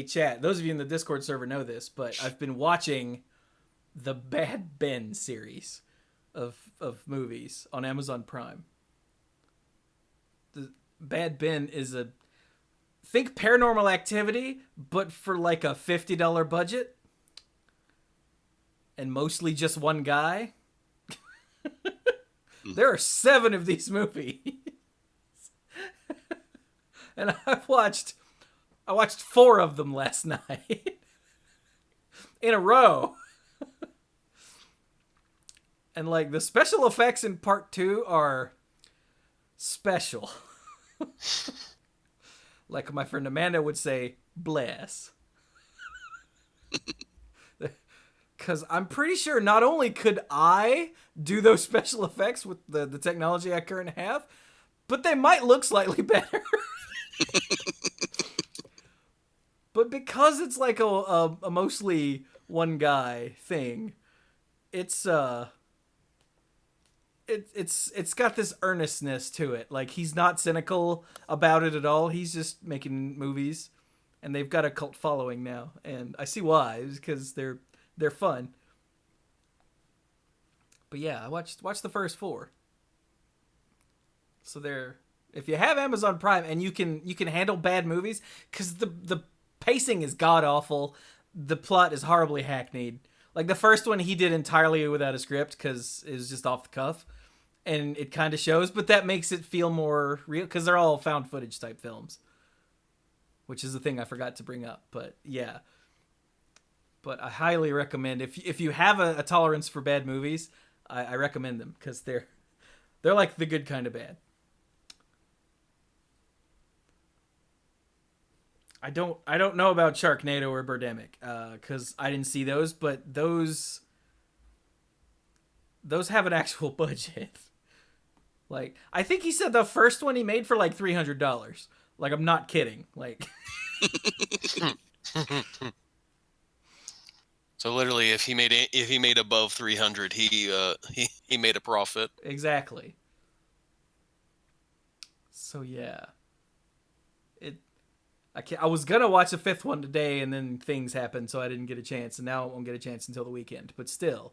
chat, those of you in the Discord server know this, but I've been watching the Bad Ben series of movies on Amazon Prime. The Bad Ben is a think Paranormal Activity, but for like a $50 budget, and mostly just one guy. There are 7 of these movies, and I watched 4 of them last night in a row. And like the special effects in part 2 are special. Like my friend Amanda would say, bless. Because I'm pretty sure not only could I do those special effects with the technology I currently have, but they might look slightly better. But because it's like a mostly one guy thing, it's it's got this earnestness to it. Like he's not cynical about it at all. He's just making movies, and they've got a cult following now, and I see why. It's because they're fun. But yeah, I watched the first 4. So they're, if you have Amazon Prime and you can handle bad movies, because the pacing is god awful, the plot is horribly hackneyed. Like the first one he did entirely without a script because it was just off the cuff, and it kind of shows. But that makes it feel more real because they're all found footage type films, which is the thing I forgot to bring up. But yeah, but I highly recommend if you have a tolerance for bad movies, I recommend them because they're like the good kind of bad. I don't know about Sharknado or Birdemic because I didn't see those, but those have an actual budget. Like I think he said the first one he made for like $300. Like I'm not kidding. Like so literally, if he made above 300, he made a profit. Exactly. So yeah, I was gonna watch the 5th one today, and then things happened, so I didn't get a chance, and now I won't get a chance until the weekend. But still,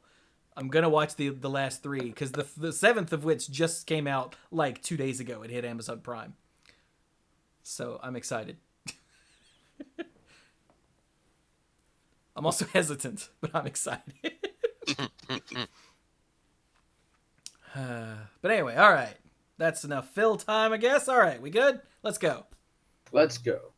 I'm gonna watch the last 3 because the 7th of which just came out like 2 days ago. It hit Amazon Prime, so I'm excited. I'm also hesitant, but I'm excited. But anyway, all right, that's enough fill time, I guess. All right, we good? Let's go. Let's go.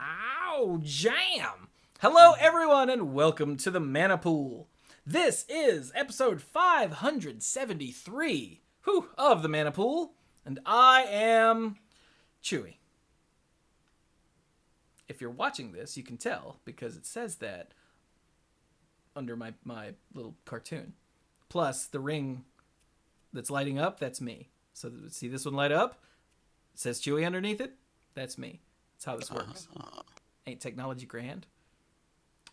Ow, jam! Hello, everyone, and welcome to the Mana Pool. This is episode 573 of the Mana Pool, and I am Chewy. If you're watching this, you can tell because it says that under my little cartoon. Plus, the ring that's lighting up, that's me. So see this one light up? It says Chewy underneath it? That's me. That's how this works. Ain't technology grand?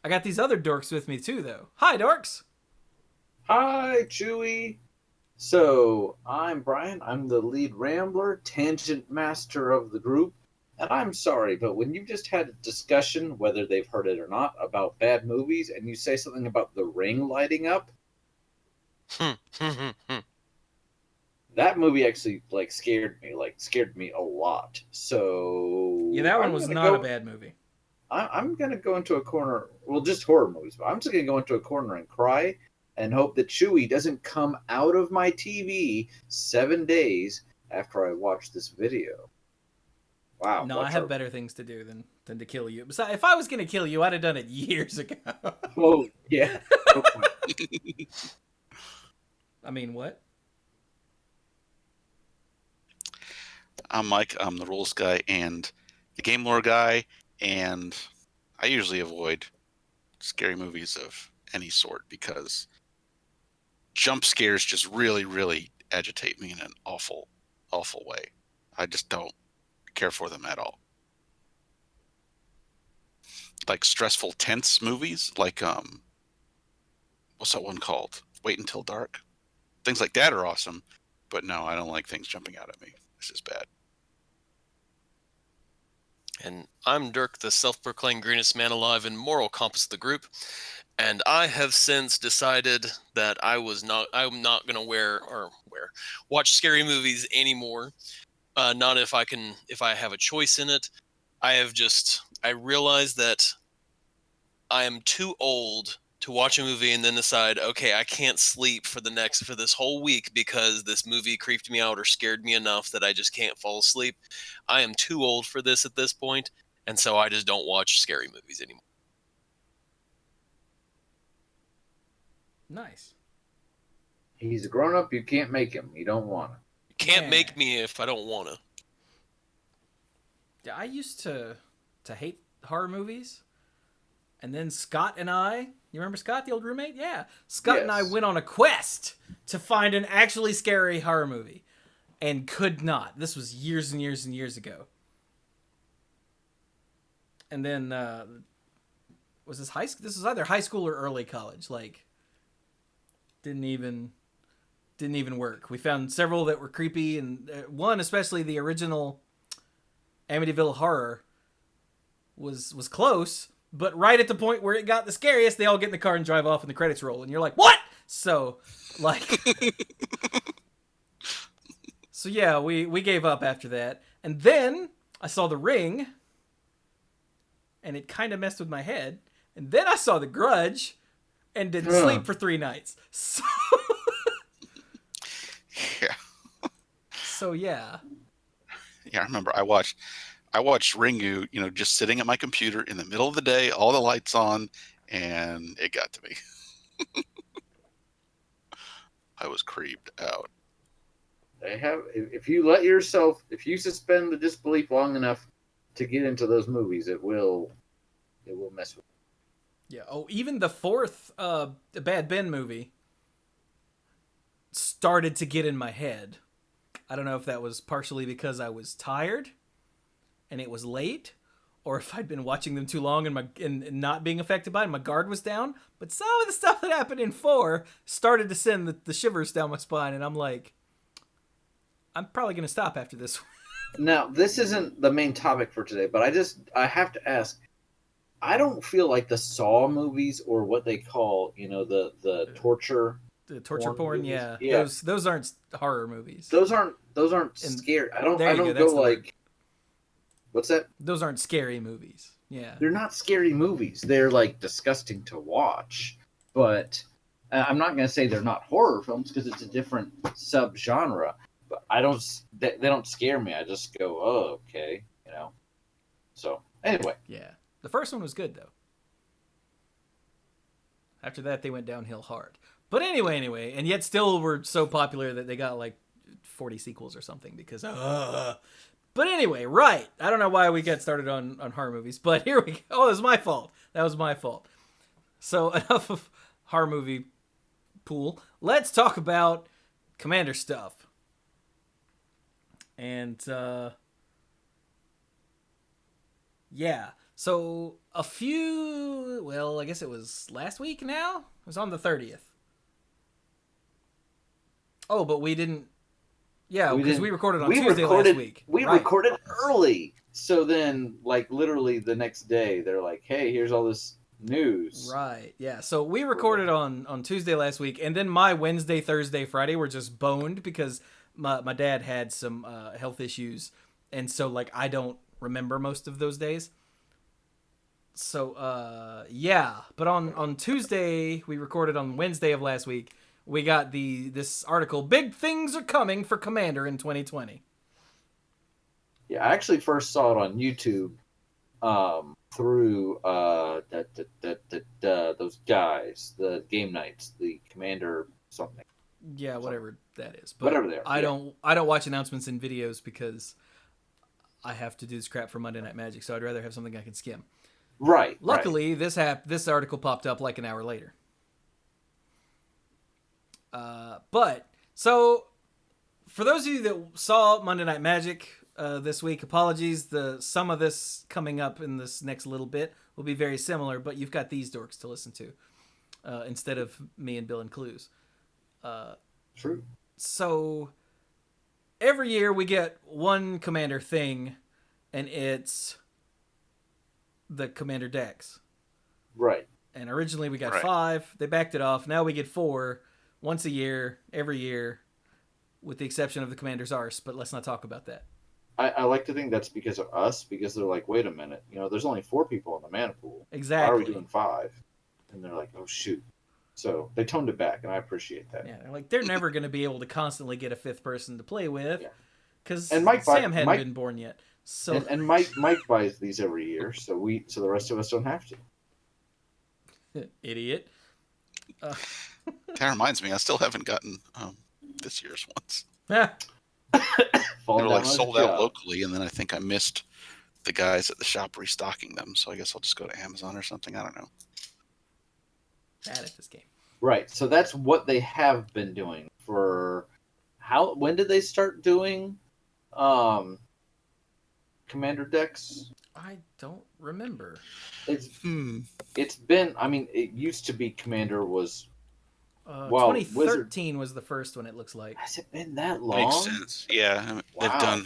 I got these other dorks with me too, though. Hi, dorks! Hi, Chewy. So, I'm Brian. I'm the lead rambler, tangent master of the group. And I'm sorry, but when you just had a discussion, whether they've heard it or not, about bad movies, and you say something about the ring lighting up, that movie actually scared me a lot. So yeah, that one was not a bad movie. I'm gonna go into a corner. Well, just horror movies, but I'm just gonna go into a corner and cry and hope that Chewy doesn't come out of my TV 7 days after I watch this video. Wow. No, I have better things to do than to kill you. Besides, if I was gonna kill you, I'd have done it years ago. Oh yeah. I mean, what? I'm Mike. I'm the rules guy and the game lore guy, and I usually avoid scary movies of any sort because jump scares just really, really agitate me in an awful, awful way. I just don't care for them at all. Like stressful, tense movies, like what's that one called? Wait Until Dark. Things like that are awesome, but no, I don't like things jumping out at me. This is bad. And I'm Dirk, the self-proclaimed greenest man alive and moral compass of the group. And I have since decided that I'm not gonna watch scary movies anymore. Not if I have a choice in it. I realized that I am too old to watch a movie and then decide, okay, I can't sleep for this whole week because this movie creeped me out or scared me enough that I just can't fall asleep. I am too old for this at this point, and so I just don't watch scary movies anymore. Nice. He's a grown up. You can't make him. You don't want him. You can't Yeah. make me if I don't want to. Yeah, I used to hate horror movies. And then Scott and I, you remember Scott, the old roommate? Yeah. Scott and I Yes. went on a quest to find an actually scary horror movie and could not. This was years and years and years ago. And then was this high school? This was either high school or early college. Like didn't even work. We found several that were creepy, and one, especially the original Amityville Horror, was close. But right at the point where it got the scariest, they all get in the car and drive off, and the credits roll, and you're like, "What?" So, like, so yeah, we gave up after that, and then I saw The Ring, and it kind of messed with my head, and then I saw The Grudge, and didn't sleep for 3 nights. So, Yeah. so yeah. Yeah, I remember I watched Ringu, just sitting at my computer in the middle of the day, all the lights on, and it got to me. I was creeped out. They have. If you suspend the disbelief long enough to get into those movies, it will mess with Yeah. Oh, even the fourth Bad Ben movie started to get in my head. I don't know if that was partially because I was tired and it was late, or if I'd been watching them too long and not being affected by it, and my guard was down. But some of the stuff that happened in 4 started to send the shivers down my spine, and I'm like, I'm probably going to stop after this one. Now, this isn't the main topic for today, but I have to ask. I don't feel like the Saw movies, or what they call, the torture. The torture porn, movies. yeah. Those aren't horror movies. Those aren't And scary. I don't there you go that's the word. like. What's that? Those aren't scary movies. Yeah. They're not scary movies. They're like disgusting to watch. But I'm not going to say they're not horror films because it's a different subgenre. But they don't scare me. I just go, oh, okay, So anyway, Yeah. The first one was good though. After that, they went downhill hard. But anyway, and yet still were so popular that they got like 40 sequels or something because. But anyway, right. I don't know why we got started on horror movies, but here we go. Oh, that was my fault. So enough of horror movie pool. Let's talk about Commander stuff. And yeah. So I guess it was last week now? It was on the 30th. Oh, but we didn't. Yeah, because we recorded on Tuesday last week. We recorded early. So then, like, literally the next day, they're like, hey, here's all this news. Right, yeah. So we recorded on Tuesday last week, and then my Wednesday, Thursday, Friday were just boned because my dad had some health issues, and so, like, I don't remember most of those days. So, yeah. But on Tuesday, we recorded on Wednesday of last week, we got this article, Big Things Are Coming for Commander in 2020. Yeah, I actually first saw it on YouTube through those guys, the game nights, the Commander something. Yeah, whatever that is. But Whatever they are. I don't watch announcements in videos because I have to do this crap for Monday Night Magic, so I'd rather have something I can skim. Right. Luckily, this article popped up like an hour later. But so for those of you that saw Monday Night Magic this week, apologies. Some of this coming up in this next little bit will be very similar, but you've got these dorks to listen to instead of me and Bill and Clues. True. So every year we get one Commander thing, and it's the Commander decks. Right. And originally we got Right. 5. They backed it off. Now we get 4 once a year, every year, with the exception of the Commander's Arse. But let's not talk about that. I like to think that's because of us, because they're like, wait a minute, there's only 4 people in the mana pool. Exactly. Why are we doing 5? And they're like, oh shoot. So they toned it back, and I appreciate that. Yeah, they're never going to be able to constantly get a 5th person to play with, because And Sam hadn't been born yet. So and Mike buys these every year, so the rest of us don't have to. Idiot. That reminds me, I still haven't gotten this year's ones. Falling They're down on his sold out job. locally, and then I think I missed the guys at the shop restocking them. So I guess I'll just go to Amazon or something. I don't know. Bad at this game. Right. So that's what they have been doing for when did they start doing Commander decks? I don't remember. It's been, it used to be Commander was 2013 was the first one, it looks like. has it been that long? Makes sense. Yeah, I mean, they've Wow. done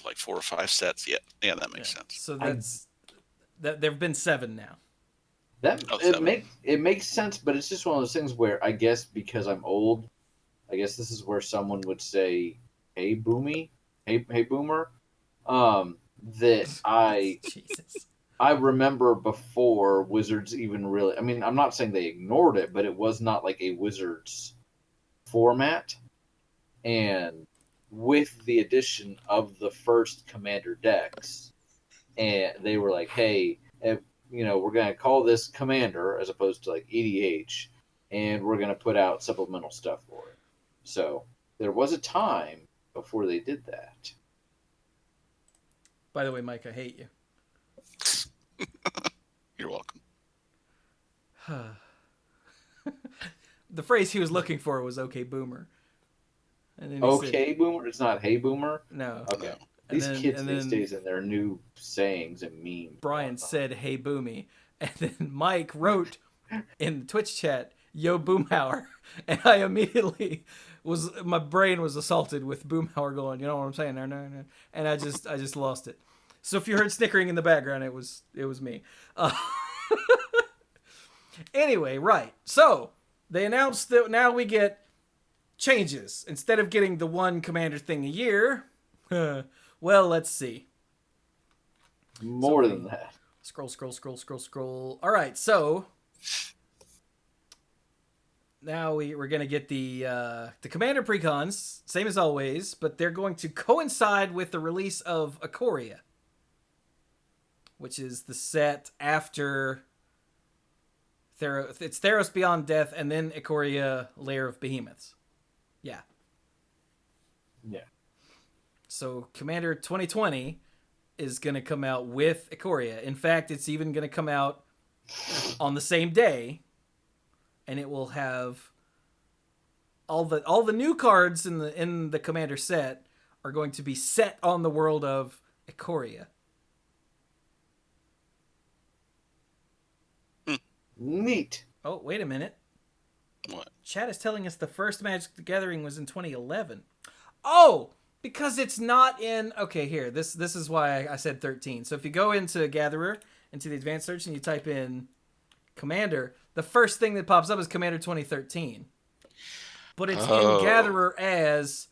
like 4 or 5 sets. Yeah, that makes sense. So there've been 7 now. It makes sense, but it's just one of those things where I guess because I'm old, I guess this is where someone would say, "Hey, Boomy, hey, Boomer," that Jesus. I remember before Wizards even really. I mean, I'm not saying they ignored it, but it was not like a Wizards format. And with the addition of the first Commander decks, and they were like, "Hey, we're going to call this Commander as opposed to like EDH, and we're going to put out supplemental stuff for it." So there was a time before they did that. By the way, Mike, I hate you. You're welcome. The phrase he was looking for was "Okay, Boomer." And then he Okay, said, Boomer? It's not Hey, Boomer? no. Okay. No. These And then- kids and these then days and their new sayings and memes. Brian said, "Hey, Boomy," and then Mike wrote in the Twitch chat, "Yo, Boomhauer," and I immediately my brain was assaulted with Boomhauer going, "You know what I'm saying there, no," and I just lost it. So if you heard snickering in the background, it was me. Anyway, right. So they announced that now we get changes instead of getting the one Commander thing a year. Well, let's see. More than that. Scroll. All right, so now we're going to get the Commander precons, same as always, but they're going to coincide with the release of Ikoria, which is the set after it's Theros Beyond Death and then Ikoria Lair of Behemoths. Yeah. So Commander 2020 is going to come out with Ikoria. In fact, it's even going to come out on the same day, and it will have all the new cards in the Commander set are going to be set on the world of Ikoria. Neat. Oh, wait a minute. What? Chat is telling us the first Magic the Gathering was in 2011. Oh, because it's not in... Okay, here. This is why I said 13. So if you go into Gatherer, into the advanced search, and you type in Commander, the first thing that pops up is Commander 2013. But it's in Gatherer as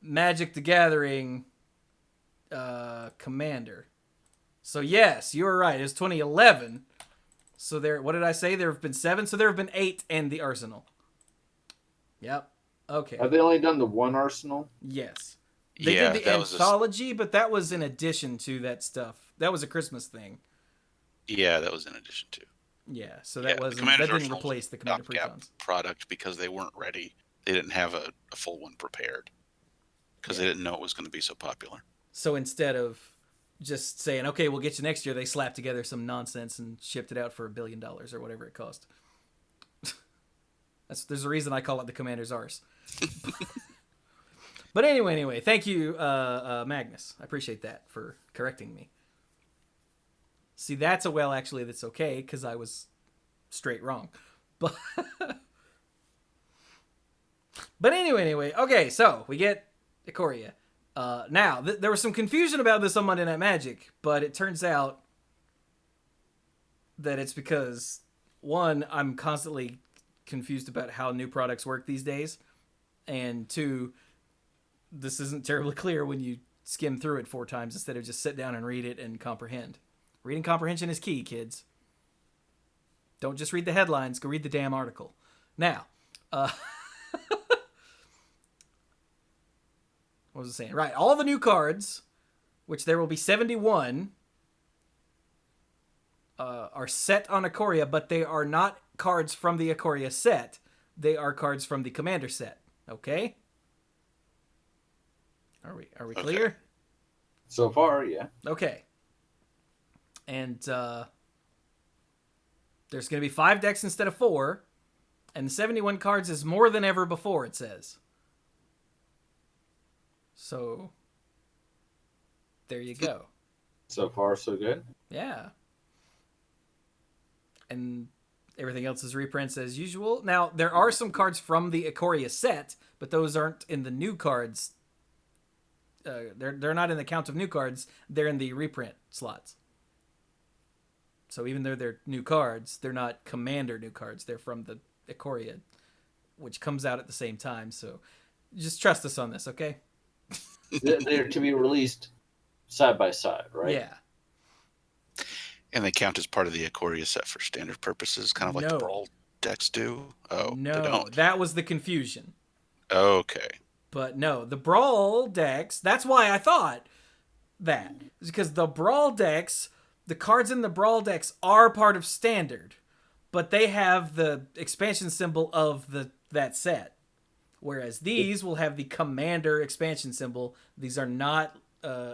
Magic the Gathering Commander. So yes, you were right. It was 2011. So what did I say? There have been 7. So there have been 8 in the Arsenal. Yep. Okay. Have they only done the one Arsenal? Yes. They did the that was anthology, but that was in addition to that stuff. That was a Christmas thing. Yeah, that was in addition to. Yeah, so that the wasn't Commander's that didn't Arsenal was replace the a Commander stopgap precons. product because they weren't ready. They didn't have a full one prepared because they didn't know it was going to be so popular. So instead of just saying, "Okay, we'll get you next year," they slapped together some nonsense and shipped it out for $1 billion or whatever it cost. There's a reason I call it the Commander's Arse. But anyway, thank you, Magnus. I appreciate that for correcting me. See, that's actually that's okay because I was straight wrong. But anyway, okay, so we get Ikoria. Now, there was some confusion about this on Monday Night Magic, but it turns out that it's because, one, I'm constantly confused about how new products work these days, and two, this isn't terribly clear when you skim through it 4 times instead of just sit down and read it and comprehend. Reading comprehension is key, kids. Don't just read the headlines, go read the damn article. Now, what was I saying? Right, all the new cards, which there will be 71, are set on Ikoria, but they are not cards from the Ikoria set. They are cards from the Commander set. Okay? Are we clear? Okay. So far, yeah. Okay. And there's going to be 5 decks instead of 4, and 71 cards is more than ever before, it says. So there you go. So far, so good. Yeah. And everything else is reprints as usual. Now, there are some cards from the Ikoria set, but those aren't in the new cards. They're not in the count of new cards. They're in the reprint slots. So even though they're new cards, they're not Commander new cards. They're from the Ikoria, which comes out at the same time. So just trust us on this, okay? They're to be released side by side, right? Yeah. And they count as part of the Ikoria set for standard purposes, kind of like No. the Brawl decks do? Oh, they No, don't. that was the confusion. Okay. But no, the Brawl decks, that's why I thought that. It's because the Brawl decks, the cards in the Brawl decks are part of Standard, but they have the expansion symbol of that set. Whereas these will have the Commander expansion symbol. These are not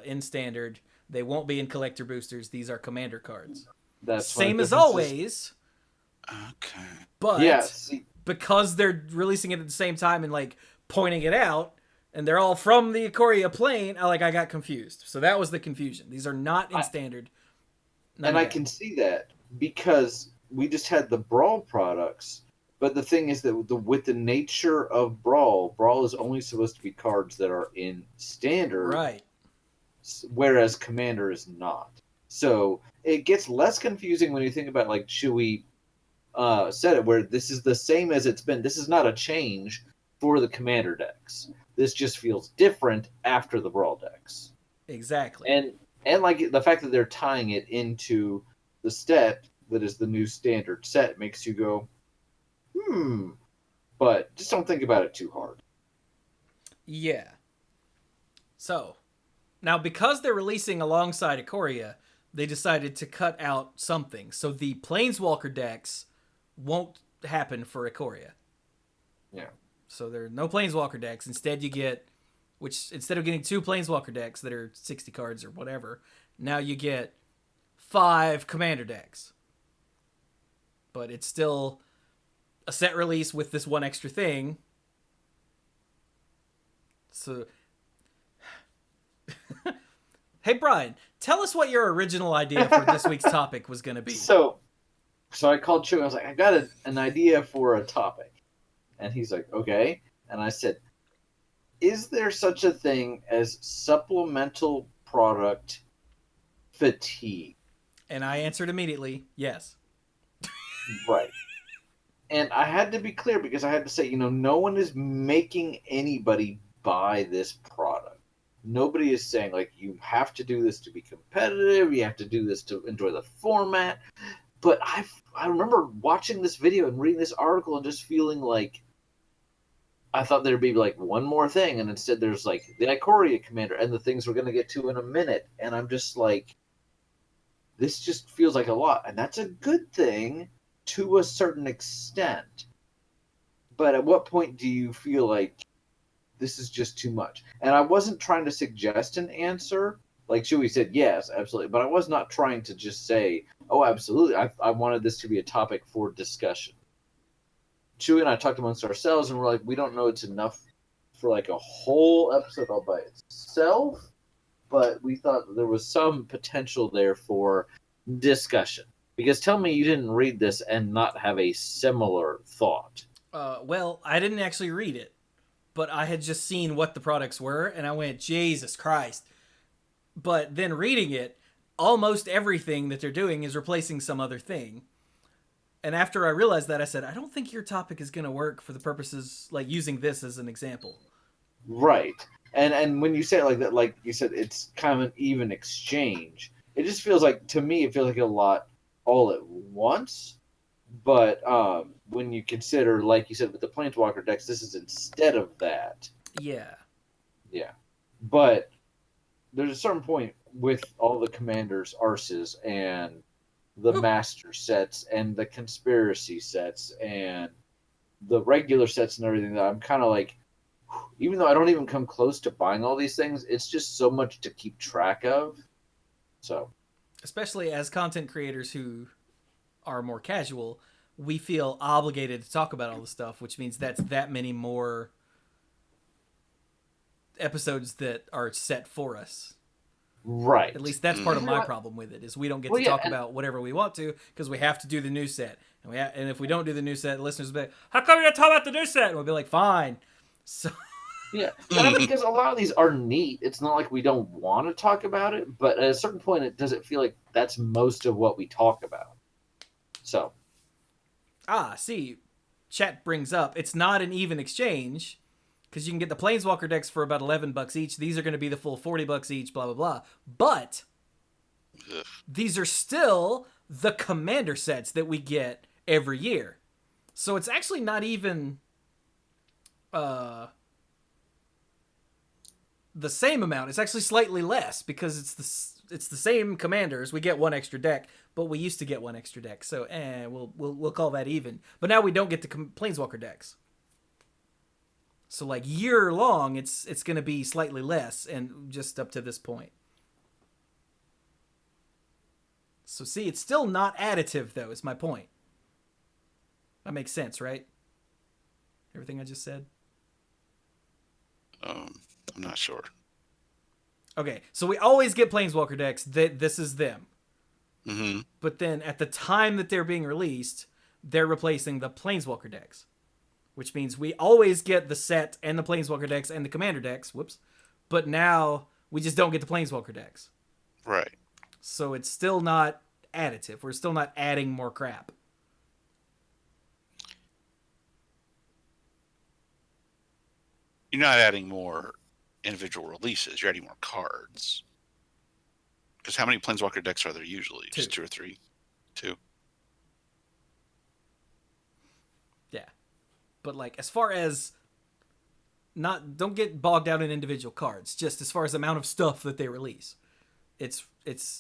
in Standard. They won't be in Collector Boosters. These are Commander cards. That's Same as always, Okay. but Yeah. See, because they're releasing it at the same time and like pointing it out, and they're all from the Ikoria plane, I got confused. So that was the confusion. These are not in Standard. and I can see that because we just had the Brawl products. But the thing is that with the nature of Brawl is only supposed to be cards that are in Standard. Right. Whereas Commander is not. So it gets less confusing when you think about, like Chewy said it, where this is the same as it's been. This is not a change for the Commander decks. This just feels different after the Brawl decks. Exactly. And like the fact that they're tying it into the set that is the new Standard set makes you go, but just don't think about it too hard. Yeah. So, now because they're releasing alongside Ikoria, they decided to cut out something. So the Planeswalker decks won't happen for Ikoria. Yeah. So there are no Planeswalker decks. Instead you get, which instead of getting 2 Planeswalker decks that are 60 cards or whatever, now you get 5 Commander decks. But it's still a set release with this one extra thing. So, hey Brian, tell us what your original idea for this week's topic was going to be. So I called Chewy. I was like, I got an idea for a topic. And he's like, okay. And I said, is there such a thing as supplemental product fatigue? And I answered immediately, yes. Right. And I had to be clear because I had to say, no one is making anybody buy this product. Nobody is saying, like, you have to do this to be competitive, you have to do this to enjoy the format. But I remember watching this video and reading this article and just feeling like I thought there'd be, like, one more thing, and instead there's, like, the Ikoria Commander and the things we're going to get to in a minute. And I'm just like, this just feels like a lot. And that's a good thing to a certain extent. But at what point do you feel like this is just too much? And I wasn't trying to suggest an answer. Like Chewy said, yes, absolutely. But I was not trying to just say, oh, absolutely. I wanted this to be a topic for discussion. Chewy and I talked amongst ourselves, and we're like, we don't know it's enough for like a whole episode all by itself. But we thought that there was some potential there for discussion. Because tell me you didn't read this and not have a similar thought. Well, I didn't actually read it, but I had just seen what the products were, and I went, Jesus Christ. But then reading it, almost everything that they're doing is replacing some other thing. And after I realized that, I said, I don't think your topic is going to work for the purposes, like using this as an example. Right. And when you say it like that, like you said, it's kind of an even exchange. It just feels like, to me, it feels like a lot all at once. But when you consider, like you said, with the Planeswalker decks, this is instead of that. Yeah. Yeah. But there's a certain point with all the Commanders, Arses, and the Master sets, and the Conspiracy sets, and the regular sets and everything that I'm kind of like, even though I don't even come close to buying all these things, it's just so much to keep track of. So, especially as content creators who are more casual, we feel obligated to talk about all the stuff, which means that's that many more episodes that are set for us. right. At least that's part of my problem with it, is we don't get to talk about whatever we want to because we have to do the new set. And if we don't do the new set, listeners will be like, how come you're not talking about the new set? And we'll be like, fine. So Yeah, because a lot of these are neat. It's not like we don't want to talk about it, but at a certain point, it doesn't feel like that's most of what we talk about. So, see, chat brings up, it's not an even exchange because you can get the Planeswalker decks for about $11 each. These are going to be the full $40 each, blah, blah, blah. But these are still the Commander sets that we get every year. So it's actually not even the same amount. It's actually slightly less because it's the same Commanders. We get one extra deck, but we used to get one extra deck. So we'll call that even. But now we don't get the Planeswalker decks. So like year long, it's going to be slightly less, and just up to this point. So see, it's still not additive though, is my point. That makes sense, right? Everything I just said? I'm not sure. Okay, so we always get Planeswalker decks. This is them. Mm-hmm. But then at the time that they're being released, they're replacing the Planeswalker decks. Which means we always get the set and the Planeswalker decks and the Commander decks. Whoops. But now we just don't get the Planeswalker decks. Right. So it's still not additive. We're still not adding more crap. You're not adding more individual releases. You're adding more cards. Because how many Planeswalker decks are there usually? Two. Just 2 or 3? 2. Yeah. But like, as far as don't get bogged down in individual cards. Just as far as the amount of stuff that they release, it's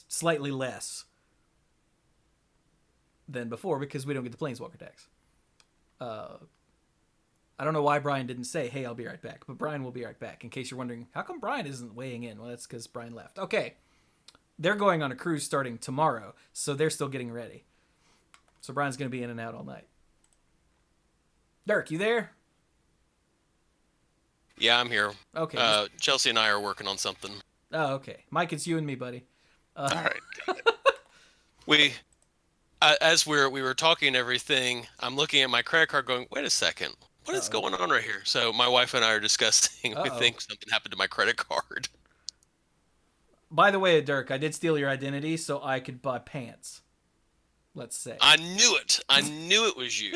slightly less than before because we don't get the Planeswalker decks. I don't know why Brian didn't say, hey, I'll be right back. But Brian will be right back. In case you're wondering, how come Brian isn't weighing in? Well, that's because Brian left. Okay. They're going on a cruise starting tomorrow, so they're still getting ready. So Brian's going to be in and out all night. Dirk, you there? Yeah, I'm here. Okay. Chelsea and I are working on something. Oh, okay. Mike, it's you and me, buddy. All right. Got it. We, as we were talking and everything, I'm looking at my credit card going, wait a second. What is going on right here? So my wife and I are discussing. We think something happened to my credit card. By the way, Dirk, I did steal your identity so I could buy pants. Let's say. I knew it. I knew it was you.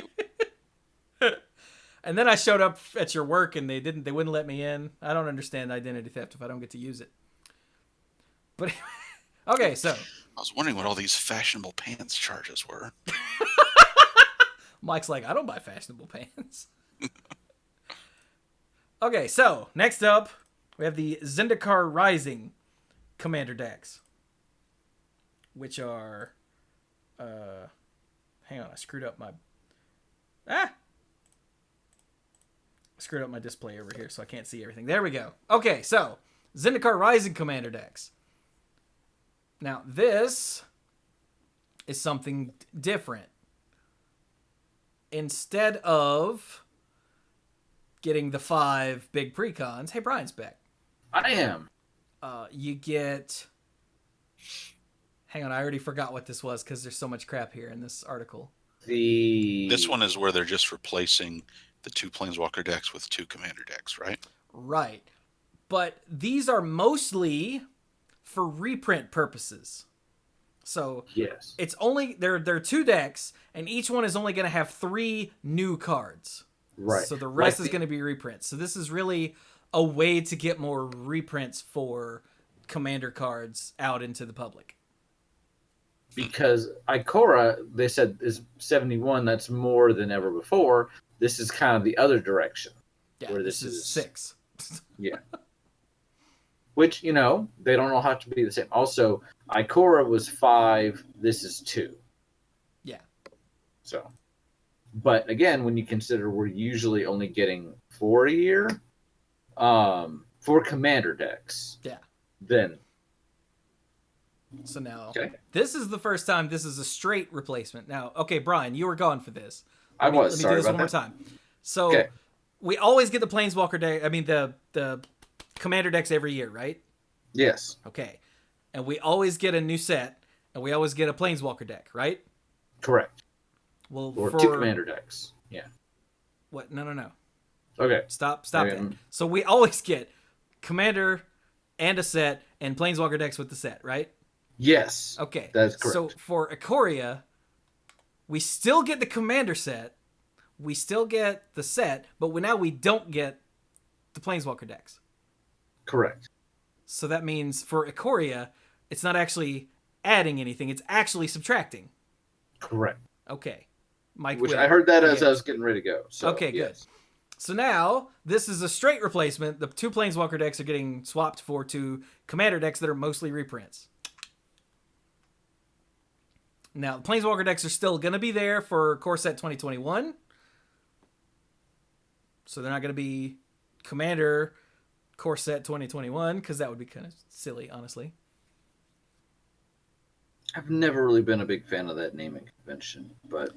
And then I showed up at your work and they wouldn't let me in. I don't understand identity theft if I don't get to use it. But okay, so I was wondering what all these fashionable pants charges were. Mike's like, I don't buy fashionable pants. Okay, so next up, we have the Zendikar Rising Commander decks, which are, hang on, I screwed up my display over here, so I can't see everything. There we go. Okay, so Zendikar Rising Commander decks. Now, this is something different. Instead of getting the 5 big precons, hey, Brian's back. I am. You get... Hang on, I already forgot what this was because there's so much crap here in this article. This one is where they're just replacing the 2 Planeswalker decks with 2 Commander decks, right? Right. But these are mostly for reprint purposes. So Yes. it's only there are 2 decks, and each one is only going to have 3 new cards. Right. So the rest is going to be reprints. So this is really a way to get more reprints for Commander cards out into the public. Because Ikora, they said, is 71. That's more than ever before. This is kind of the other direction. Yeah, where this is 6. Yeah. Which, they don't all have to be the same. Also, Ikora was 5. This is 2. Yeah. So, but again, when you consider we're usually only getting 4 a year, for Commander decks. Yeah. Then. So now, Okay. This is the first time this is a straight replacement. Now, okay, Brian, you were gone for this. Let me do this one more time. So, Okay. we always get the Planeswalker deck. I mean, the Commander decks every year, right? Yes. Okay. And we always get a new set, and we always get a Planeswalker deck, right? Correct. Well, Or for 2 Commander decks. Yeah. what? No. Okay. Stop that. So we always get Commander and a set and Planeswalker decks with the set, right? Yes. Okay. That's correct. So for Ikoria, we still get the Commander set, we still get the set, but now we don't get the Planeswalker decks. Correct. So that means for Ikoria, it's not actually adding anything, it's actually subtracting. Correct. Okay. Mike, Which I heard that as I was getting ready to go. So, okay, good. yes. So now, this is a straight replacement. The 2 Planeswalker decks are getting swapped for 2 Commander decks that are mostly reprints. Now, the Planeswalker decks are still going to be there for Core Set 2021. So they're not going to be Commander Core Set 2021, because that would be kind of silly, honestly. I've never really been a big fan of that naming convention, but,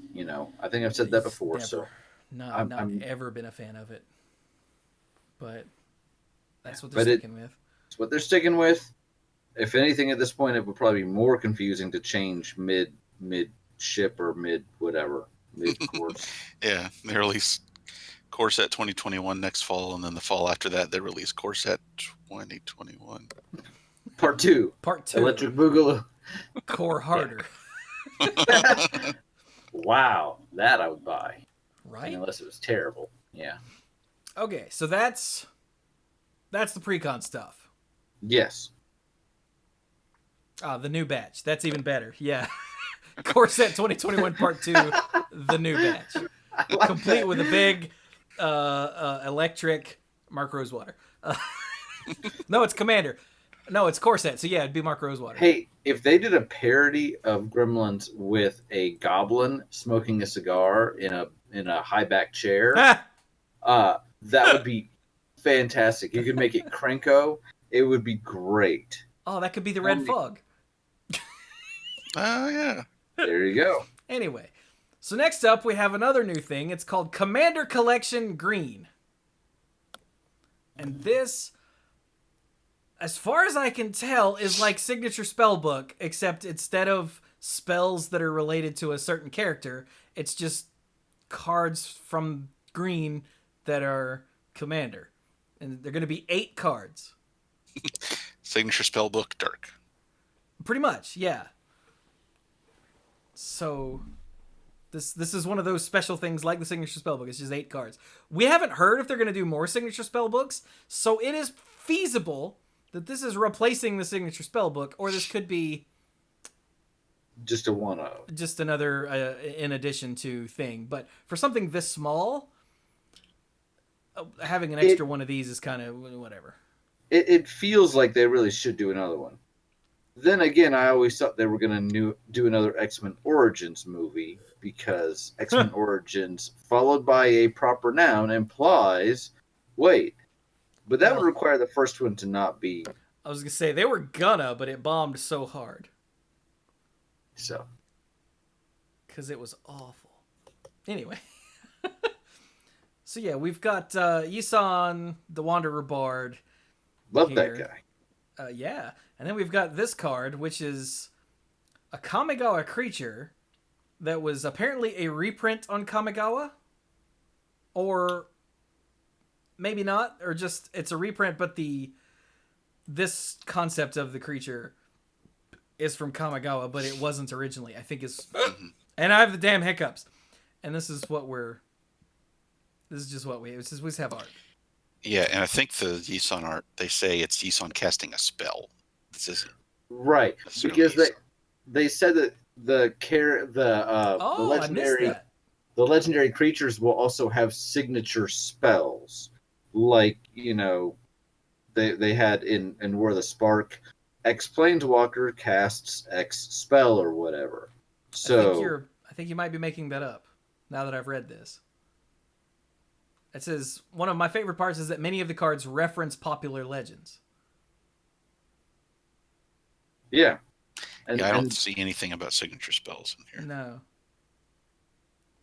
I think I've said that before, so. No, I'm ever been a fan of it. But that's what But they're sticking with. It's what they're sticking with. If anything, at this point, it would probably be more confusing to change mid ship or mid course. Yeah, they release Core Set 2021 next fall, and then the fall after that, they release Core Set 2021. Part 2. Electric Boogaloo. Core Harder. Wow, that I would buy. Right? Unless it was terrible. Yeah. Okay, so that's the precon stuff. Yes. The new batch. That's even better. Yeah. Core Set 2021 Part 2, the new batch. Complete with a big electric Mark Rosewater. No, it's Commander. No, it's Core Set. So yeah, it'd be Mark Rosewater. Hey, if they did a parody of Gremlins with a goblin smoking a cigar in a high back chair, that would be fantastic. You could make it Krenko. It would be great. Oh, that could be the Red Fog. Oh, yeah. There you go. Anyway, so next up we have another new thing. It's called Commander Collection Green. And this, as far as I can tell, is like Signature Spellbook, except instead of spells that are related to a certain character, it's just cards from Green that are Commander. And they're going to be 8 cards. Signature Spellbook Dark. Pretty much, yeah. So this is one of those special things like the Signature Spellbook. It's just 8 cards. We haven't heard if they're going to do more Signature Spellbooks, so it is feasible that this is replacing the Signature Spellbook, or this could be just a one-off. Just another in addition to thing. But for something this small, having an extra one of these is kind of whatever. It feels like they really should do another one. Then again, I always thought they were going to do another X-Men Origins movie, because X-Men Origins followed by a proper noun implies wait. But that would require the first one to not be. I was going to say, they were gonna, but it bombed so hard. So. Because it was awful. Anyway. So yeah, we've got Yisan, the Wanderer Bard. Love that guy. Yeah. And then we've got this card, which is a Kamigawa creature that was apparently a reprint on Kamigawa. Or maybe not, or just it's a reprint, but this concept of the creature is from Kamigawa, but it wasn't originally. I think it's, Mhm. and I have the damn hiccups, and this is just what we just have art. Yeah, and I think the Yisan art, they say it's Yisan casting a spell. This isn't Right, necessarily because Yisan. they said that the Oh, I missed that. the legendary creatures will also have signature spells, like they had in War of the Spark. X Planeswalker casts X spell or whatever. So I think you might be making that up. Now that I've read this, it says one of my favorite parts is that many of the cards reference popular legends. yeah, I don't and see anything about signature spells in here. No.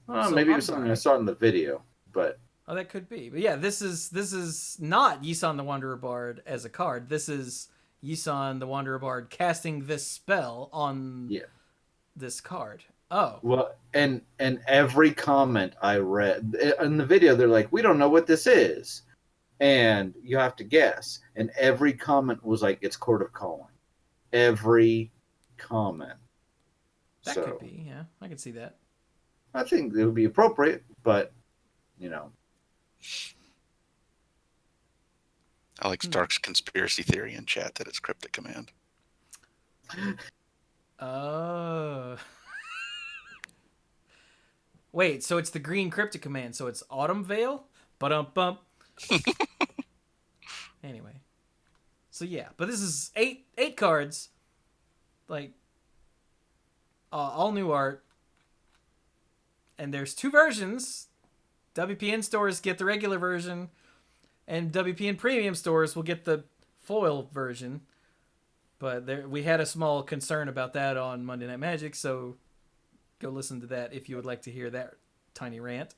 well, So maybe it I'm was something I Brian. saw in the video, but Oh, that could be. But yeah, this is not Yisan the Wanderer Bard as a card. This is Yisan the Wanderer Bard casting this spell on yeah. this card. Oh. Well, and every comment I read in the video, they're like, "We don't know what this is," and you have to guess. And every comment was like, "It's Court of Calling." Every comment. That So could be, yeah. I can see that. I think it would be appropriate, but you know, Alex Dark's conspiracy theory in chat that it's Cryptic Command. Oh. Wait, so it's the green cryptic command, so it's Autumn Veil? Bump. Anyway. So yeah, but this is eight cards. Like all new art. And there's two versions. WPN stores get the regular version, and WPN premium stores will get the foil version. But we had a small concern about that on Monday Night Magic, so go listen to that if you would like to hear that tiny rant.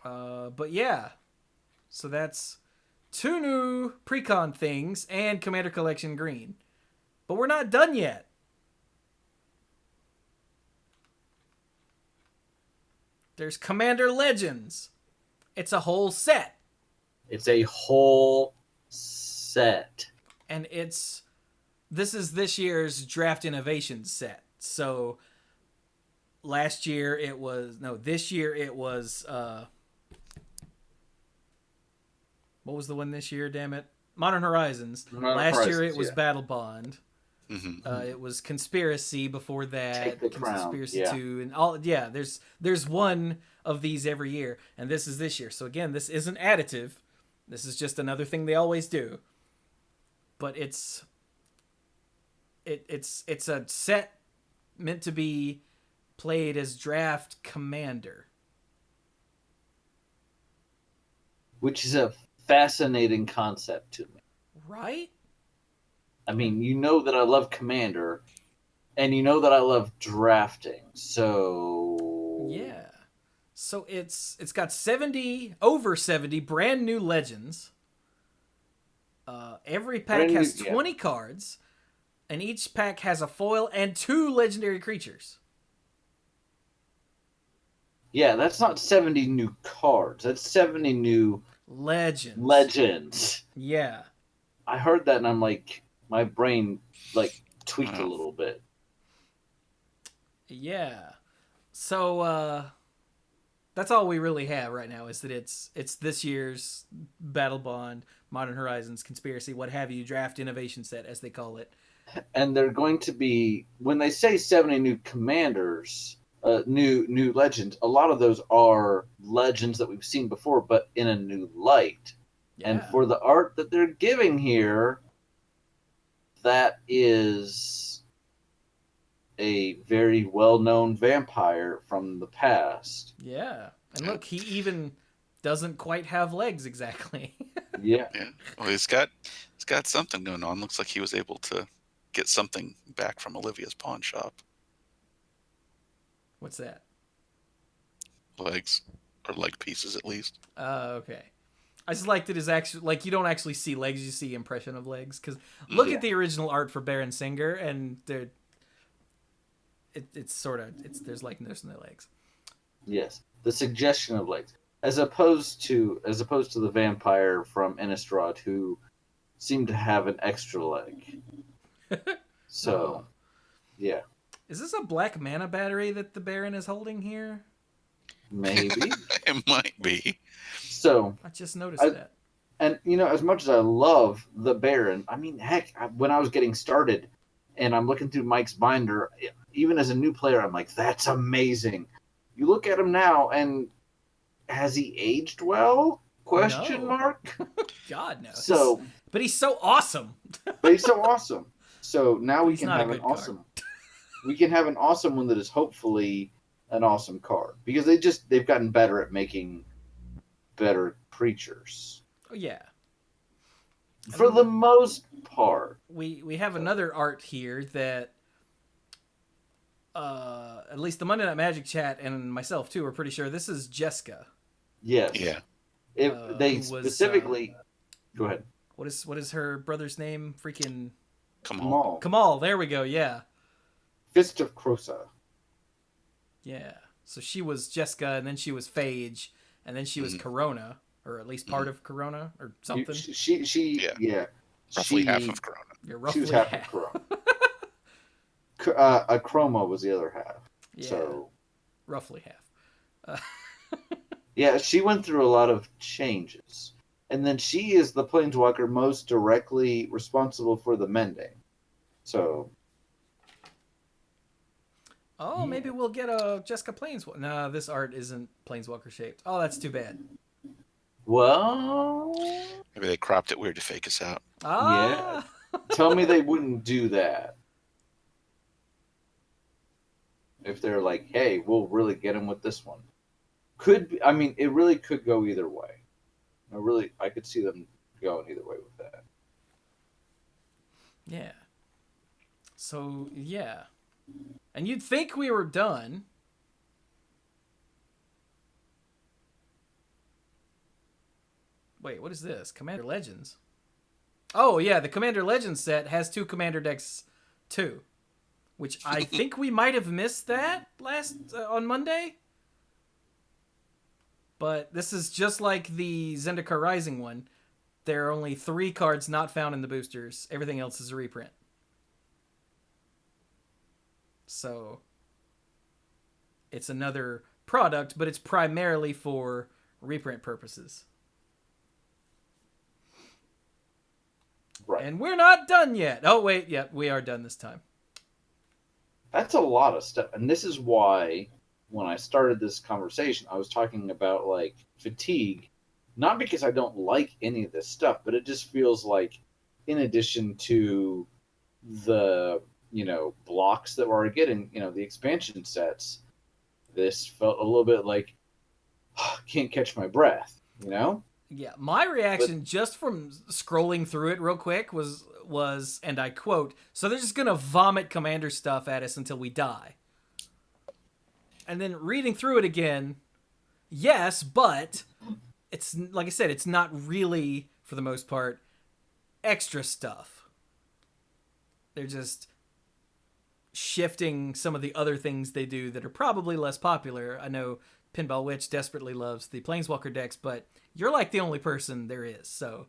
But yeah, so that's two new Precon things and Commander Collection Green. But we're not done yet. There's Commander Legends. It's a whole set. it's a whole set. And this is this year's Draft Innovation set. So this year it was what was the one this year, damn it? Modern Horizons. Last year it was Battle Bond. Mm-hmm. It was Conspiracy before that. Take the Crown, Conspiracy yeah. 2 and all. Yeah, there's one of these every year, and this is this year. So again, this isn't additive. This is just another thing they always do. But it's a set meant to be played as Draft Commander. Which is a fascinating concept to me. Right? I mean, you know that I love Commander, and you know that I love drafting. So Yeah. So it's got over 70 brand new legends. Every pack has 20 cards, and each pack has a foil and 2 legendary creatures. Yeah, that's not 70 new cards. That's 70 new legends. Yeah. I heard that and I'm like, my brain like tweaked a little bit. Yeah. So that's all we really have right now is that it's this year's Battle Bond, Modern Horizons, Conspiracy, what have you, Draft Innovation set as they call it. And they're going to be, when they say 70 new commanders, new legends, a lot of those are legends that we've seen before, but in a new light. Yeah. And for the art that they're giving here, that is a very well-known vampire from the past. Yeah. And look, he even doesn't quite have legs exactly. Yeah. Well, he's got something going on. Looks like he was able to get something back from Olivia's pawn shop. What's that? Legs, or leg pieces at least. Okay. I just liked it as actually like you don't actually see legs, you see impression of legs. Because look at the original art for Baron Singer, and it's there's no legs. Yes, the suggestion of legs, as opposed to the vampire from Innistrad who seemed to have an extra leg. So, Oh. yeah, Is this a black mana battery that the Baron is holding here? maybe. It might be. So, I just noticed I, that. and as much as I love the Baron, I mean, heck, when I was getting started, and I'm looking through Mike's binder, even as a new player, I'm like, that's amazing. You look at him now, and has he aged well? Question No. mark. God, no. So, But he's so awesome. but he's so awesome. So now But we he's can not a have an good card. awesome. We can have an awesome one that is hopefully an awesome card because they've gotten better at making better creatures Oh, yeah. for the most part. We have another art here that at least the Monday Night Magic chat and myself too are pretty sure this is Jessica. Yes. Yeah. If they who was, specifically, go ahead. What is her brother's name? Freaking Come on. Kamal, Kamal. There we go. Yeah. Fist of Krosa. Yeah. So she was Jessica, and then she was Phage, and then she was Corona, or at least part of Corona, or something. Yeah. Roughly half of Corona. You're She roughly was half of Corona. A Chroma was the other half. Yeah. So Roughly half. yeah, she went through a lot of changes. And then she is the planeswalker most directly responsible for the mending. So Oh, maybe we'll get a Jessica Planeswalker. No, this art isn't Planeswalker shaped. Oh, that's too bad. well, Maybe they cropped it weird to fake us out. Ah. tell me they wouldn't do that. If they're like, hey, we'll really get him with this one. Could be, I mean, it really could go either way. I could see them going either way with that. Yeah. So, yeah. And you'd think we were done. Wait, what is this? Commander Legends. Oh, yeah, the Commander Legends set has 2 Commander decks too. Which I think we might have missed that last on Monday. But this is just like the Zendikar Rising one. There are only 3 cards not found in the boosters. Everything else is a reprint. So it's another product, but it's primarily for reprint purposes. Right. And we're not done yet. Oh, wait. Yeah, we are done this time. That's a lot of stuff. And this is why when I started this conversation, I was talking about like fatigue, not because I don't like any of this stuff, but it just feels like in addition to the, blocks that we're getting, the expansion sets, this felt a little bit like can't catch my breath, Yeah, my reaction just from scrolling through it real quick was, and I quote, so they're just going to vomit Commander stuff at us until we die. And then reading through it again, yes, but it's, like I said, it's not really, for the most part, extra stuff. They're just shifting some of the other things they do that are probably less popular. I know Pinball Witch desperately loves the Planeswalker decks, but you're like the only person there is, so,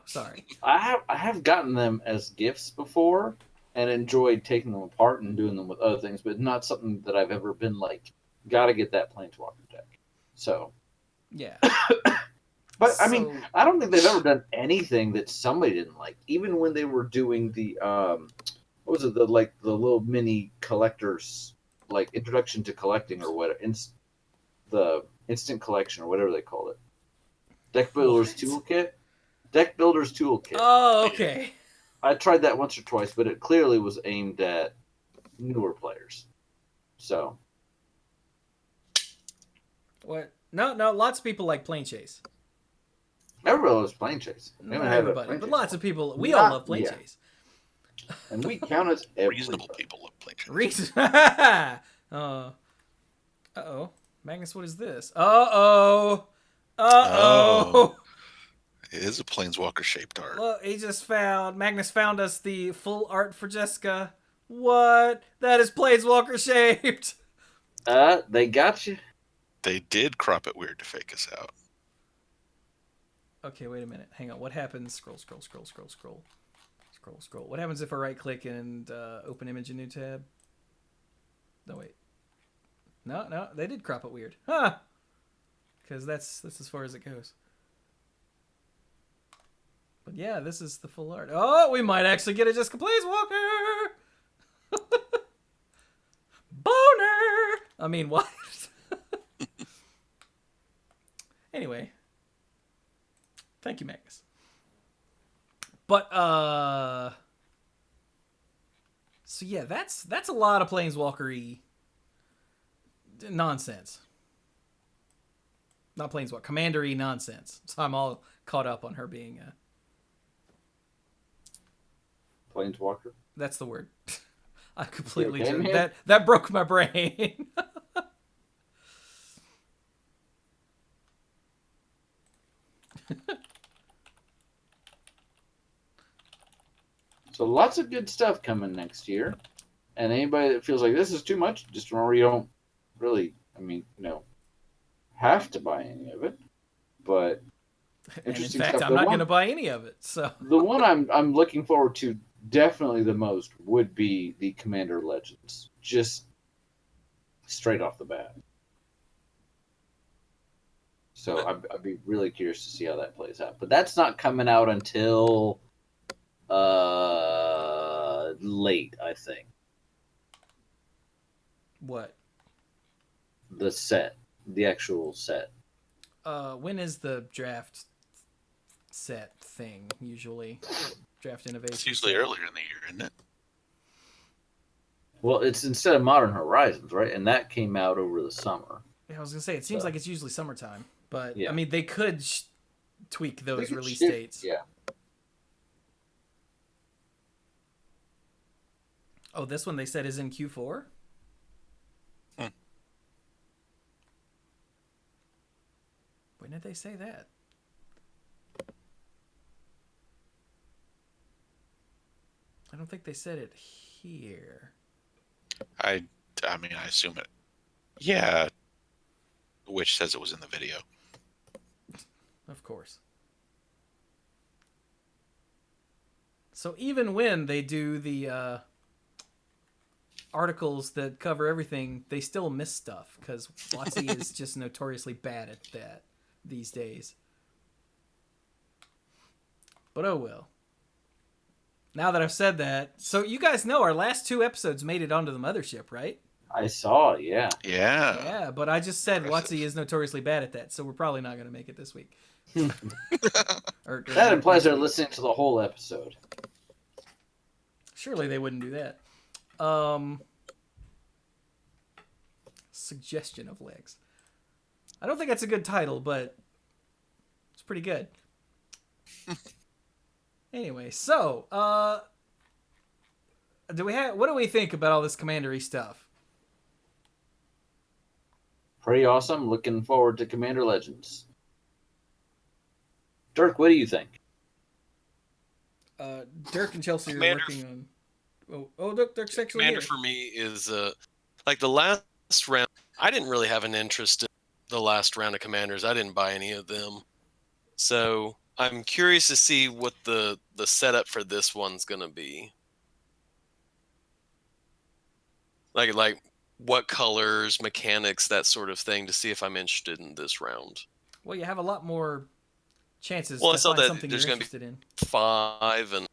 sorry. I have gotten them as gifts before and enjoyed taking them apart and doing them with other things, but not something that I've ever been like, gotta get that Planeswalker deck. So, Yeah. but I mean, I don't think they've ever done anything that somebody didn't like. Even when they were doing the what was it, the little mini collectors, like introduction to collecting or whatever, the instant collection or whatever they called it. Deck Builder's Toolkit. Deck Builder's Toolkit. Oh, okay. I tried that once or twice, but it clearly was aimed at newer players. So. What? No, lots of people like Plane Chase. Everybody loves Plane Chase. Not everybody, but lots of people. We all love Plane Chase. And we count as Reasonable people love Plane Chase. Reason. Uh-oh. Magnus, what is this? Uh-oh. It is a Planeswalker shaped art. Look, Magnus found us the full art for Jessica. What? That is Planeswalker shaped. They got you. They did crop it weird to fake us out. Okay, wait a minute. Hang on. What happens? Scroll. Scroll. What happens if I right click and open image in new tab? No, wait. No, they did crop it weird. Huh. Because that's as far as it goes. But yeah, this is the full art. Oh, we might actually get a Jessica Planeswalker! Boner! I mean, what? Anyway. Thank you, Magnus. But, so yeah, that's a lot of Planeswalker-y nonsense. Not Planeswalker, Commander-y nonsense. So I'm all caught up on her being Planeswalker. That's the word. I completely okay, that broke my brain. So lots of good stuff coming next year. And anybody that feels like this is too much, just remember you don't really, have to buy any of it. But interesting and in fact, stuff. I'm not going to buy any of it. So the one I'm looking forward to definitely the most would be the Commander Legends, just straight off the bat. So I'd be really curious to see how that plays out. But that's not coming out until late, I think. What? The actual set. When is the draft set thing usually? Draft innovation. It's usually set? earlier in the year, isn't it? Well, it's instead of Modern Horizons, right? And that came out over the summer. Yeah, I was gonna say it seems like it's usually summertime, but Yeah. I mean they could tweak those They could release shift- dates. Yeah. Oh, this one they said is in Q4. When did they say that? I don't think they said it here. I mean, I assume it. Yeah. Which says it was in the video. Of course. So even when they do the articles that cover everything, they still miss stuff because WotC is just notoriously bad at that these days. But oh well. Now that I've said that, so you guys know our last 2 episodes made it onto the mothership, right? I saw, yeah. Yeah. Yeah, but I just said Impressive. WotC is notoriously bad at that, so we're probably not going to make it this week. Or That implies they're listening to the whole episode. Surely they wouldn't do that. Suggestion of legs. I don't think that's a good title, but it's pretty good. Anyway, so what do we think about all this commandery stuff? Pretty awesome. Looking forward to Commander Legends. Dirk, what do you think? Dirk and Chelsea Commander- are working on. Oh, look, Dirk's actually Commander here. for me is like the last round. I didn't really have an interest in the last round of Commanders. I didn't buy any of them, so I'm curious to see what the setup for this one's gonna be. Like what colors, mechanics, that sort of thing, to see if I'm interested in this round. Well, you have a lot more chances Well, I to saw find that something there's you're gonna be interested in. 5,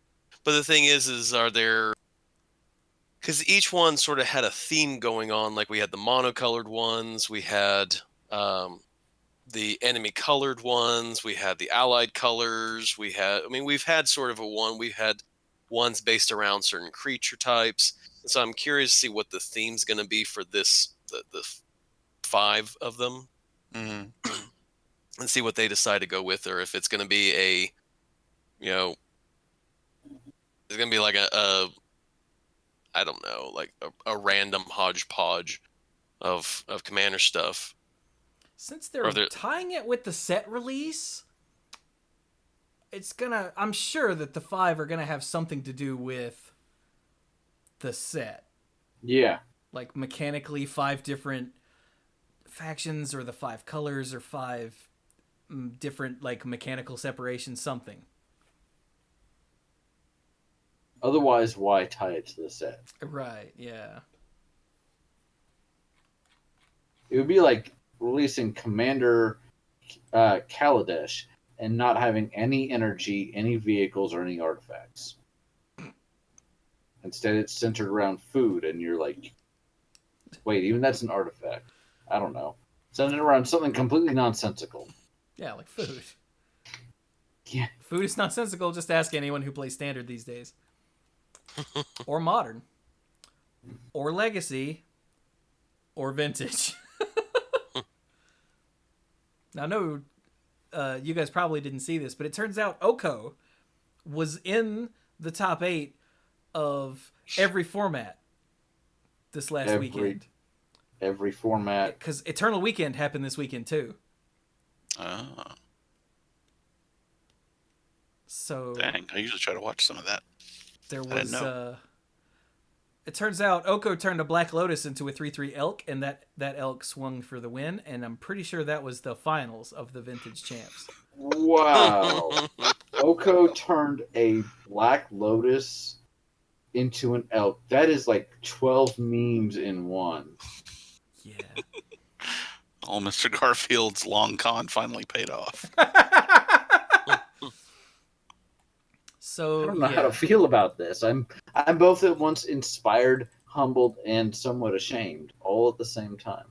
but the thing is are there? Because each one sort of had a theme going on. Like we had the monocolored ones, we had the enemy colored ones, we had the allied colors, we've had sort of we've had ones based around certain creature types. And so I'm curious to see what the theme's going to be for the 5 of them, Mm-hmm. and see what they decide to go with, or if it's going to be it's going to be like I don't know, like a random hodgepodge of commander stuff. Since they're Or they're- tying it with the set release, I'm sure that the 5 are gonna have something to do with the set. Yeah. Like mechanically 5 different factions, or the 5 colors, or 5 different like mechanical separations, something. Otherwise, why tie it to the set? Right, yeah. It would be like releasing Commander Kaladesh and not having any energy, any vehicles, or any artifacts. Instead, it's centered around food, and you're like, wait, even that's an artifact. I don't know. Centered around something completely nonsensical. Yeah, like food. Yeah. Food is nonsensical. Just ask anyone who plays Standard these days. Or Modern. Or Legacy. Or Vintage. Now, I know you guys probably didn't see this, but it turns out Oko was in the top 8 of every format this last weekend. Every format. Because Eternal Weekend happened this weekend, too. Oh. So Dang, I usually try to watch some of that. there I didn't was know. it turns out Oko turned a Black Lotus into a 3/3 elk, and that elk swung for the win, and I'm pretty sure that was the finals of the Vintage Champs. Wow. Oko turned a Black Lotus into an elk. That is like 12 memes in one. Yeah. Oh, Mr. Garfield's long con finally paid off. So I don't know how to feel about this. I'm both at once inspired, humbled, and somewhat ashamed, all at the same time.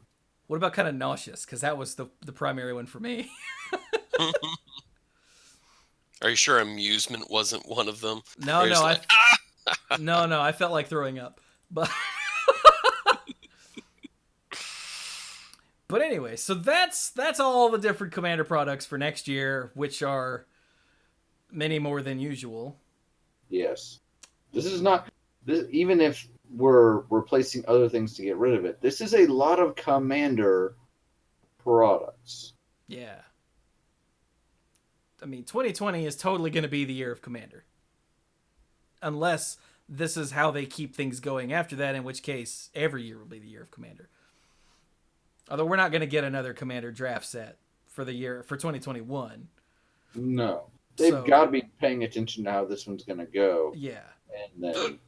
What about kind of nauseous? Because that was the primary one for me. Are you sure amusement wasn't one of them? No, Or you're no, just no, I felt like throwing up. But but anyway, so that's all the different Commander products for next year, which are many more than usual. Yes. This is not this, even if we're replacing other things to get rid of it. This is a lot of Commander products. Yeah. I mean, 2020 is totally going to be the year of Commander. Unless this is how they keep things going after that, in which case every year will be the year of Commander. Although we're not going to get another Commander draft set for the year for 2021. No. They've got to be paying attention to how this one's going to go. Yeah. And then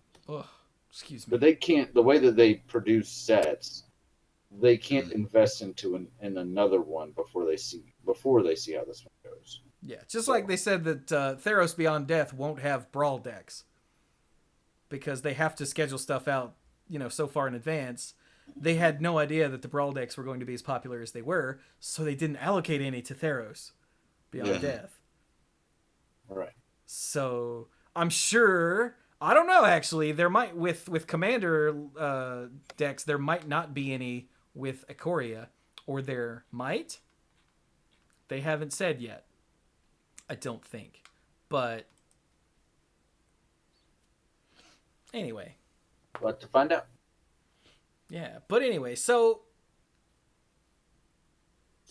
excuse me. But they can't, the way that they produce sets, they can't invest into in another one before they see how this one goes. Yeah, just like they said that Theros Beyond Death won't have brawl decks because they have to schedule stuff out, so far in advance. They had no idea that the brawl decks were going to be as popular as they were, so they didn't allocate any to Theros Beyond Death. All right. So I'm sure, I don't know actually, there might with Commander decks there might not be any with Ikoria, or there might. They haven't said yet. I don't think. But anyway. We'll have to find out. Yeah, but anyway, so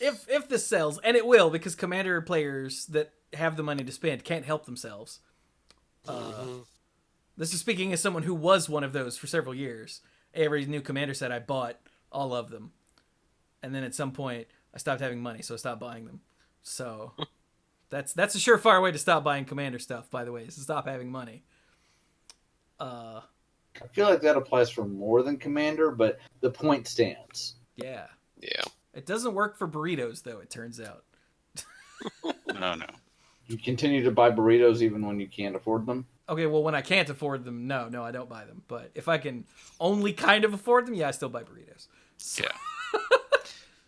if this sells, and it will, because Commander players that have the money to spend can't help themselves. This is speaking as someone who was one of those for several years. Every new Commander set I bought, all of them. And then at some point, I stopped having money, so I stopped buying them. So that's a surefire way to stop buying Commander stuff, by the way, is to stop having money. I feel like that applies for more than Commander, but the point stands. Yeah. Yeah. It doesn't work for burritos, though, it turns out. No. You continue to buy burritos even when you can't afford them? Okay, well, when I can't afford them, no, I don't buy them. But if I can only kind of afford them, yeah, I still buy burritos. So. Yeah.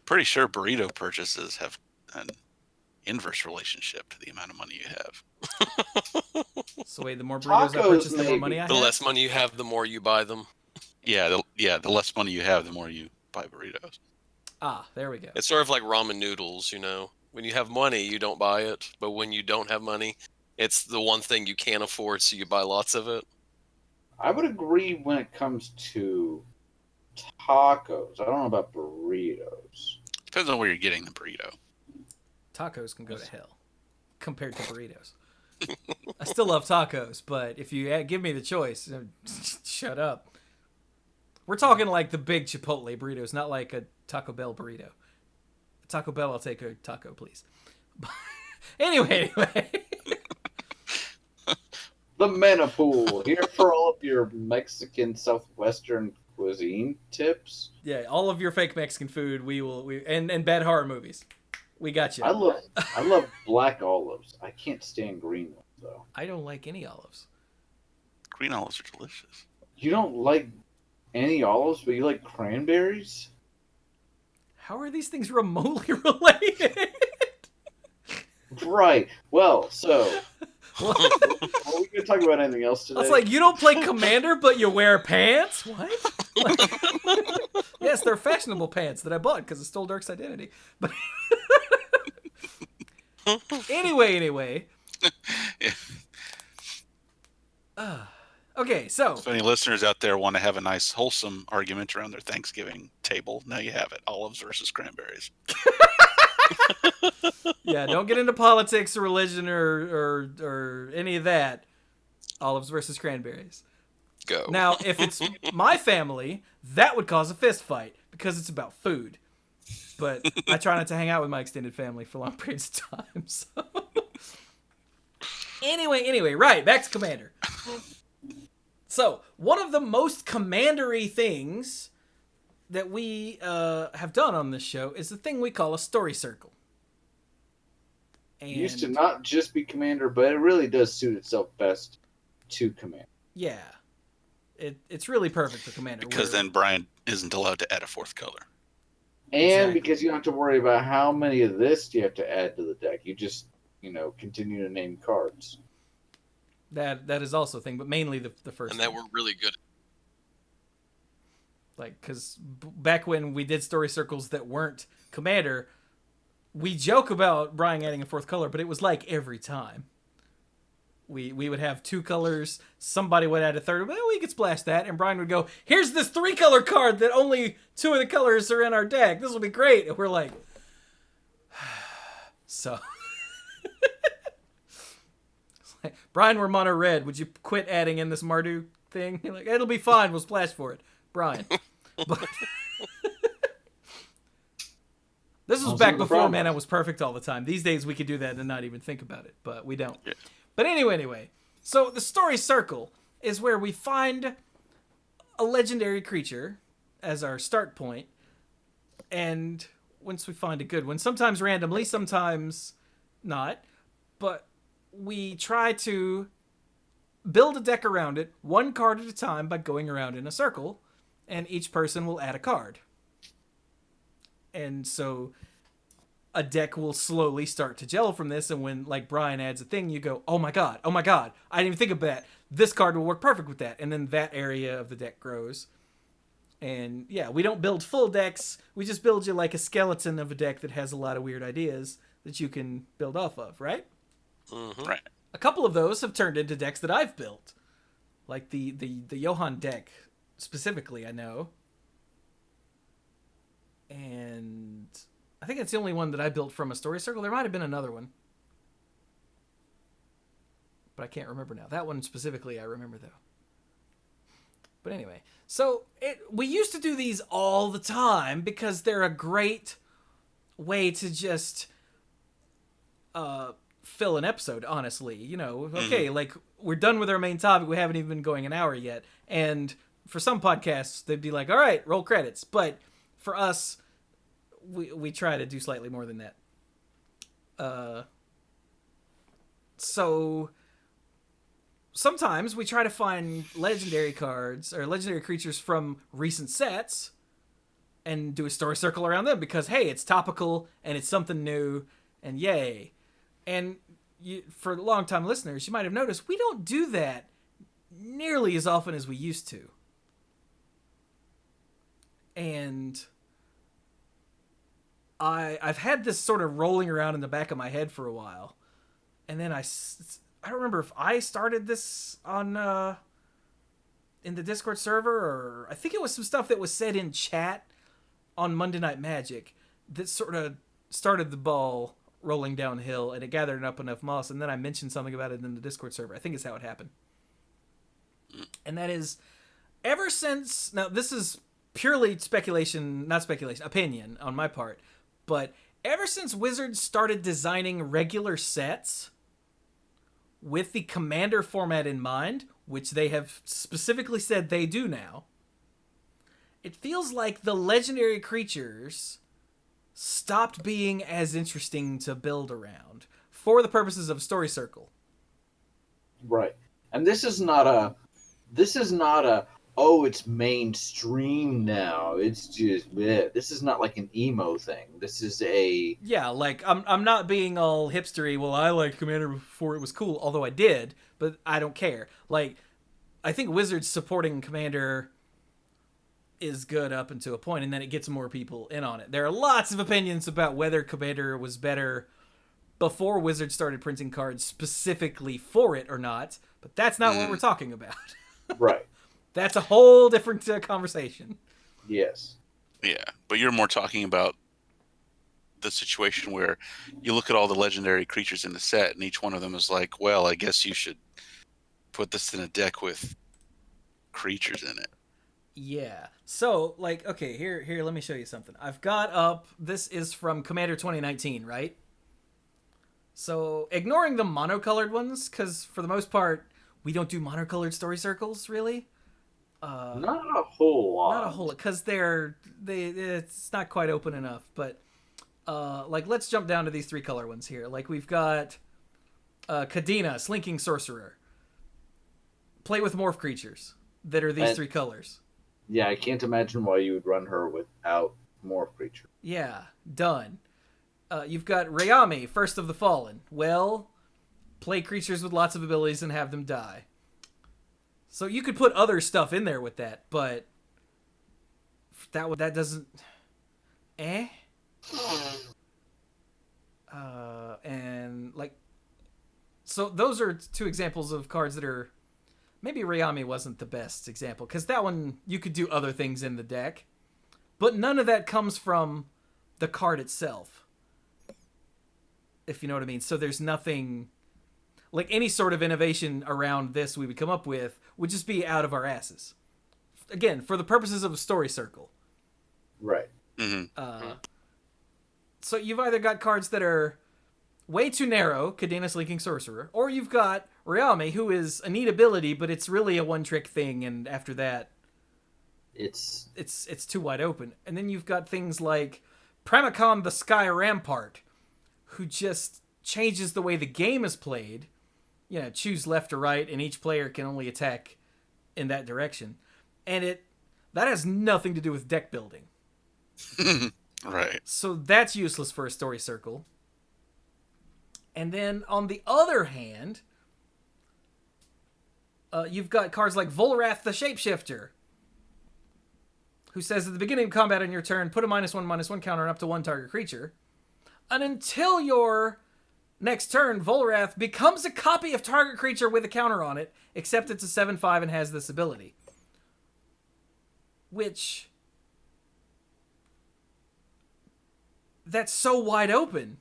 Pretty sure burrito purchases have an inverse relationship to the amount of money you have. So wait, the more burritos I purchase, the more money I have? The less money you have, the more you buy them. Yeah, the less money you have, the more you buy burritos. Ah, there we go. It's sort of like ramen noodles, When you have money, you don't buy it. But when you don't have money, it's the one thing you can't afford, so you buy lots of it. I would agree when it comes to tacos. I don't know about burritos. Depends on where you're getting the burrito. Tacos can go to hell compared to burritos. I still love tacos, but if you give me the choice, shut up. We're talking like the big Chipotle burritos, not like a Taco Bell burrito. Taco Bell, I'll take a taco, please. anyway. The Mana Pool, here for all of your Mexican Southwestern cuisine tips. Yeah, all of your fake Mexican food, and bad horror movies. We got you. I love black olives. I can't stand green ones though. I don't like any olives. Green olives are delicious. You don't like any olives, but you like cranberries? How are these things remotely related? Right. Well, so are we gonna talk about anything else today? I was like, you don't play Commander, but you wear pants? What? Yes, they're fashionable pants that I bought because it stole Dirk's identity. But anyway. Yeah. Okay, so If any listeners out there want to have a nice, wholesome argument around their Thanksgiving table, now you have it. Olives versus cranberries. yeah, don't get into politics or religion or any of that. Olives versus cranberries. Go. Now, if it's my family, that would cause a fist fight because it's about food. But I try not to hang out with my extended family for long periods of time. So anyway, right, back to Commander. So, one of the most commandery things that we have done on this show is the thing we call a story circle. And It used to not just be Commander, but it really does suit itself best to Commander. yeah, it's really perfect for Commander. Because then Brian isn't allowed to add a fourth color. And Exactly. because you don't have to worry about how many of this you have to add to the deck. You just, continue to name cards. that is also a thing, but mainly the first. And that one. we're really good. Like, because back when we did story circles that weren't Commander, we joke about Brian adding a fourth color, but it was like every time. We would have two colors, somebody would add a third, well, we could splash that, and Brian would go, here's this 3-color card that only 2 of the colors are in our deck. This will be great. And we're like, so. It's like, Brian, we're mono red. Would you quit adding in this Mardu thing? You're like, it'll be fine. We'll splash for it. Brian. But this was back before Mana was perfect all the time. These days we could do that and not even think about it, but we don't. Yeah. But anyway. So the story circle is where we find a legendary creature as our start point, and once we find a good one, sometimes randomly, sometimes not, but we try to build a deck around it, one card at a time, by going around in a circle, and each person will add a card. And so a deck will slowly start to gel from this, and when, like, Brian adds a thing, you go, oh my god, I didn't even think of that. This card will work perfect with that. And then that area of the deck grows. And yeah, we don't build full decks. We just build you like a skeleton of a deck that has a lot of weird ideas that you can build off of, right? Mm-hmm. Right. A couple of those have turned into decks that I've built. Like the Johan deck, specifically, I know. And I think it's the only one that I built from a story circle. There might have been another one, but I can't remember now. That one specifically I remember, though. But anyway, so we used to do these all the time because they're a great way to just fill an episode, honestly. Okay, like, we're done with our main topic. We haven't even been going an hour yet. And for some podcasts, they'd be like, all right, roll credits. But for us, we try to do slightly more than that. So sometimes we try to find legendary cards or legendary creatures from recent sets and do a story circle around them because, hey, it's topical and it's something new and yay. And for long-time listeners, you might have noticed we don't do that nearly as often as we used to. And I've had this sort of rolling around in the back of my head for a while. And then I don't remember if I started this on in the Discord server, or I think it was some stuff that was said in chat on Monday Night Magic that sort of started the ball rolling downhill, and it gathered up enough moss, and then I mentioned something about it in the Discord server. I think it's how it happened. And that is, ever since, now this is purely speculation, not speculation, opinion on my part, but ever since Wizards started designing regular sets, with the commander format in mind, which they have specifically said they do now, it feels like the legendary creatures stopped being as interesting to build around for the purposes of Story Circle. Right. And this is not a oh, it's mainstream now. It's just bleh. This is not like an emo thing. This is a Yeah, like I'm not being all hipstery. Well, I liked Commander before it was cool, although I did, but I don't care. Like, I think Wizards supporting Commander is good up until a point, and then it gets more people in on it. There are lots of opinions about whether Commander was better before Wizards started printing cards specifically for it or not, but that's not what we're talking about. right. That's a whole different conversation. Yes. Yeah, but you're more talking about the situation where you look at all the legendary creatures in the set, and each one of them is like, well, I guess you should put this in a deck with creatures in it. Yeah. So, like, okay, here, let me show you something. I've got up, this is from Commander 2019, right? So, ignoring the monocolored ones, because for the most part, we don't do monocolored story circles, really. Not a whole lot. Not a whole lot, because it's not quite open enough. But, like, let's jump down to these 3-color ones here. Like, we've got Kadena, Slinking Sorcerer. Play with morph creatures that are these 3 colors. Yeah, I can't imagine why you would run her without morph creature. Yeah, done. You've got Rayami, First of the Fallen. Well, play creatures with lots of abilities and have them die. So you could put other stuff in there with that, but that doesn't. And like, so those are 2 examples of cards that are. Maybe Rayami wasn't the best example, because that one you could do other things in the deck, but none of that comes from the card itself. If you know what I mean. So there's nothing. Like, any sort of innovation around this we would come up with would just be out of our asses. Again, for the purposes of a story circle. Right. Mm-hmm. So you've either got cards that are way too narrow, Kadena Slinking Sorcerer, or you've got Rayami, who is a neat ability, but it's really a one-trick thing, and after that, it's too wide open. And then you've got things like Pramicon the Sky Rampart, who just changes the way the game is played. You know, choose left or right, and each player can only attack in that direction. And that has nothing to do with deck building. Right. So that's useless for a story circle. And then on the other hand, you've got cards like Volrath the Shapeshifter, who says at the beginning of combat on your turn, put a -1/-1 counter on up to 1 target creature. And until your next turn, Volrath becomes a copy of target creature with a counter on it, except it's a 7/5 and has this ability. Which... that's so wide open.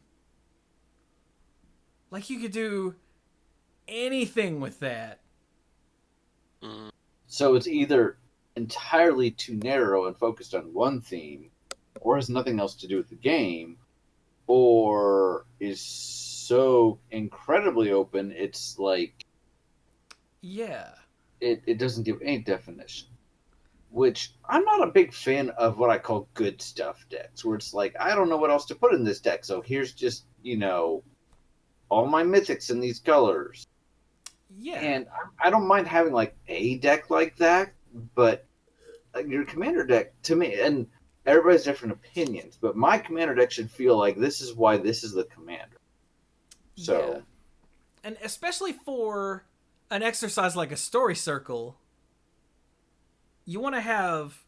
Like, you could do anything with that. So it's either entirely too narrow and focused on one theme, or has nothing else to do with the game, or is so incredibly open, it's like... Yeah. It doesn't give any definition. Which, I'm not a big fan of what I call good stuff decks, where it's like, I don't know what else to put in this deck, so here's just, all my mythics in these colors. Yeah. And I don't mind having, like, a deck like that, but your commander deck, to me, and everybody's different opinions, but my commander deck should feel like this is why this is the commander. So. Yeah. And especially for an exercise like a story circle, you want to have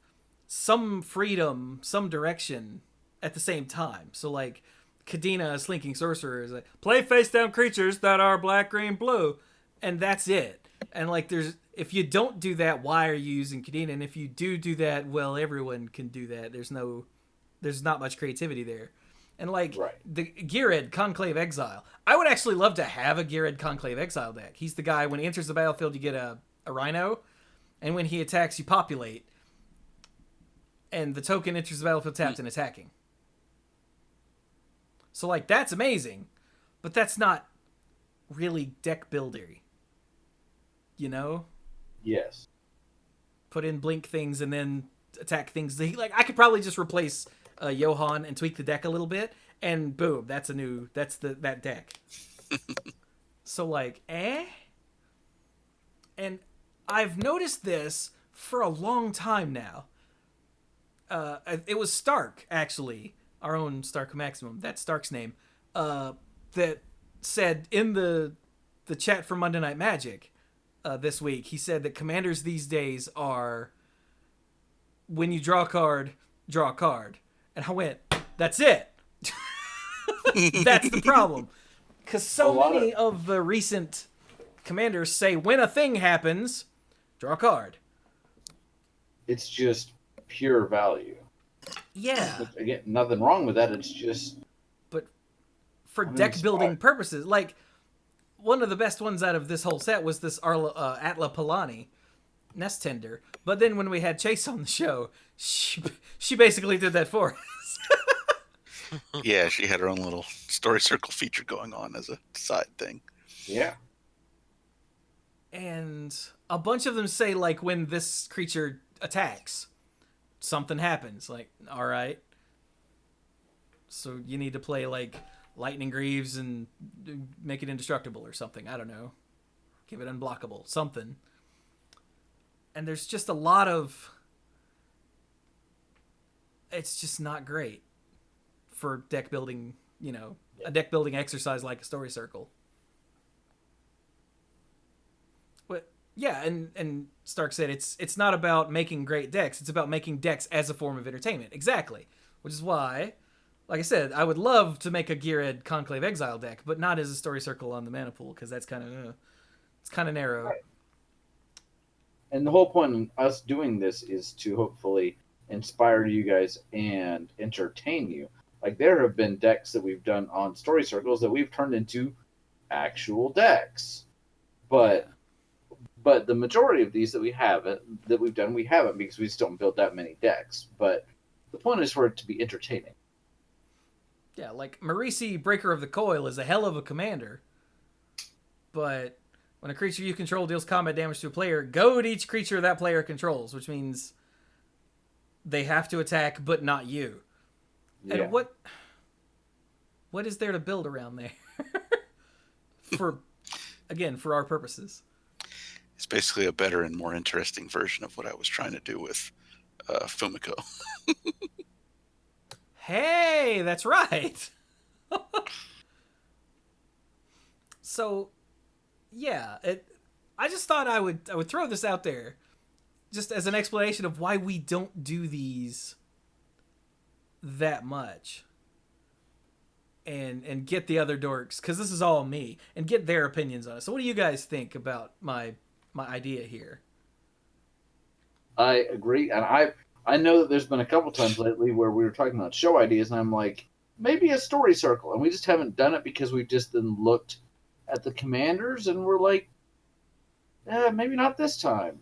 some freedom, some direction at the same time. So, like, Kadena, Slinking Sorcerer, is like, play face-down creatures that are black, green, blue. And that's it. And, like, if you don't do that, why are you using Kadena? And if you do that, well, everyone can do that. There's not much creativity there. And, like, right. The Geared Conclave Exile. I would actually love to have a Geared Conclave Exile deck. He's the guy, when he enters the battlefield, you get a Rhino. And when he attacks, you populate. And the token enters the battlefield tapped and attacking. So, like, that's amazing. But that's not really deck buildery. You know, Yes. put in blink things and then attack things. Like I could probably just replace Johan and tweak the deck a little bit, and boom, that's that deck. So like, and I've noticed this for a long time now. It was Stark, actually, our own Stark Maximum. That's Stark's name. That said in the chat for Monday Night Magic this week. He said that commanders these days are when you draw a card. And I went, that's it. That's the problem. Because so many of the recent commanders say when a thing happens, draw a card. It's just pure value. Yeah. Again, nothing wrong with that. It's just. But for deck building purposes, like one of the best ones out of this whole set was this Atla Palani Nest Tender. But then when we had Chase on the show, she basically did that for us. Yeah, she had her own little story circle feature going on as a side thing. Yeah. And a bunch of them say, like, when this creature attacks, something happens. Like, all right. So you need to play, like, Lightning Greaves and make it indestructible or something. I don't know. Give it unblockable. Something. And there's just a lot of... It's just not great for deck building, you know, a deck building exercise like a story circle. But yeah, and Stark said it's not about making great decks, it's about making decks as a form of entertainment. Exactly. Which is why, like I said, I would love to make a Geared Conclave Exile deck, but not as a story circle on the mana pool, because that's kind of it's kind of narrow. Right. And the whole point of us doing this is to hopefully inspire you guys and entertain you. Like, there have been decks that we've done on story circles that we've turned into actual decks. But the majority of these that we've done, we haven't, because we just don't build that many decks. But the point is for it to be entertaining. Yeah, like Marisi, Breaker of the Coil, is a hell of a commander. But when a creature you control deals combat damage to a player, goad each creature that player controls, which means they have to attack, but not you. Yeah. And what is there to build around there? for our purposes. It's basically a better and more interesting version of what I was trying to do with Fumiko. Hey, that's right. So, yeah, I just thought I would throw this out there just as an explanation of why we don't do these that much. And get the other dorks, because this is all me, and get their opinions on it. So what do you guys think about my idea here? I agree, and I know that there's been a couple times lately where we were talking about show ideas, and I'm like, maybe a story circle, and we just haven't done it because we've just then looked at the commanders, and we're like, maybe not this time.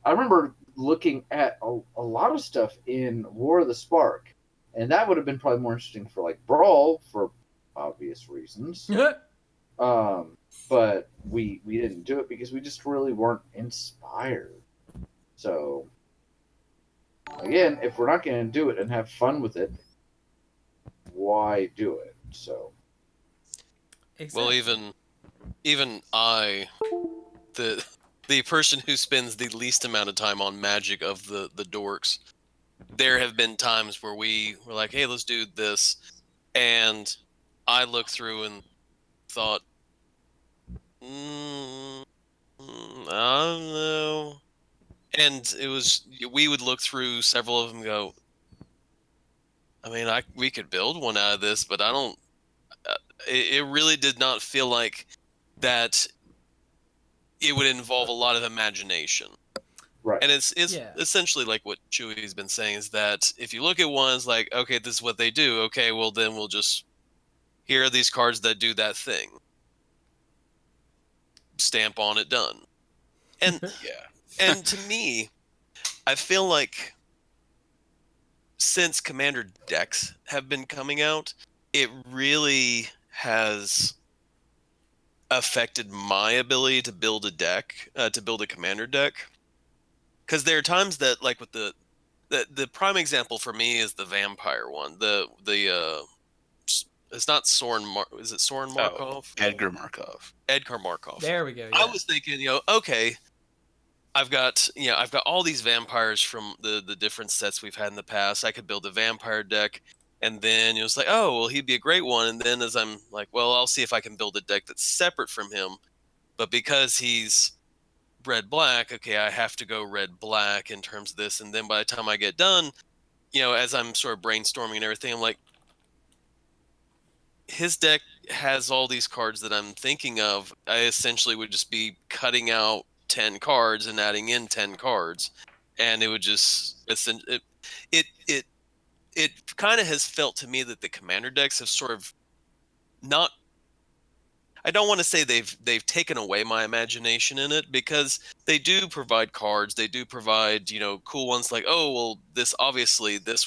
I remember looking at a lot of stuff in War of the Spark, and that would have been probably more interesting for, like, Brawl, for obvious reasons. But we didn't do it because we just really weren't inspired. So, again, if we're not going to do it and have fun with it, why do it? So, exactly. Well, even I, the person who spends the least amount of time on Magic of the dorks, there have been times where we were like, hey, let's do this, and I looked through and thought, I don't know. And we would look through several of them and go, I mean, we could build one out of this, but I don't, it really did not feel like that it would involve a lot of imagination. Right. And it's essentially like what Chewy's been saying, is that if you look at one, it's like, okay, this is what they do. Okay, well, then we'll just, here are these cards that do that thing. Stamp on it, done. And yeah. And to me, I feel like since Commander decks have been coming out, it really has affected my ability to build a deck, to build a commander deck. Because there are times that, like with the prime example for me is the vampire one. It's not Soren. Is it Soren Markov? Edgar Markov. Edgar Markov. There we go. I Yeah. was thinking, okay, I've got all these vampires from the different sets we've had in the past. I could build a vampire deck, and then it was like, oh, well, he'd be a great one. And then as I'm like, well, I'll see if I can build a deck that's separate from him. But because he's red black, okay, I have to go red black in terms of this. And then by the time I get done, as I'm sort of brainstorming and everything, I'm like, his deck has all these cards that I'm thinking of. I essentially would just be cutting out 10 cards and adding in 10 cards, and it would just it kind of has felt to me that the commander decks have sort of not. I don't want to say they've taken away my imagination in it, because they do provide cards. They do provide cool ones like, oh well, this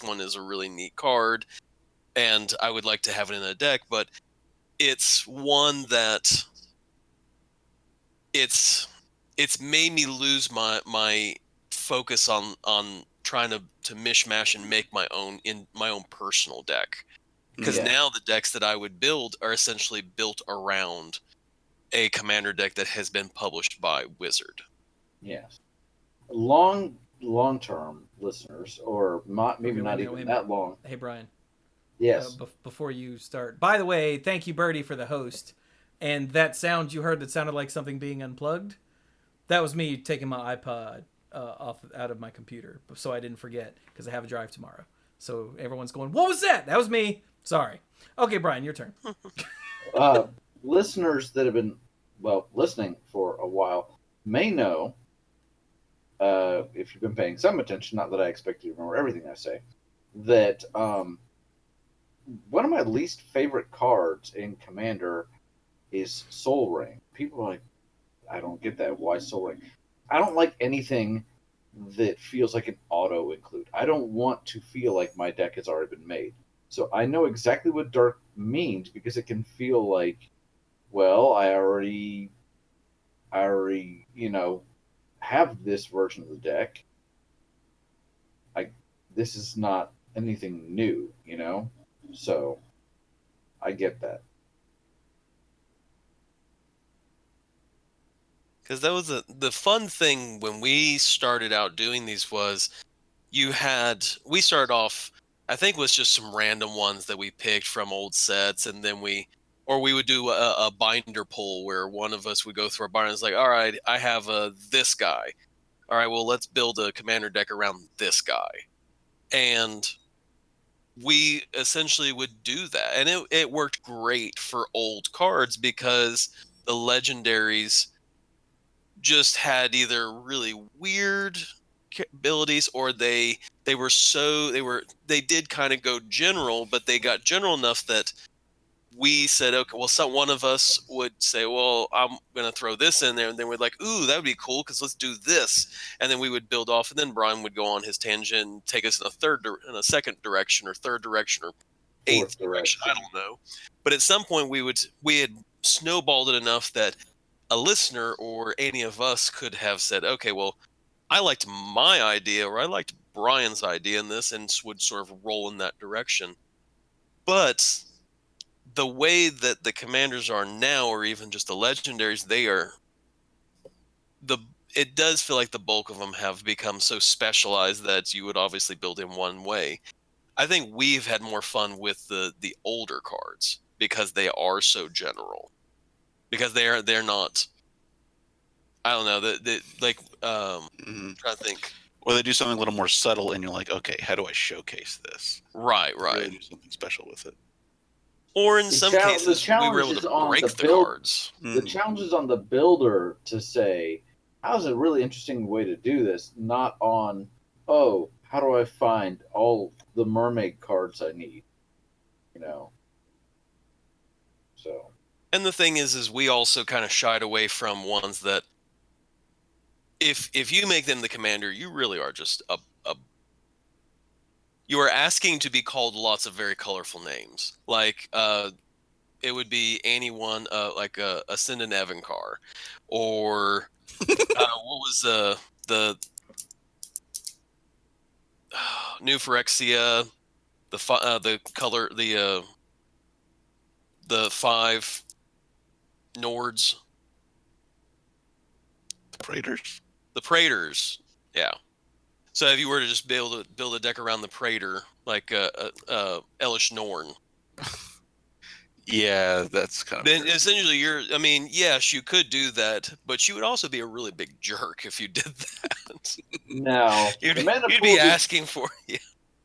one is a really neat card, and I would like to have it in a deck, but it's one that it's made me lose my focus on trying to mishmash and make my own personal deck, because now the decks that I would build are essentially built around a commander deck that has been published by Wizard. Yes. Long-term listeners, or maybe not even that long. Hey, Brian. Yes. Before you start, by the way, thank you, Birdie, for the host. And that sound you heard that sounded like something being unplugged, that was me taking my iPod out of my computer, so I didn't forget, because I have a drive tomorrow. So everyone's going, what was that? That was me. Sorry. Okay, Brian, your turn. Listeners that have been listening for a while may know, if you've been paying some attention, not that I expect you to remember everything I say, that one of my least favorite cards in Commander is Soul Ring. People are like, I don't get that. Why Soul Ring? I don't like anything that feels like an auto include. I don't want to feel like my deck has already been made. So I know exactly what dark means, because it can feel like, well, I already have this version of the deck. This is not anything new, So I get that. Because that was the fun thing when we started out doing these was we started off, I think, with just some random ones that we picked from old sets, and then we would do a binder pull where one of us would go through our binder and it's like, all right, I have this guy. All right, well, let's build a commander deck around this guy. And we essentially would do that. And it worked great for old cards, because the legendaries just had either really weird abilities, or they did kind of go general, but they got general enough that we said, okay, well, one of us would say, well, I'm going to throw this in there, and then we'd like, ooh, that would be cool, because let's do this, and then we would build off, and then Brian would go on his tangent and take us in a second direction, or third direction, or eighth direction. I don't know, but at some point we had snowballed it enough that a listener or any of us could have said, okay, well, I liked my idea, or I liked Brian's idea in this, and would sort of roll in that direction. But the way that the commanders are now, or even just the legendaries, it does feel like the bulk of them have become so specialized that you would obviously build in one way. I think we've had more fun with the older cards, because they are so general. Because they're not, I don't know, trying to think. Or they do something a little more subtle, and you're like, okay, how do I showcase this? Right. Really do something special with it. Or in some cases, we were able to break the cards. The challenge is on the builder to say, how's a really interesting way to do this? Not on, oh, how do I find all the mermaid cards I need? So. And the thing is we also kind of shied away from ones that, if you make them the commander, you really are just you are asking to be called lots of very colorful names. Like it would be anyone like a Ascend and Evan car, or what was the New Phyrexia, the color the 5 Nords, Praetors. the Praetors, yeah. So if you were to just be able to build a deck around the Praetor, like Elish Norn, Yeah, that's kind of then weird. essentially I mean, yes, you could do that, but you would also be a really big jerk if you did that. Now, the mana You'd pool be asking for, yeah.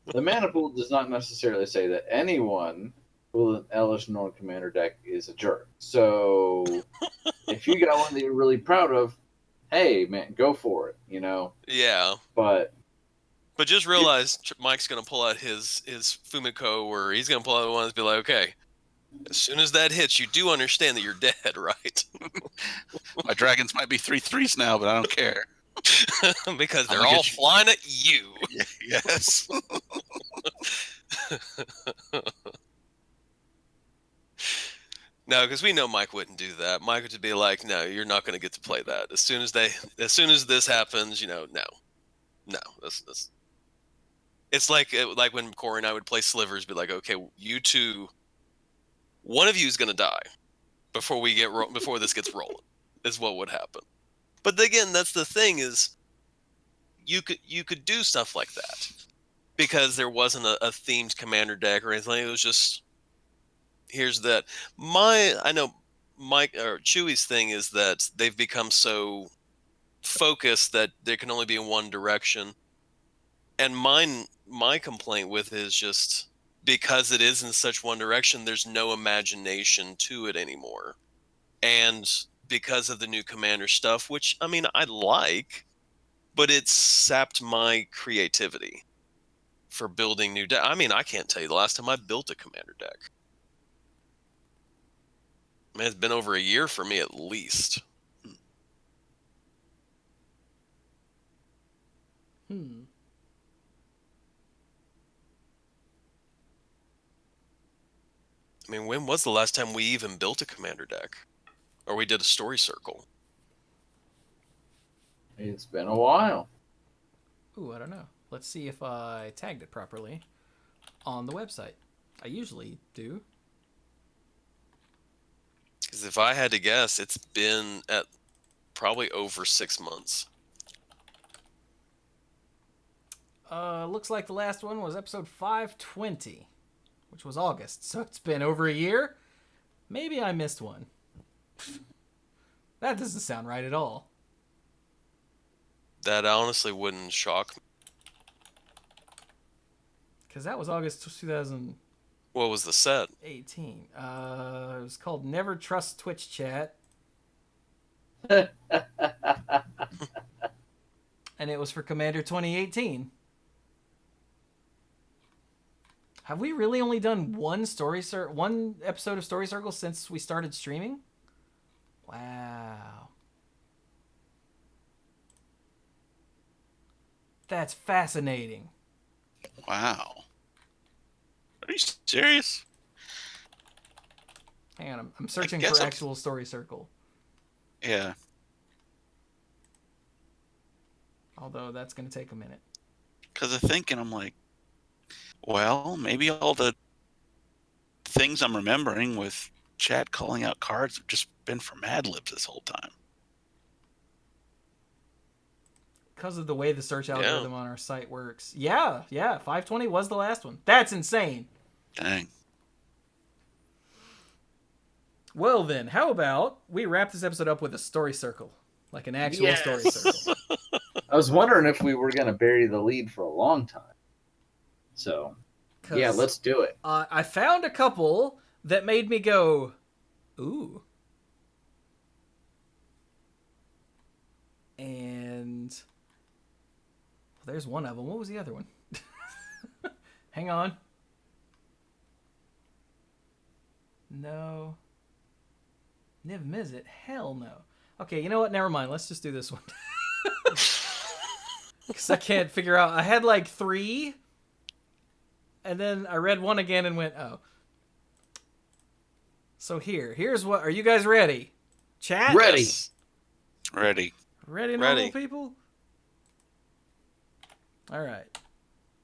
the mana pool does not necessarily say that anyone with an Elish Norn commander deck is a jerk. So if you got one that you're really proud of, hey man, go for it, you know. Yeah. But just realize Mike's gonna pull out his Fumiko, or he's gonna pull out one and be like, okay, as soon as that hits, you do understand that you're dead, right? My dragons might be 3/3s now, but I don't care. Because I'm they're gonna all get you. flying at you. Yes. No, because we know Mike wouldn't do that. Mike would just be like, "No, you're not going to get to play that. As soon as this happens, no, this." It's like when Corey and I would play Slivers, be like, "Okay, you two, one of you is going to die before before this gets rolling." Is what would happen. But again, that's the thing, is you could do stuff like that because there wasn't a themed commander deck or anything. It was just, here's that. I know Mike or Chewy's thing is that they've become so focused that there can only be in one direction. And my complaint with it is just because it is in such one direction, there's no imagination to it anymore. And because of the new commander stuff, which I mean I like, but it's sapped my creativity for building new deck. I mean, I can't tell you the last time I built a commander deck. Man, it's been over a year for me at least. Hmm. I mean, when was the last time we even built a commander deck? Or we did a story circle? it's been a while. Ooh, I don't know. Let's see if I tagged it properly on the website. I usually do. Because if I had to guess, it's been at probably over 6 months. Looks like the last one was episode 520, which was August. So it's been over a year. Maybe I missed one. That doesn't sound right at all. That honestly wouldn't shock me. Because that was August 2018. What was the set? It was called Never Trust Twitch Chat. And it was for Commander 2018. Have we really only done one episode of Story Circle since we started streaming? Wow. That's fascinating. Wow. Are you serious? Hang on, I'm searching guess for I'm- actual Story Circle. Yeah. Although that's going to take a minute. Because I'm thinking, I'm like, well, maybe all the things I'm remembering with chat calling out cards have just been for Mad Libs this whole time. Because of the way the search algorithm on our site works. Yeah, 520 was the last one. That's insane. Dang. Well then, how about we wrap this episode up with a story circle? Like an actual Yes. story circle. I was wondering if we were going to bury the lead for a long time. So, yeah, let's do it. I found a couple that made me go, ooh. And well, there's one of them. What was the other one? Hang on. No. Niv Mizzet? Hell no. Okay, you know what? Never mind. Let's just do this one. Because I can't figure out. I had like 3. And then I read one again and went, oh. So here's what. Are you guys ready? Chat? Ready. Yes. Ready. Ready, normal Ready. people? All right.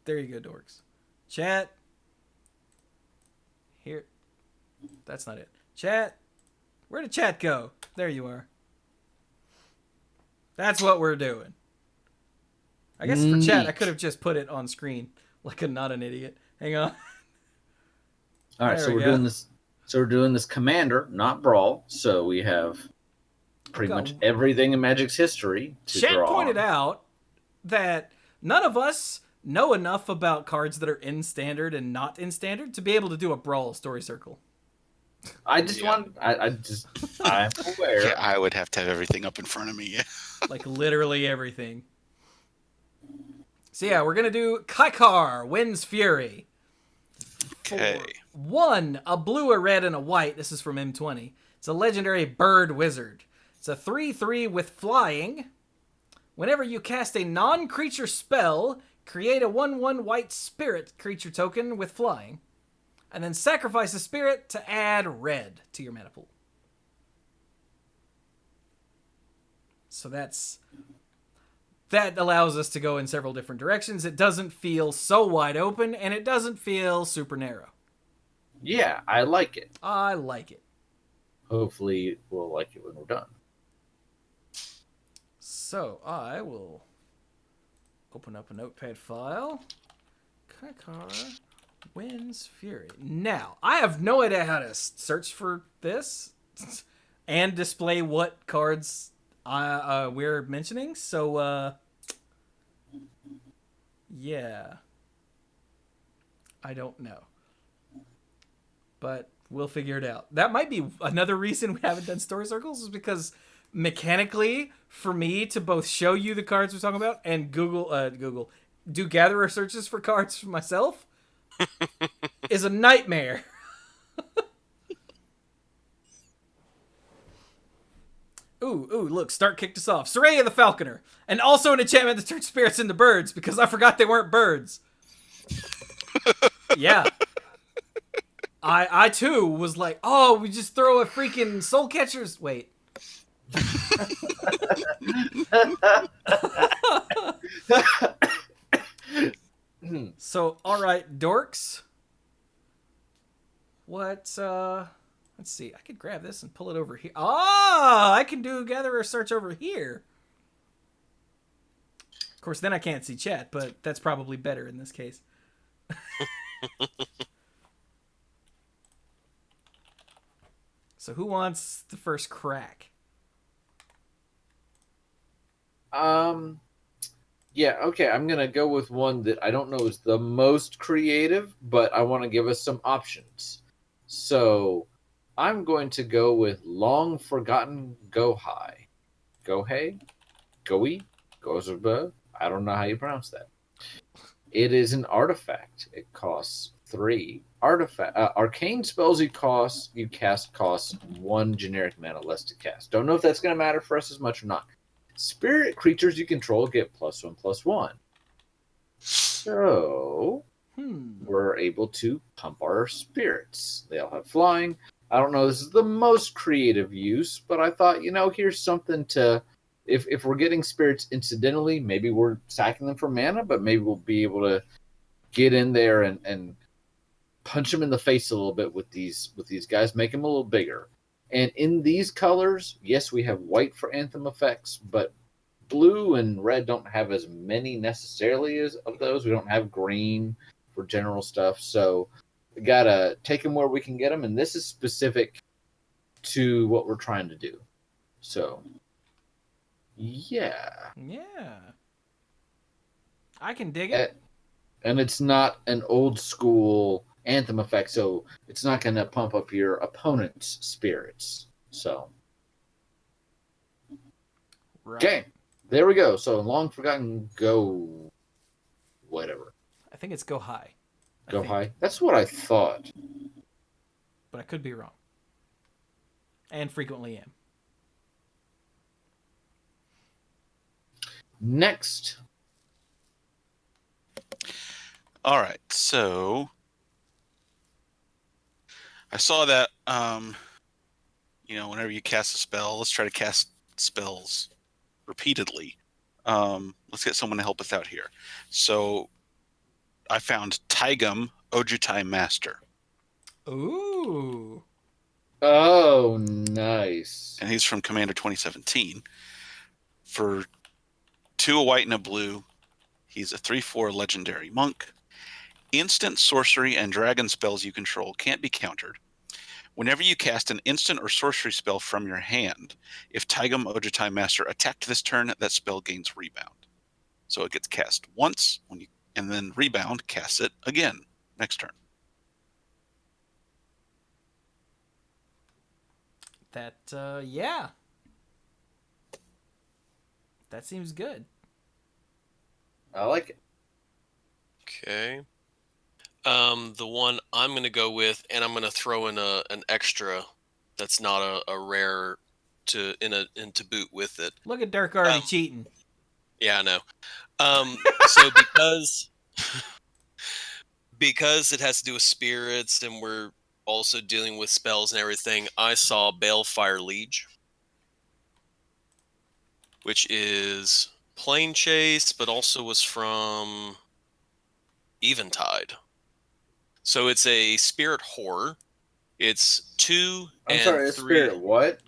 There you go, dorks. Chat. Here. That's not it. Chat. Where did chat go? There you are. That's what we're doing. I guess for chat, I Neat. could have just put it on screen like a not an idiot. Hang on. All right, There so we we're go. doing this. So we're doing this commander, not brawl. So we have pretty Okay. much everything in Magic's history to Chat draw pointed on. out that none of us know enough about cards that are in standard and not in standard to be able to do a brawl story circle. I just Yeah. want. I'm aware. Yeah, I would have to have everything up in front of me. Yeah. Like literally everything. So yeah, we're gonna do Kykar, Wind's Fury. Okay. For 1, a blue, a red, and a white. This is from M20. It's a legendary bird wizard. It's a 3/3 with flying. Whenever you cast a non-creature spell, create a 1/1 white spirit creature token with flying. And then sacrifice a spirit to add red to your mana pool. So that allows us to go in several different directions. It doesn't feel so wide open, and it doesn't feel super narrow. Yeah, I like it. I like it. Hopefully, we'll like it when we're done. So I will open up a notepad file. Kykar Wins Fury. Now, I have no idea how to search for this and display what cards we're mentioning. So, yeah. I don't know. But we'll figure it out. That might be another reason we haven't done story circles, is because mechanically, for me to both show you the cards we're talking about and Google do gatherer searches for cards for myself is a nightmare. Ooh, look, Stark kicked us off. Soraya the Falconer. And also an enchantment that turns spirits into birds, because I forgot they weren't birds. Yeah. I too was like, oh, we just throw a freaking soul catchers. Wait. So, all right, dorks. What? Let's see. I could grab this and pull it over here. Ah, I can do gatherer search over here. Of course, then I can't see chat, but that's probably better in this case. So, who wants the first crack? Yeah, okay, I'm gonna go with one that I don't know is the most creative, but I want to give us some options. So I'm going to go with Long Forgotten Gohei. Gohei? Goei? Gozuba? I don't know how you pronounce that. It is an artifact. It costs 3. Arcane spells you cast costs 1 generic mana less to cast. Don't know if that's going to matter for us as much or not. Spirit creatures you control get +1/+1. So we're able to pump our spirits. They all have flying. I don't know, this is the most creative use, but I thought, here's something to, if we're getting spirits incidentally, maybe we're sacking them for mana, but maybe we'll be able to get in there and punch them in the face a little bit with these guys, make them a little bigger. And in these colors, yes, we have white for anthem effects, but blue and red don't have as many necessarily as of those. We don't have green for general stuff. So we got to take them where we can get them. And this is specific to what we're trying to do. So, yeah. Yeah. I can dig it. And it's not an old school anthem effect, so it's not going to pump up your opponent's spirits. So, Right. okay, there we go. So Long Forgotten whatever. I think it's go high. Go high. That's what I thought. But I could be wrong. And frequently am. Next. All right, so I saw that. Whenever you cast a spell, let's try to cast spells repeatedly. Let's get someone to help us out here. So I found Taigum Ojutai Master. Ooh. Oh, nice. And he's from Commander 2017. For 2 a white and a blue, he's a 3/4 legendary monk. Instant sorcery and dragon spells you control can't be countered. Whenever you cast an instant or sorcery spell from your hand, if Taigum Ojutai Master attacked this turn, that spell gains rebound. So it gets cast once, and then rebound, cast it again next turn. That, yeah. That seems good. I like it. Okay. The one I'm going to go with, and I'm going to throw in an extra that's not a rare to boot with it. Look at Dirk already cheating. Yeah, I know. So because it has to do with spirits, and we're also dealing with spells and everything, I saw Balefire Liege, which is Plane Chase, but also was from Eventide. So it's a spirit horror. It's 2 I'm and sorry, a 3. spirit what?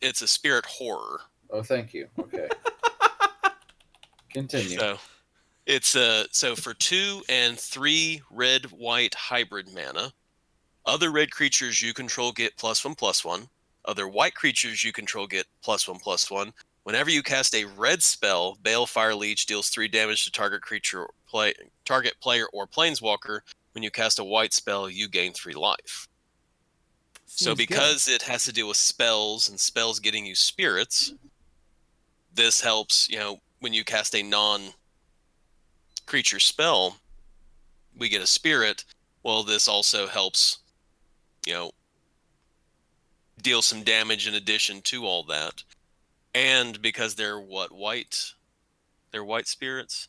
It's a spirit horror. Oh, thank you. Okay. Continue. So it's so for 2 and 3 red-white hybrid mana, other red creatures you control get +1/+1. Other white creatures you control get +1/+1. Whenever you cast a red spell, Balefire Leech deals 3 damage to target creature, target player, or planeswalker. When you cast a white spell, you gain 3 life. So because it has to deal with spells and spells getting you spirits, this helps, when you cast a non-creature spell, we get a spirit. Well, this also helps, deal some damage in addition to all that. And because they're white? They're white spirits?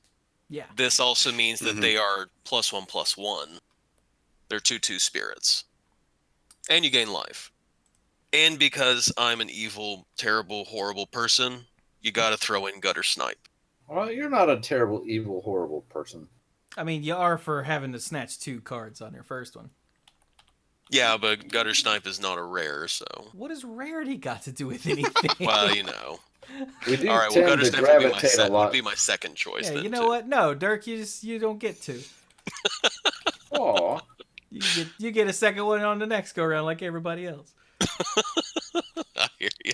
Yeah. This also means that they are +1/+1. They're 2/2 spirits. And you gain life. And because I'm an evil, terrible, horrible person, you gotta throw in Gutter Snipe. Well, you're not a terrible, evil, horrible person. I mean, you are for having to snatch 2 cards on your first one. Yeah, but Gutter Snipe is not a rare, so... What has rarity got to do with anything? Well, We do All right, tend Gutter to Snipe gravitate a lot. would be my second choice. Yeah, then, you know too. what? No, Dirk, you don't get to. Aw. You get a second one on the next go round like everybody else. I hear you.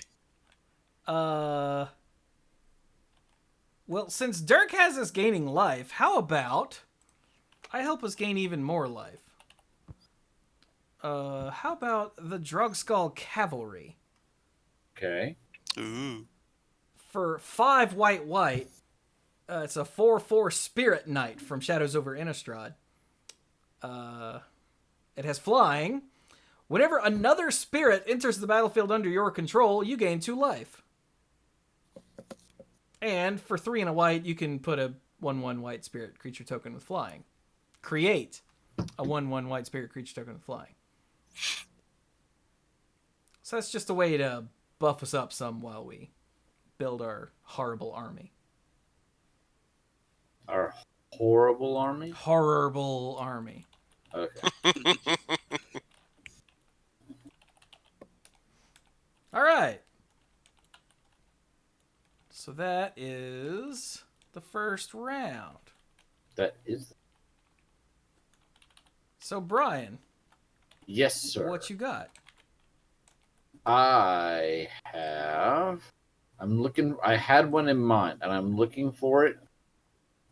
Well, since Dirk has us gaining life, how about I help us gain even more life? How about the Drugskull Cavalry? Okay. Ooh. For 5 white, it's a 4/4 Spirit Knight from Shadows over Innistrad. It has flying. Whenever another spirit enters the battlefield under your control, you gain 2 life. And for 3 and a white, you can put a 1/1 white spirit creature token with flying. Create a 1/1 white spirit creature token with flying. So that's just a way to buff us up some while we build our horrible army. Our horrible army? Horrible army. Okay. All right. So that is the first round. That is... So, Brian. Yes, sir. What you got? I had one in mind, and I'm looking for it.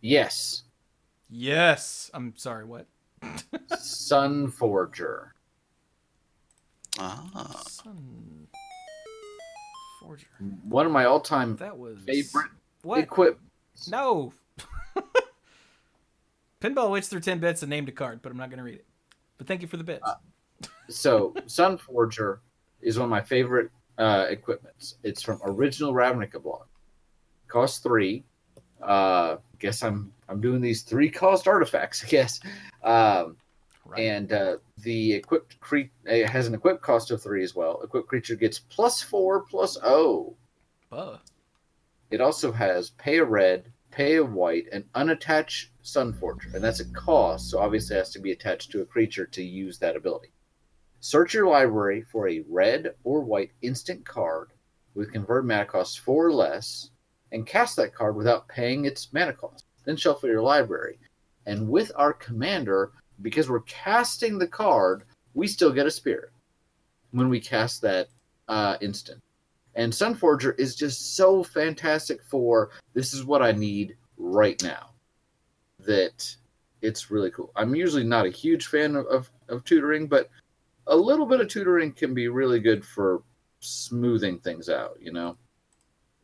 Yes. Yes. I'm sorry, what? Sun Forger. Ah. Sun Forger. One of my all-time That was... favorite What? equipments. No. Pinball Witch threw 10 bits and named a card, but I'm not going to read it. But thank you for the bits. So, Sun Forger is one of my favorite equipments. It's from Original Ravnica blog. Costs 3. Guess I'm doing these 3 cost artifacts, I guess. Right. And the it has an equipped cost of 3 as well. Equipped creature gets +4/+0. Buh. It also has pay a red, pay a white, and unattach Sunforger. And that's a cost, so obviously it has to be attached to a creature to use that ability. Search your library for a red or white instant card with converted mana cost 4 or less, and cast that card without paying its mana cost. Then shuffle your library. And with our commander, because we're casting the card, we still get a spirit when we cast that instant. And Sunforger is just so fantastic for this is what I need right now that it's really cool. I'm usually not a huge fan of tutoring, but a little bit of tutoring can be really good for smoothing things out, you know?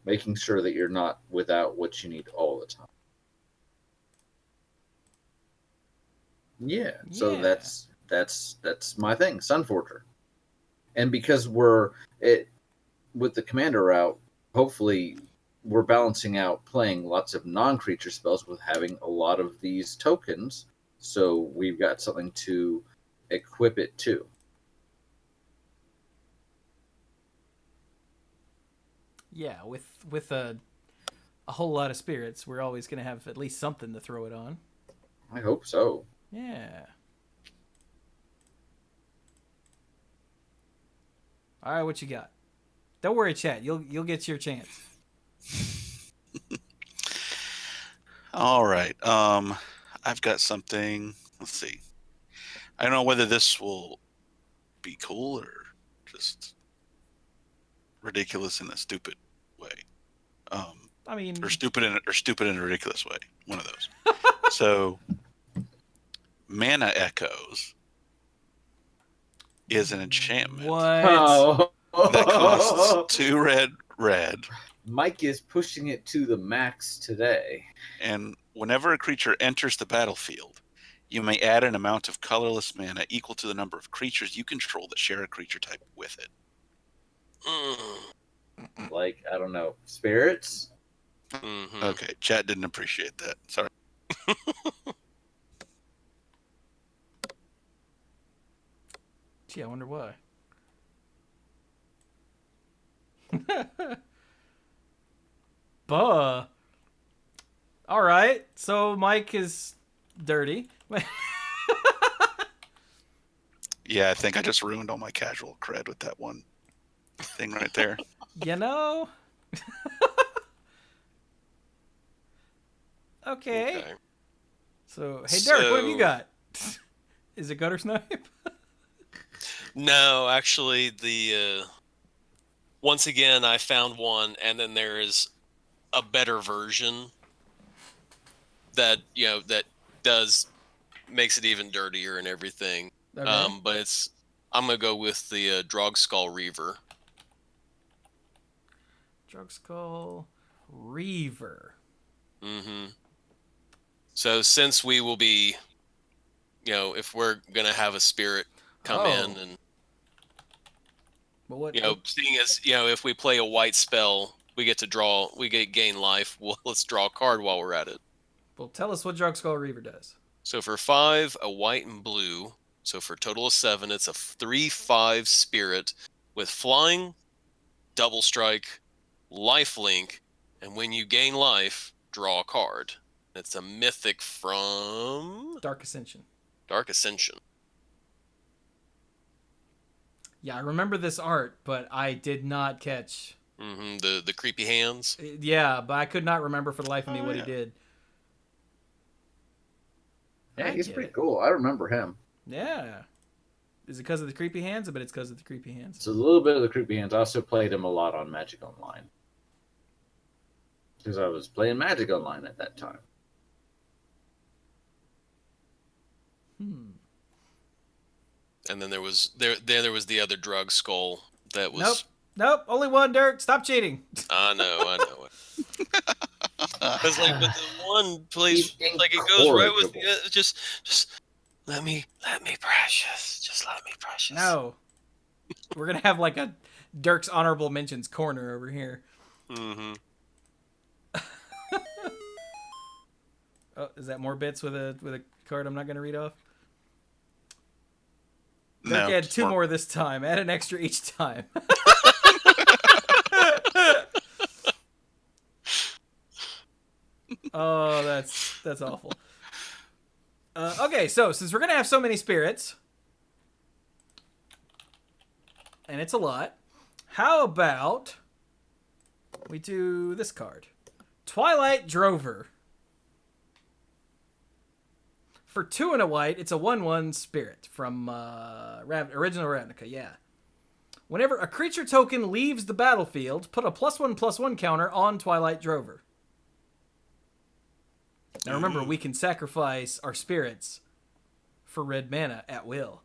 Making sure that you're not without what you need all the time. Yeah, so Yeah. that's my thing, Sunforger. And because we're with the commander route, hopefully we're balancing out playing lots of non-creature spells with having a lot of these tokens, so we've got something to equip it to. Yeah, with a whole lot of spirits, we're always going to have at least something to throw it on. I hope so. Yeah. All right, what you got? Don't worry, chat. You'll get your chance. All right. I've got something. Let's see. I don't know whether this will be cool or just ridiculous in a stupid way. I mean, Or stupid in a ridiculous way. One of those. So, Mana Echoes is an enchantment what? Oh. that costs 2 red. Mike is pushing it to the max today. And whenever a creature enters the battlefield, you may add an amount of colorless mana equal to the number of creatures you control that share a creature type with it. Like, I don't know, spirits? Mm-hmm. Okay, chat didn't appreciate that. Sorry. Gee, I wonder why. Buh. All right, so Mike is dirty. Yeah, I think I just ruined all my casual cred with that one thing right there. You know? Okay. So, hey, Derek, what have you got? Is it gutter snipe? No, actually, the once again I found one, and then there is a better version that that makes it even dirtier and everything. Okay. But I'm gonna go with the Drogskull Reaver. Drogskull Reaver. Mm-hmm. So since we will be, if we're gonna have a spirit come in, and But what? seeing as if we play a white spell, we get gain life. Well, let's draw a card while we're at it. Well, tell us what Drogskull Reaver does. So for 5, a white and blue. So for a total of 7, it's a 3/5 spirit with flying, double strike, lifelink, and when you gain life, draw a card. It's a mythic from Dark Ascension. Dark Ascension. Yeah, I remember this art, but I did not catch. Mm-hmm. The creepy hands. Yeah, but I could not remember for the life of me what he did. Yeah, he's pretty cool. I remember him. Yeah. Is it because of the creepy hands? But it's because of the creepy hands. It's a little bit of the creepy hands. I also played him a lot on Magic Online. Because I was playing Magic Online at that time. And then there was the other Drogskull that was. Nope. Only one, Dirk. Stop cheating. I know it. Because like with the one place, like it goes right with the just let me precious. Just let me precious. No. We're gonna have like a Dirk's honorable mentions corner over here. Mm-hmm. Oh, is that more bits with a card I'm not gonna read off? Dirk, No, add just 2 more this time. Add an extra each time. Oh, that's awful. Okay, so since we're gonna have so many spirits, and it's a lot, how about we do this card, Twilight Drover. For 2 and a white, it's a 1/1 spirit from original Ravnica. Yeah. Whenever a creature token leaves the battlefield, put a +1/+1 counter on Twilight Drover. Now remember, we can sacrifice our spirits for red mana at will.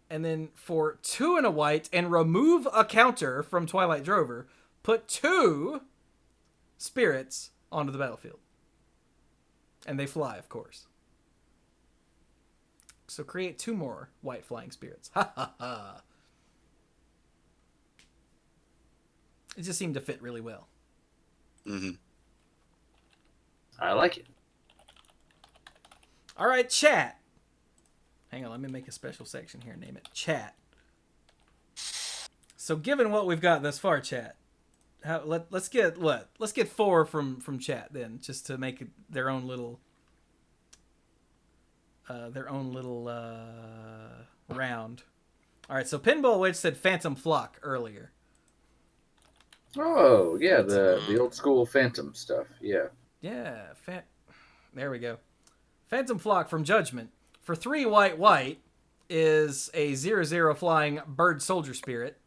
And then for 2 and a white, and remove a counter from Twilight Drover, put 2 spirits onto the battlefield. And they fly, of course. So create 2 more white flying spirits. Ha ha ha. It just seemed to fit really well. Mm-hmm. I like it. All right, chat. Hang on, let me make a special section here and name it chat. So given what we've got thus far, chat, let's get 4 from chat then, just to make it their own little round. All right, so Pinball Witch said Phantom Flock earlier. Oh, yeah, the old school Phantom stuff. Yeah. Yeah, there we go. Phantom Flock from Judgment. For 3 white is a 0/0 flying bird soldier spirit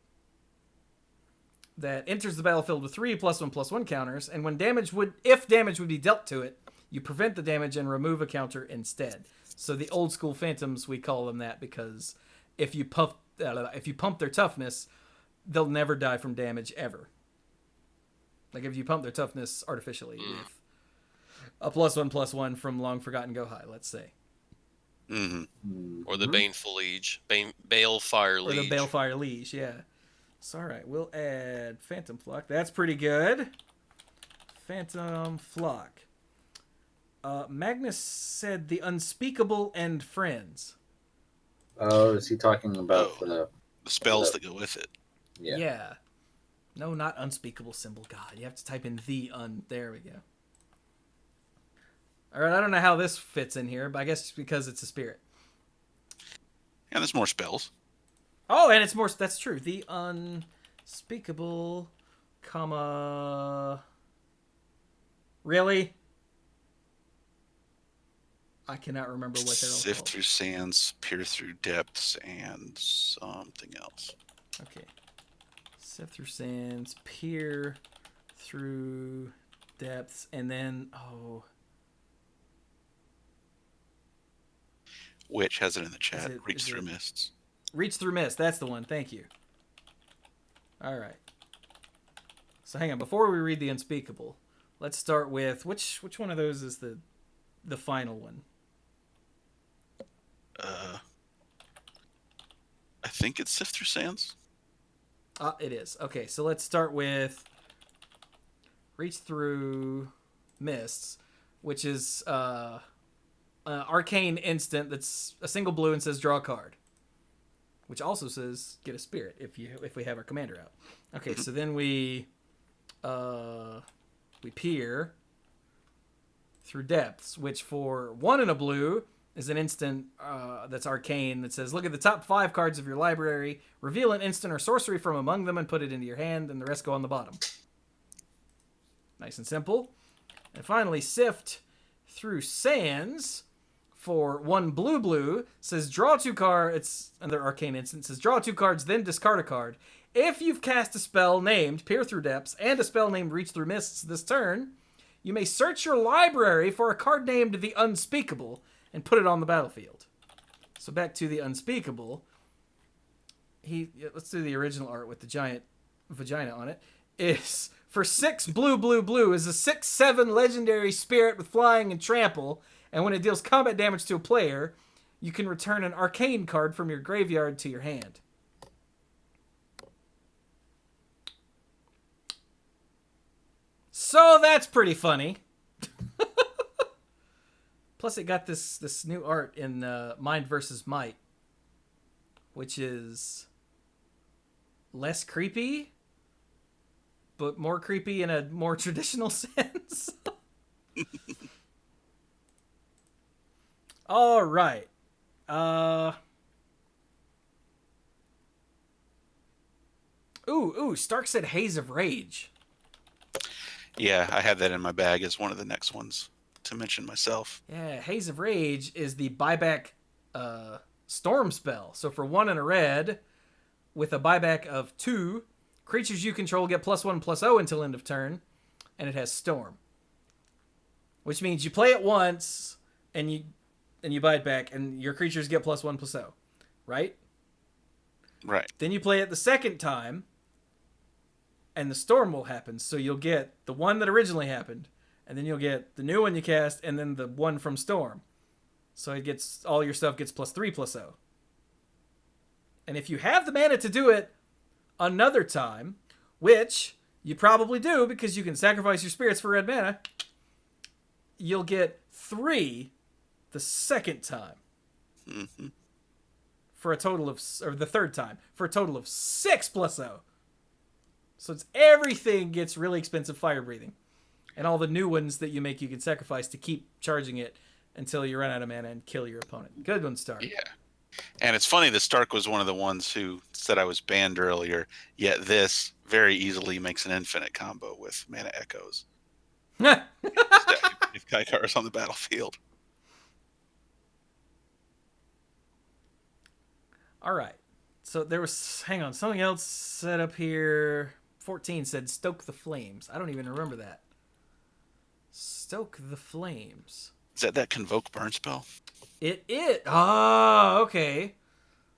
that enters the battlefield with 3 +1/+1 counters, and if damage would be dealt to it, you prevent the damage and remove a counter instead. So the old school Phantoms, we call them that because if you pump their toughness, they'll never die from damage ever. Like if you pump their toughness artificially with a +1/+1 from Long Forgotten Go High, let's say. Mm-hmm. Or the Baneful Liege. Balefire Or Liege. the Balefire Liege, yeah. So, all right, we'll add Phantom Flock. That's pretty good. Phantom Flock. Magnus said the Unspeakable and Friends. Oh, is he talking about the spells that go with it? Yeah. No, not Unspeakable Symbol. God, you have to type in There we go. All right, I don't know how this fits in here, but I guess it's because it's a spirit. Yeah, there's more spells. Oh, and it's more. That's true. The Unspeakable, Really? I cannot remember what they're all Sift called. through sands, peer through depths, and something else. Okay. Sift through sands, peer through depths, and then Which has it in the chat. Is Reach it- through mists. Reach Through Mist. That's the one. Thank you. All right. So hang on. Before we read the Unspeakable, let's start with which one of those is the final one? I think it's Sift through sands. It is. Okay, so let's start with Reach Through Mists, which is arcane instant that's a single blue and says draw a card, which also says get a spirit if we have our commander out. Okay, so then we peer through depths, which for 1 and a blue is an instant that's arcane that says look at the top 5 cards of your library, reveal an instant or sorcery from among them and put it into your hand, and the rest go on the bottom. Nice and simple. And finally, Sift Through Sands for 1 blue says draw 2 cards. It's another arcane instant. Says draw 2 cards, then discard a card. If you've cast a spell named Peer Through Depths and a spell named Reach Through Mists this turn, you may search your library for a card named the Unspeakable and put it on the battlefield. So back to the Unspeakable. Let's do the original art with the giant vagina on it. Is for 6 blue is a 6/7 legendary spirit with flying and trample, and when it deals combat damage to a player, you can return an arcane card from your graveyard to your hand. So that's pretty funny. Plus, it got this new art in Mind versus Might. which is less creepy, but more creepy in a more traditional sense. All right. Stark said Haze of Rage. Yeah, I had that in my bag as one of the next ones to mention myself. Yeah, Haze of Rage is the buyback storm spell. So for 1 and a red, with a buyback of 2, creatures you control get +1/+0 until end of turn, and it has storm. Which means you play it once, and you buy it back, and your creatures get +1/+0, right? Right. Then you play it the second time, and the storm will happen. So you'll get the one that originally happened, and then you'll get the new one you cast, and then the one from storm. So it gets all your stuff gets +3/+0. And if you have the mana to do it another time, which you probably do because you can sacrifice your spirits for red mana, you'll get 3 the second time. Mm-hmm. For a total of, or the third time, for a total of 6/0. So it's everything gets really expensive fire breathing. And all the new ones that you make you can sacrifice to keep charging it until you run out of mana and kill your opponent. Good one, Stark. Yeah. And it's funny that Stark was one of the ones who said I was banned earlier, yet this very easily makes an infinite combo with Mana Echoes. If Kykar is on the battlefield. All right. So there was, hang on, something else set up here. 14 said stoke the flames. I don't even remember that. Stoke the flames. Is that Convoke burn spell? It is. Oh, okay.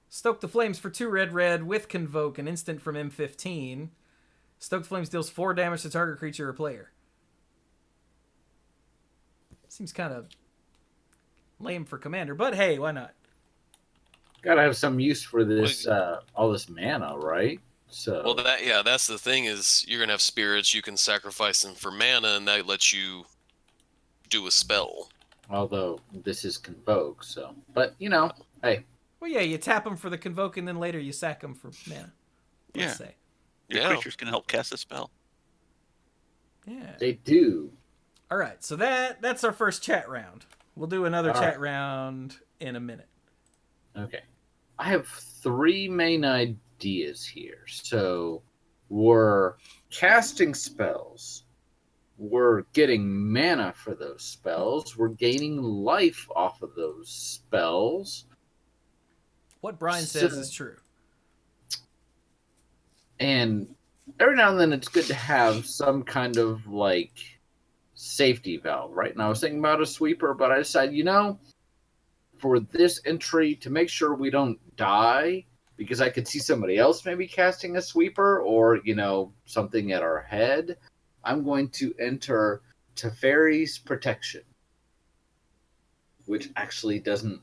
Stoke the flames for 2 red with Convoke, an instant from M15. Stoke the flames deals 4 damage to target creature or player. Seems kind of lame for commander, but hey, why not? Gotta have some use for this, all this mana, right? So. Well, that's the thing is you're gonna have spirits. You can sacrifice them for mana, and that lets you do a spell. Although this is Convoke, so. But, hey. Well, yeah, you tap them for the Convoke, and then later you sack them for mana. Let's say. Your creatures can help cast a spell. Yeah. They do. All right, so that's our first chat round. We'll do another chat round in a minute. Okay. I have 3 main ideas here. So we're casting spells. We're getting mana for those spells. We're gaining life off of those spells. What Brian says is true. And every now and then it's good to have some kind of safety valve, right? And I was thinking about a sweeper, but I decided, for this entry, to make sure we don't die, because I could see somebody else maybe casting a sweeper or, something at our head, I'm going to enter Teferi's Protection, which actually doesn't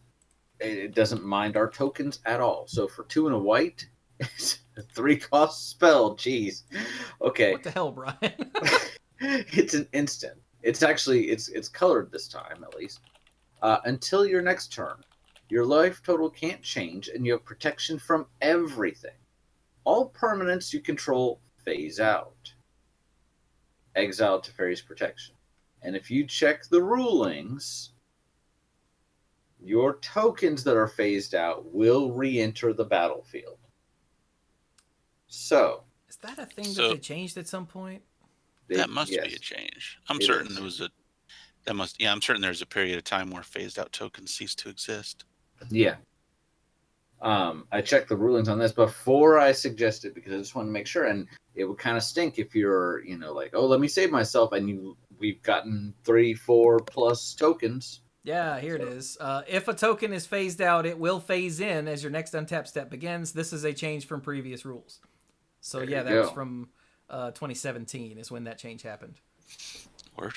mind our tokens at all. So for 2 and a white, it's a 3-cost spell. Jeez. Okay. What the hell, Brian? It's an instant. It's actually it's colored this time at least. Until your next turn, your life total can't change, and you have protection from everything. All permanents you control phase out. Exile Teferi's Protection. And if you check the rulings, your tokens that are phased out will re-enter the battlefield. So, is that a thing that they changed at some point? That must be a change. I'm certain there was I'm certain there's a period of time where phased out tokens ceased to exist. Yeah. I checked the rulings on this before I suggest it because I just wanted to make sure, and it would kind of stink if you're, let me save myself, and we've gotten 3-4+ tokens. Yeah, here it is. If a token is phased out, it will phase in as your next untap step begins. This is a change from previous rules. So that was from 2017 is when that change happened. Word.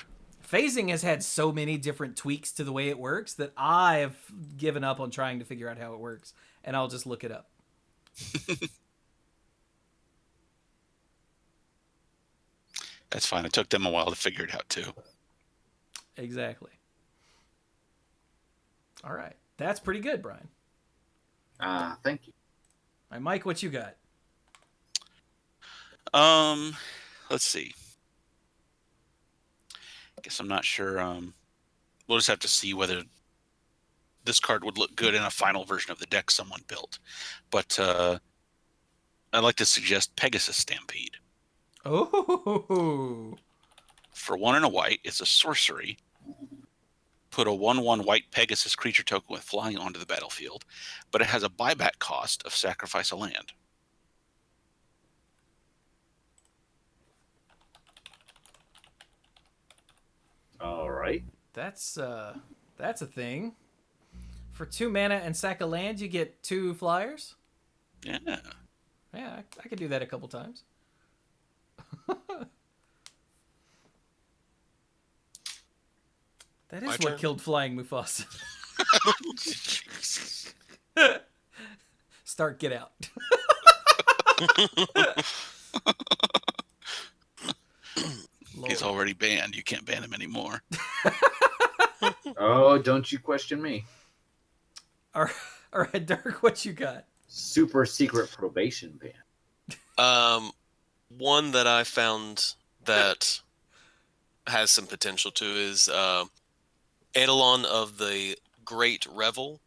Phasing has had so many different tweaks to the way it works that I've given up on trying to figure out how it works, and I'll just look it up. That's fine. It took them a while to figure it out, too. Exactly. All right. That's pretty good, Brian. Thank you. right, Mike, what you got? Let's see. Guess I'm not sure. We'll just have to see whether this card would look good in a final version of the deck someone built. But I'd like to suggest Pegasus Stampede. Oh. For 1 and a white, it's a sorcery. Put a 1/1 white Pegasus creature token with flying onto the battlefield, but it has a buyback cost of sacrifice a land. All right. That's a thing. For 2 mana and sack a land, you get 2 flyers. Yeah. Yeah, I could do that a couple times. That is My what turn? killed Flying Mufasa. Start, get out. He's Lord. already banned. You can't ban him anymore. Oh, don't you question me. All right, Dirk, what you got? Super secret probation ban. One that I found that has some potential to is Eidolon of the Great Revel.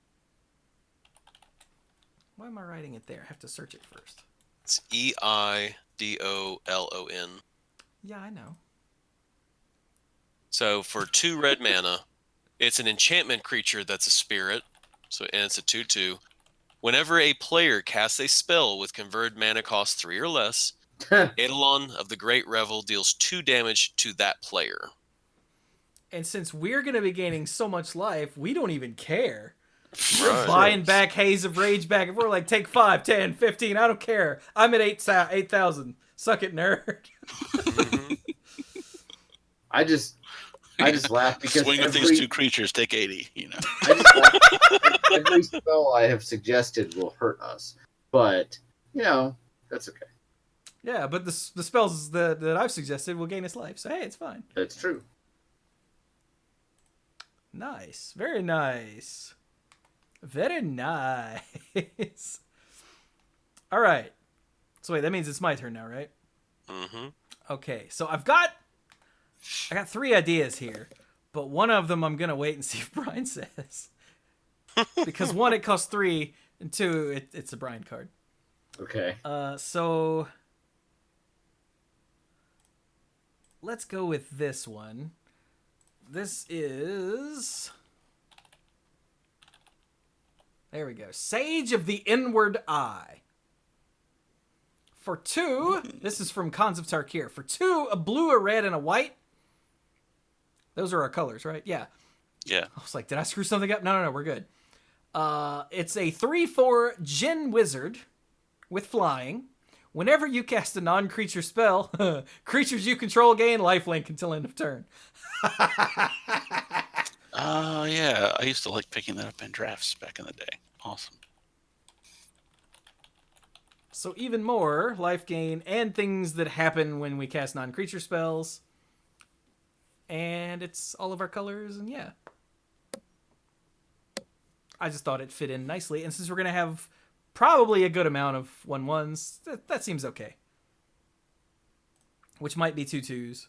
Why am I writing it there? I have to search it first. It's Eidolon. Yeah, I know. So for 2 red mana, it's an enchantment creature that's a spirit. And it's a 2/2. Whenever a player casts a spell with converted mana cost 3 or less, Eidolon of the Great Revel deals 2 damage to that player. And since we're going to be gaining so much life, we don't even care. Right. We're buying back Haze of Rage back. If we're like, take 5, 10, 15, I don't care. I'm at 8,000. Suck it, nerd. Mm-hmm. I just laugh because Swing with these 2 creatures, take 80. You know. I just laugh. Every spell I have suggested will hurt us, but that's okay. Yeah, but the spells that I've suggested will gain us life. So, hey, it's fine. That's true. Nice. Very nice. Very nice. All right. So, wait, that means it's my turn now, right? Mm-hmm. Okay, so I got 3 ideas here, but one of them I'm going to wait and see if Brian says. Because 1, it costs 3, and 2, it's a Brian card. Okay. So let's go with this one. This is... There we go. Sage of the Inward Eye. For 2, this is from Cons of Tarkir. For 2, a blue, a red, and a white. Those are our colors, right? Yeah. Yeah. I was like, did I screw something up? No, we're good. It's a 3/4 Djinn Wizard with flying. Whenever you cast a non-creature spell, creatures you control gain lifelink until end of turn. Yeah. I used to like picking that up in drafts back in the day. Awesome. So even more life gain and things that happen when we cast non-creature spells. And it's all of our colors, and yeah. I just thought it fit in nicely. And since we're going to have probably a good amount of 1/1s, that seems okay. Which might be 2/2s.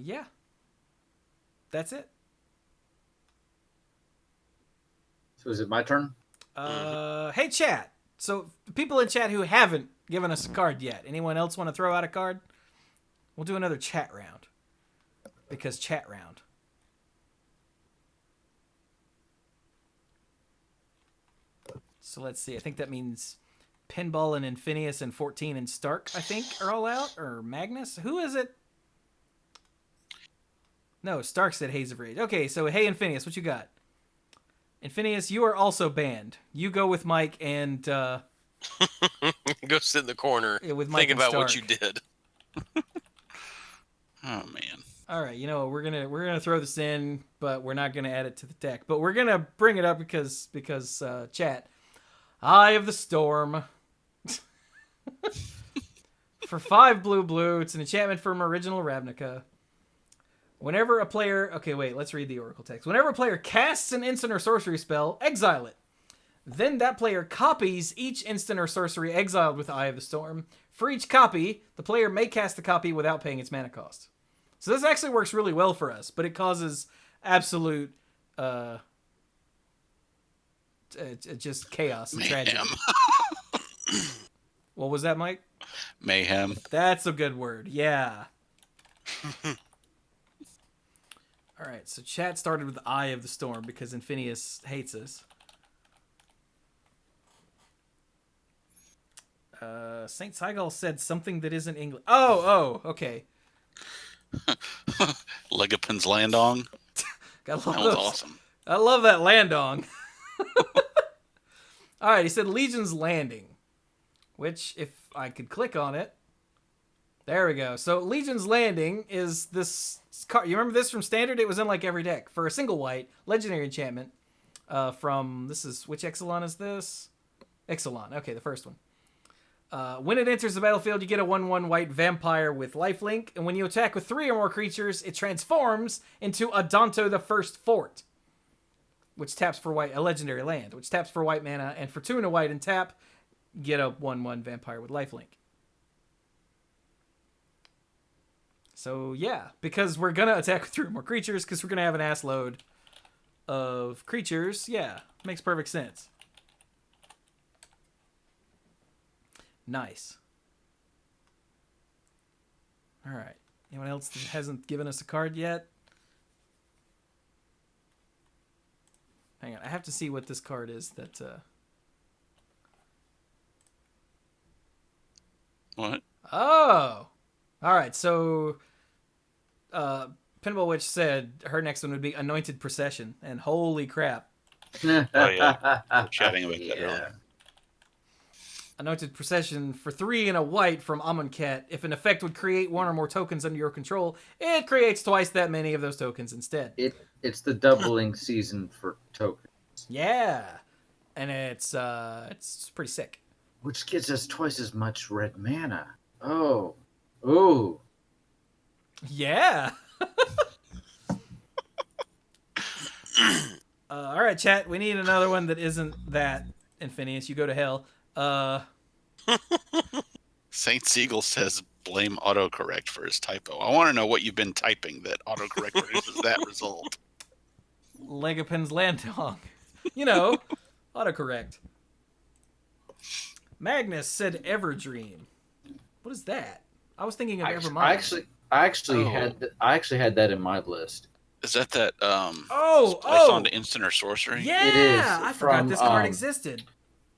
Yeah. That's it. So is it my turn? Hey, chat. So, the people in chat who haven't given us a card yet, anyone else want to throw out a card? We'll do another chat round. Because chat round. So, let's see. I think that means Pinball and Infinius and 14 and Stark, I think, are all out. Or Magnus? Who is it? No, Stark said Haze of Rage. Okay, so hey, Infinius, what you got? Infinius, you are also banned. You go with Mike and Go sit in the corner, with Mike think and about what Stark. you did. Oh man. All right, you know, we're gonna throw this in, but we're not gonna add it to the deck. But we're gonna bring it up because chat. Eye of the Storm. For 5 blue, it's an enchantment from Original Ravnica. Whenever a player... Okay, wait, let's read the Oracle text. Whenever a player casts an instant or sorcery spell, exile it. Then that player copies each instant or sorcery exiled with Eye of the Storm. For each copy, the player may cast the copy without paying its mana cost. So this actually works really well for us, but it causes absolute... just chaos and tragedy. What was that, Mike? Mayhem. That's a good word. Yeah. All right, so chat started with Eye of the Storm because Infinius hates us. St. Seagull said something that isn't English. Oh, okay. Legapin's Landong. That was awesome. I love that Landong. All right, he said Legion's Landing, which if I could click on it, there we go. So Legion's Landing is this card. You remember this from Standard? It was in like every deck for a single white legendary enchantment. From which Exelon is this? Exelon. Okay, the first one. When it enters the battlefield, you get a 1/1 white vampire with lifelink, and when you attack with 3 or more creatures, it transforms into Adanto the First Fort, which taps for white, a legendary land, which taps for white mana, and for 2 and a white and tap, get a 1/1 vampire with lifelink. So yeah, because we're gonna attack with 3 or more creatures, because we're gonna have an ass load of creatures. Yeah, makes perfect sense. Nice. All right. Anyone else that hasn't given us a card yet? Hang on. I have to see what this card is that... What? Oh! All right. So, Pinball Witch said her next one would be Anointed Procession. And holy crap. Oh, yeah. We were chatting about that earlier. Anointed Procession for 3 and a white from Amonkhet. If an effect would create 1 or more tokens under your control, it creates twice that many of those tokens instead. It's the doubling season for tokens. Yeah, and it's pretty sick. Which gives us twice as much red mana. Oh, ooh, yeah. All right, chat. We need another one that isn't that Infinius. You go to hell. Saint Siegel says blame autocorrect for his typo. I want to know what you've been typing that autocorrect produces that result. Legapin's Landong. You know, autocorrect. Magnus said Everdream. What is that? I was thinking of Evermind. I actually had that in my list. Is that placed onto instant or sorcery? Yeah, it is. I forgot this card existed.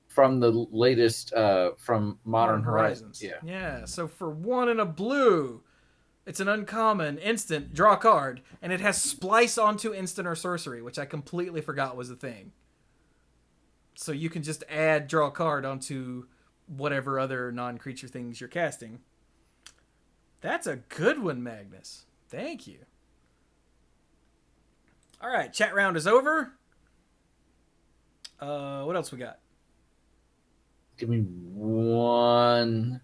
From the latest, from Modern Horizons. Yeah. So for 1 and a blue, it's an uncommon instant, draw a card, and it has splice onto instant or sorcery, which I completely forgot was a thing. So you can just add draw a card onto whatever other non-creature things you're casting. That's a good one, Magnus. Thank you. All right, chat round is over. What else we got? Give me 1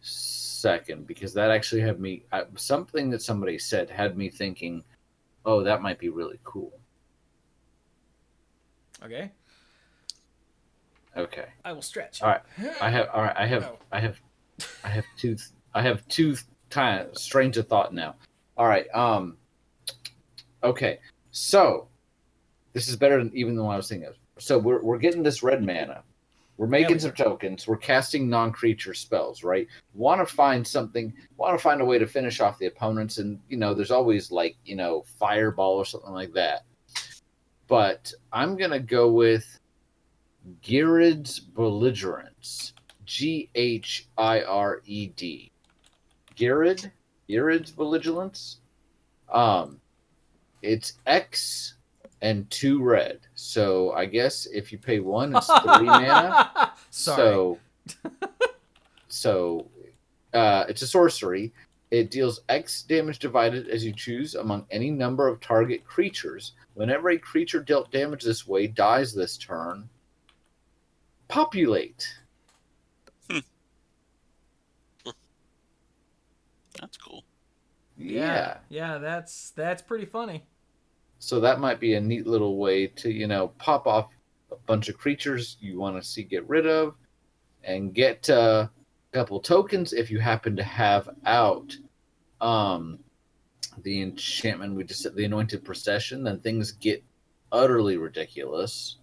second, because that actually had me... something that somebody said had me thinking, oh, that might be really cool. Okay. I will stretch. All right. I have two kind of strange of thought now. All right. Okay. So this is better than even than what I was thinking of. So we're getting this red mana. We're making some tokens. We're casting non-creature spells, right? Want to find a way to finish off the opponents. And, there's always fireball or something like that. But I'm going to go with Girid's Belligerence. Gired. Girid's Belligerence. It's X and 2 red. So I guess if you pay 1, it's 3 mana. Sorry. So it's a sorcery. It deals X damage divided as you choose among any number of target creatures. Whenever a creature dealt damage this way dies this turn, populate. That's cool. Yeah, that's pretty funny. So that might be a neat little way to, pop off a bunch of creatures you want to see get rid of and get a couple tokens if you happen to have out um, the enchantment we just said, the Anointed Procession. Then things get utterly ridiculous.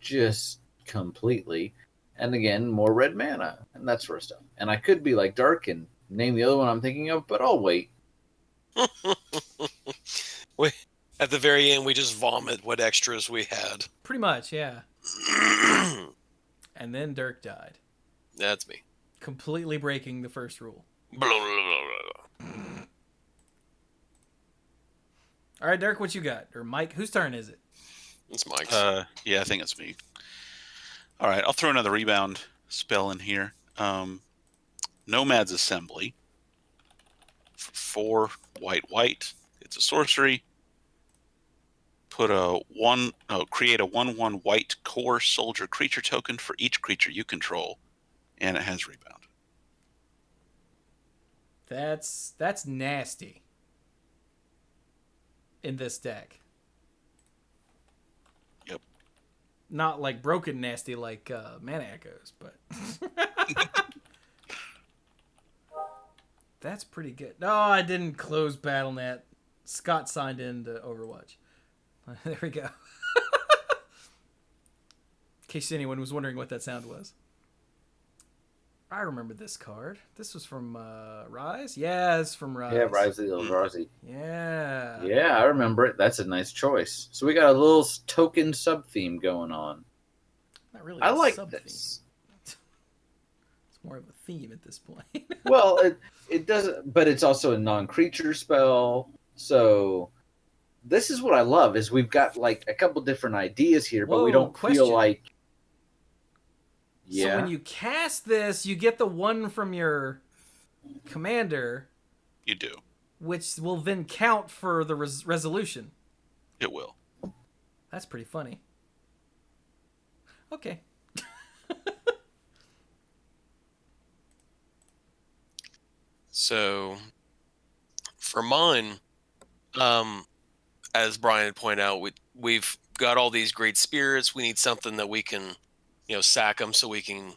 Just completely. And again, more red mana and that sort of stuff. And I could be like Dark and name the other one I'm thinking of, but I'll wait. At the very end, we just vomit what extras we had. Pretty much, yeah. And then Dirk died, That's me. completely breaking the first rule. Blah, blah, blah, blah. All right, Dirk, what you got? Or Mike, whose turn is it? It's Mike's. Yeah, I think it's me. All right, I'll throw another rebound spell in here. Nomad's Assembly. For 4 white. It's a sorcery. Create a 1/1 white core soldier creature token for each creature you control, and it has rebound. That's nasty. In this deck. Yep. Not like broken nasty like Mana Echoes, but that's pretty good. No, I didn't close BattleNet. Scott signed in to Overwatch. There we go. In case anyone was wondering what that sound was. I remember this card. This was from Rise? Yeah, it's from Rise. Yeah, Rise of the Eldrazi. Yeah. Yeah, I remember it. That's a nice choice. So we got a little token sub-theme going on. Not really I a like sub-theme. this. It's more of a theme at this point. Well, it doesn't, but it's also a non-creature spell. So this is what I love is we've got like a couple different ideas here, but we Whoa, don't question. feel like. So Yeah. when you cast this, you get the one from your commander, You do. which will then count for the resolution. It will. That's pretty funny. Okay. So, for mine, as Brian had pointed out, we've got all these great spirits. We need something that we can, sack them so we can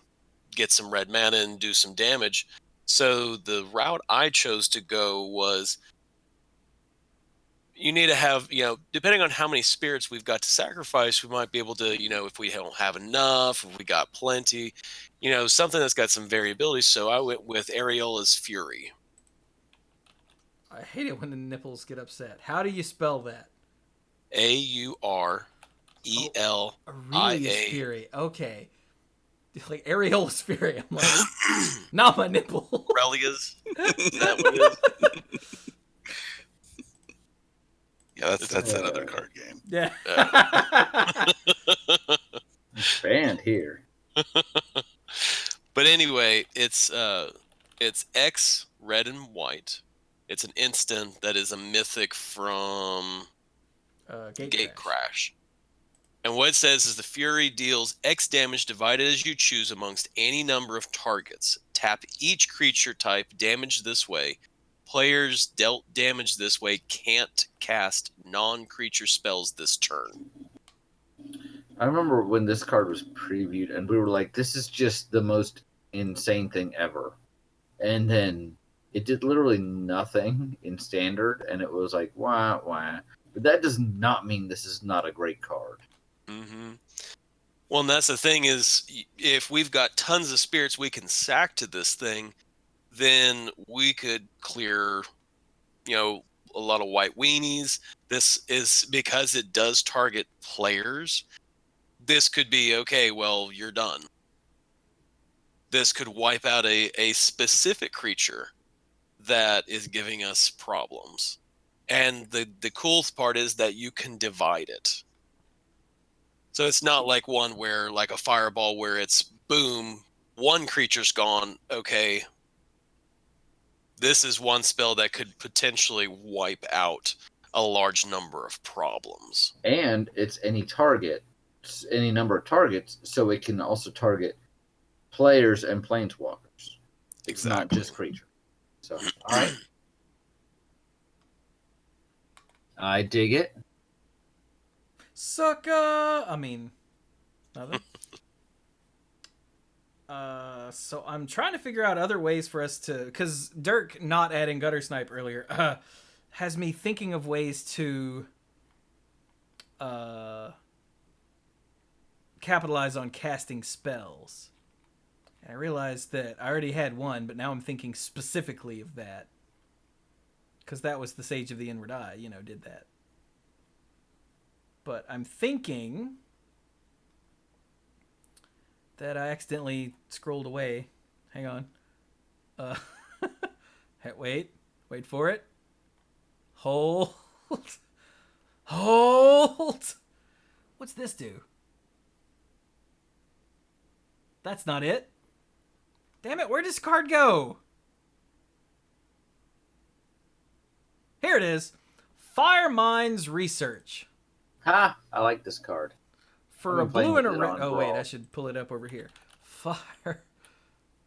get some red mana and do some damage. So the route I chose to go was you need to have, depending on how many spirits we've got to sacrifice, we might be able to, if we don't have enough, if we got plenty, something that's got some variability. So I went with Ariola's Fury. I hate it when the nipples get upset. How do you spell that? Aurelia. Aurelius Fury. Okay. Like Ariola's Fury. I'm like, not my nipple. Aurelia's. Is that what it is? Yeah, that's another card game. Yeah. Banned here. But anyway, it's X red and white. It's an instant that is a mythic from Gate Crash. And what it says is the Fury deals X damage divided as you choose amongst any number of targets. Tap each creature type damaged this way. Players dealt damage this way can't cast non-creature spells this turn. I remember when this card was previewed, and we were like, "This is just the most insane thing ever," and then it did literally nothing in standard, and it was like, "Wah wah." But that does not mean this is not a great card. Mm-hmm. Well, and that's the thing is, if we've got tons of spirits we can sack to this thing, then we could clear, a lot of white weenies. This is because it does target players. This could be, okay, well, you're done. This could wipe out a specific creature that is giving us problems. And the cool part is that you can divide it. So it's not like one where, like a fireball, where it's boom, one creature's gone. Okay, this is one spell that could potentially wipe out a large number of problems. And it's any target, any number of targets, so it can also target players and planeswalkers. It's not just creatures. So, all right. I dig it. Sucker! I mean, nothing. So I'm trying to figure out other ways for us to, because Dirk not adding gutter snipe earlier has me thinking of ways to capitalize on casting spells. And I realized that I already had one, but now I'm thinking specifically of that. Because that was the Sage of the Inward Eye, did that. But I'm thinking that I accidentally scrolled away. Hang on. Wait for it. Hold. Hold. What's this do? That's not it. Damn it, where does card go? Here it is. Fire Mines Research. Ha! I like this card. For I've a been playing blue and a with it red. on Oh, wait, Brawl. I should pull it up over here.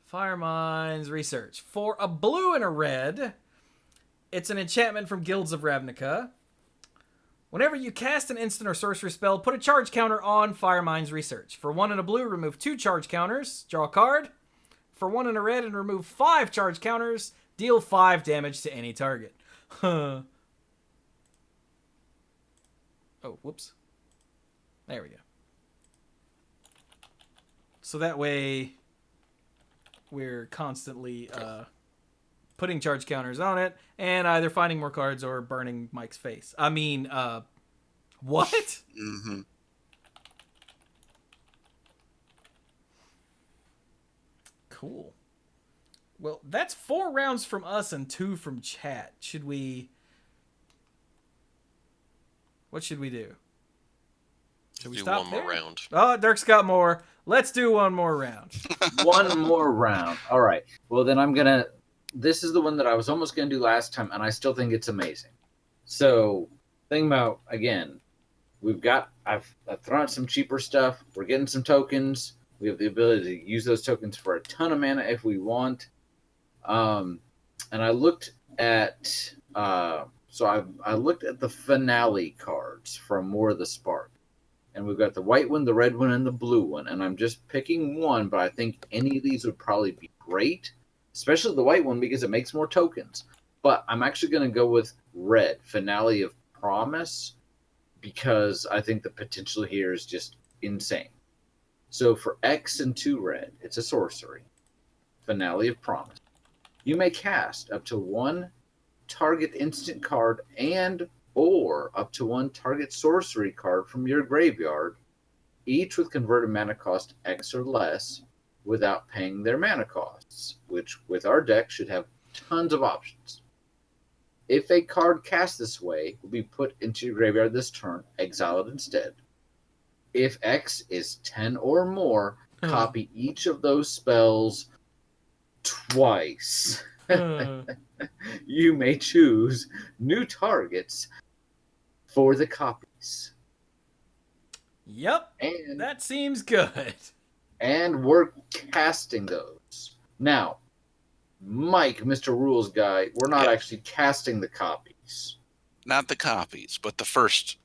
Fire Mines Research. For a blue and a red, it's an enchantment from Guilds of Ravnica. Whenever you cast an instant or sorcery spell, put a charge counter on Fire Mines Research. For 1 and a blue, remove 2 charge counters. Draw a card. For 1 and a red, and remove 5 charge counters. Deal 5 damage to any target. Oh, whoops. There we go. So that way, we're constantly putting charge counters on it, and either finding more cards or burning Mike's face. I mean, what? Mm-hmm. Cool. Well, that's 4 rounds from us and 2 from chat. What should we do? Should we Do stop one there? more round. Oh, Dirk's got more. Let's do one more round. One more round. All right. Well, then I'm going to... This is the one that I was almost going to do last time, and I still think it's amazing. So, think about, again, I've thrown out some cheaper stuff. We're getting some tokens. We have the ability to use those tokens for a ton of mana if we want. And I looked at... I looked at the finale cards from War of the Spark. And we've got the white one, the red one, and the blue one. And I'm just picking one, but I think any of these would probably be great. Especially the white one, because it makes more tokens. But I'm actually going to go with red, Finale of Promise, because I think the potential here is just insane. So for X and 2 red, it's a sorcery. Finale of Promise. You may cast up to 1 target instant card and or up to 1 target sorcery card from your graveyard, each with converted mana cost X or less, without paying their mana costs, which with our deck should have tons of options. If a card cast this way will be put into your graveyard this turn, exile it instead. If X is 10 or more, copy each of those spells twice. You may choose new targets for the copies. Yep, And that seems good. and we're casting those. Now, Mike, Mr. Rules Guy, we're not actually casting the copies. Not the copies, but the first.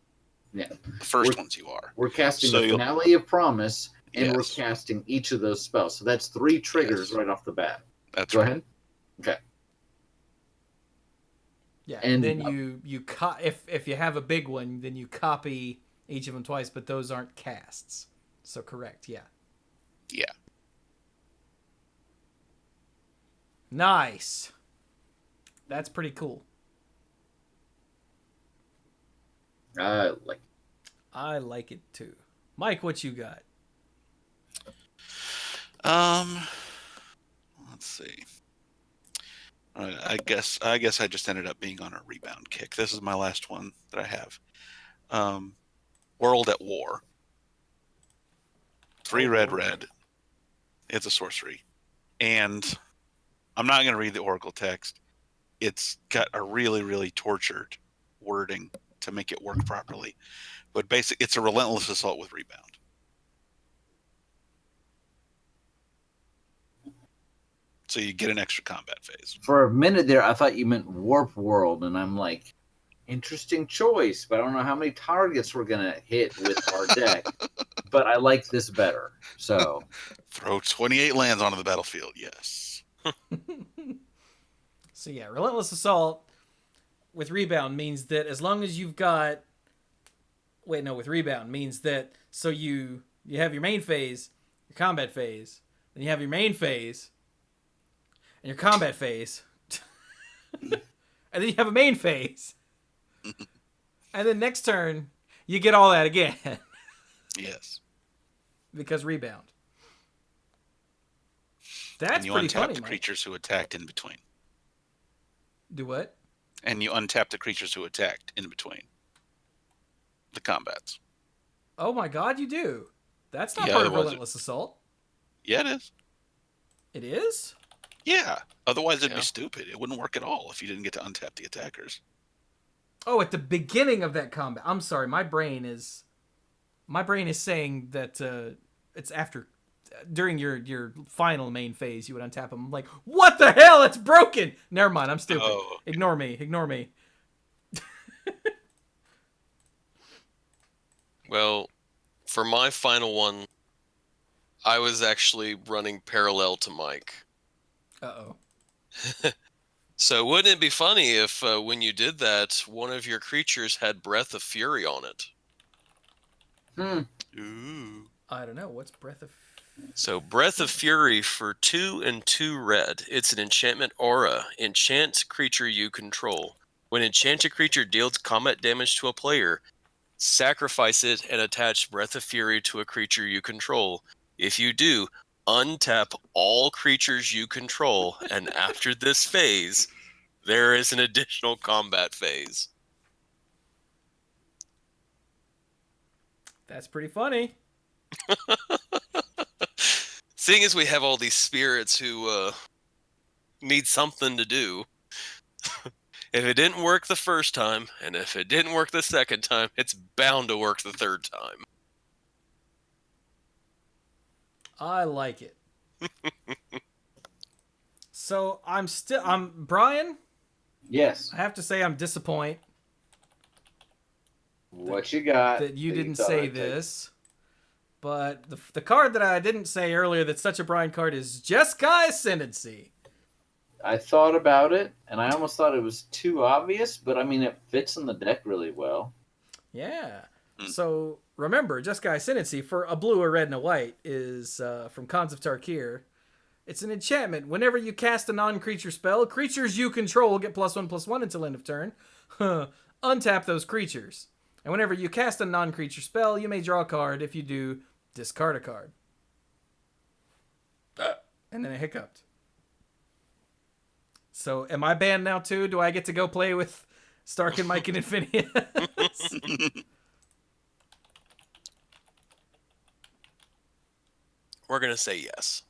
Yeah. The first ones you are. We're casting So the Finale of Promise, and we're Yes. casting each of those spells. So that's 3 triggers Yes. right off the bat. That's Go right. ahead. Okay. Yeah, And- and then if you have a big one, then you copy each of them twice, but those aren't casts. So correct, yeah. Yeah. Nice. That's pretty cool. I like it too. Mike, what you got? Let's see. I guess I just ended up being on a rebound kick. This is my last one that I have. World at War. 3 red. It's a sorcery. And I'm not going to read the Oracle text. It's got a really, really tortured wording to make it work properly. But basically, it's a relentless assault with rebound. So you get an extra combat phase. For a minute there, I thought you meant Warp World, and I'm like, interesting choice, but I don't know how many targets we're gonna hit with our deck. But I like this better. So Throw 28 lands onto the battlefield. Yes. So yeah, Relentless Assault with Rebound means that as long as you've got... Wait, no, with Rebound means that... So you have your main phase, your combat phase, then you have your main phase, and your combat phase, and then you have a main phase. And then next turn, you get all that again. Yes. Because Rebound. That's And you pretty untap funny, the Mike. creatures who attacked in between. Do what? And you untap the creatures who attacked in between the combats. Oh my god, you do. That's not Yeah, part it of was- Relentless Assault. Yeah, it is. It is? Yeah. Otherwise, it'd Yeah. be stupid. It wouldn't work at all if you didn't get to untap the attackers. Oh, at the beginning of that combat. I'm sorry, my brain is saying that it's after during your final main phase you would untap them. I'm like, what the hell? It's broken. Never mind, I'm stupid. Oh. Ignore me. Well, for my final one, I was actually running parallel to Mike. Uh-oh. So wouldn't it be funny if when you did that, one of your creatures had Breath of Fury on it? Ooh. I don't know. What's Breath of... So Breath of Fury for 2 and 2 red. It's an enchantment aura. Enchant creature you control. When enchanted creature deals combat damage to a player, sacrifice it and attach Breath of Fury to a creature you control. If you do, untap all creatures you control, and after this phase, there is an additional combat phase. That's pretty funny. Seeing as we have all these spirits who need something to do, if it didn't work the first time, and if it didn't work the second time, it's bound to work the third time. I like it. So I'm Brian, yes, I have to say I'm disappointed what you got? that you that didn't thought say I'd take? this. But the card that I didn't say earlier that's such a Brian card is Jeskai Ascendancy. I thought about it, and I almost thought it was too obvious, but I mean, it fits in the deck really well. Yeah. So remember, Jeskai Ascendancy for a blue, a red, and a white is from Khans of Tarkir. It's an enchantment. Whenever you cast a non-creature spell, creatures you control get +1/+1 until end of turn. Untap those creatures. And whenever you cast a non-creature spell, you may draw a card. If you do, discard a card. And then it hiccuped. So am I banned now too? Do I get to go play with Stark and Mike and Infinius? We're going to say yes.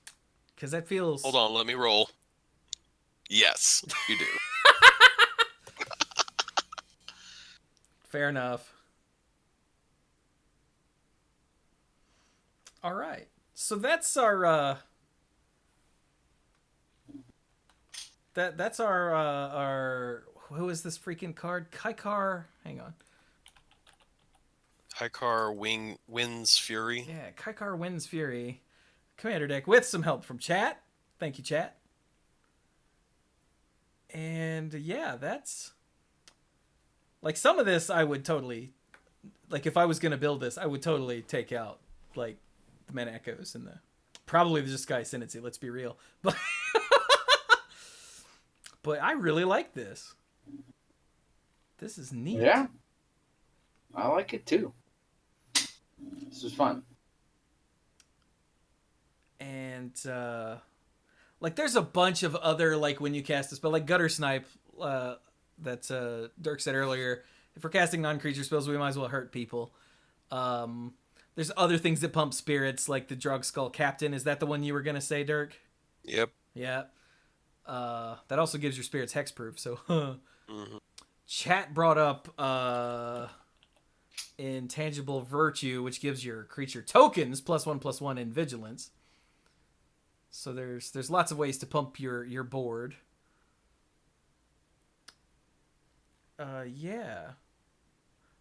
Because that feels... Hold on, let me roll. Yes, you do. Fair enough. All right. So that's our that's our who is this freaking card? Kykar. Hang on. Kykar wins Fury. Yeah, Kykar wins Fury. Commander deck with some help from chat. Thank you, chat. And yeah, that's like some of this I would totally like if I was gonna build this, I would totally take out like the Mana Echoes and the probably the Jeskai Ascendancy, let's be real. But but I really like this. This is neat. Yeah, I like it too. This is fun. And like there's a bunch of other like when you cast a spell like Gutter Snipe that Dirk said earlier. If we're casting non-creature spells, we might as well hurt people. There's other things that pump spirits like the Drug Skull Captain. Is that the one you were gonna say, Dirk? Yep. Yeah. That also gives your spirits hexproof. So Mm-hmm. chat brought up Intangible Virtue, which gives your creature tokens +1/+1 in vigilance. So there's lots of ways to pump your board. Yeah.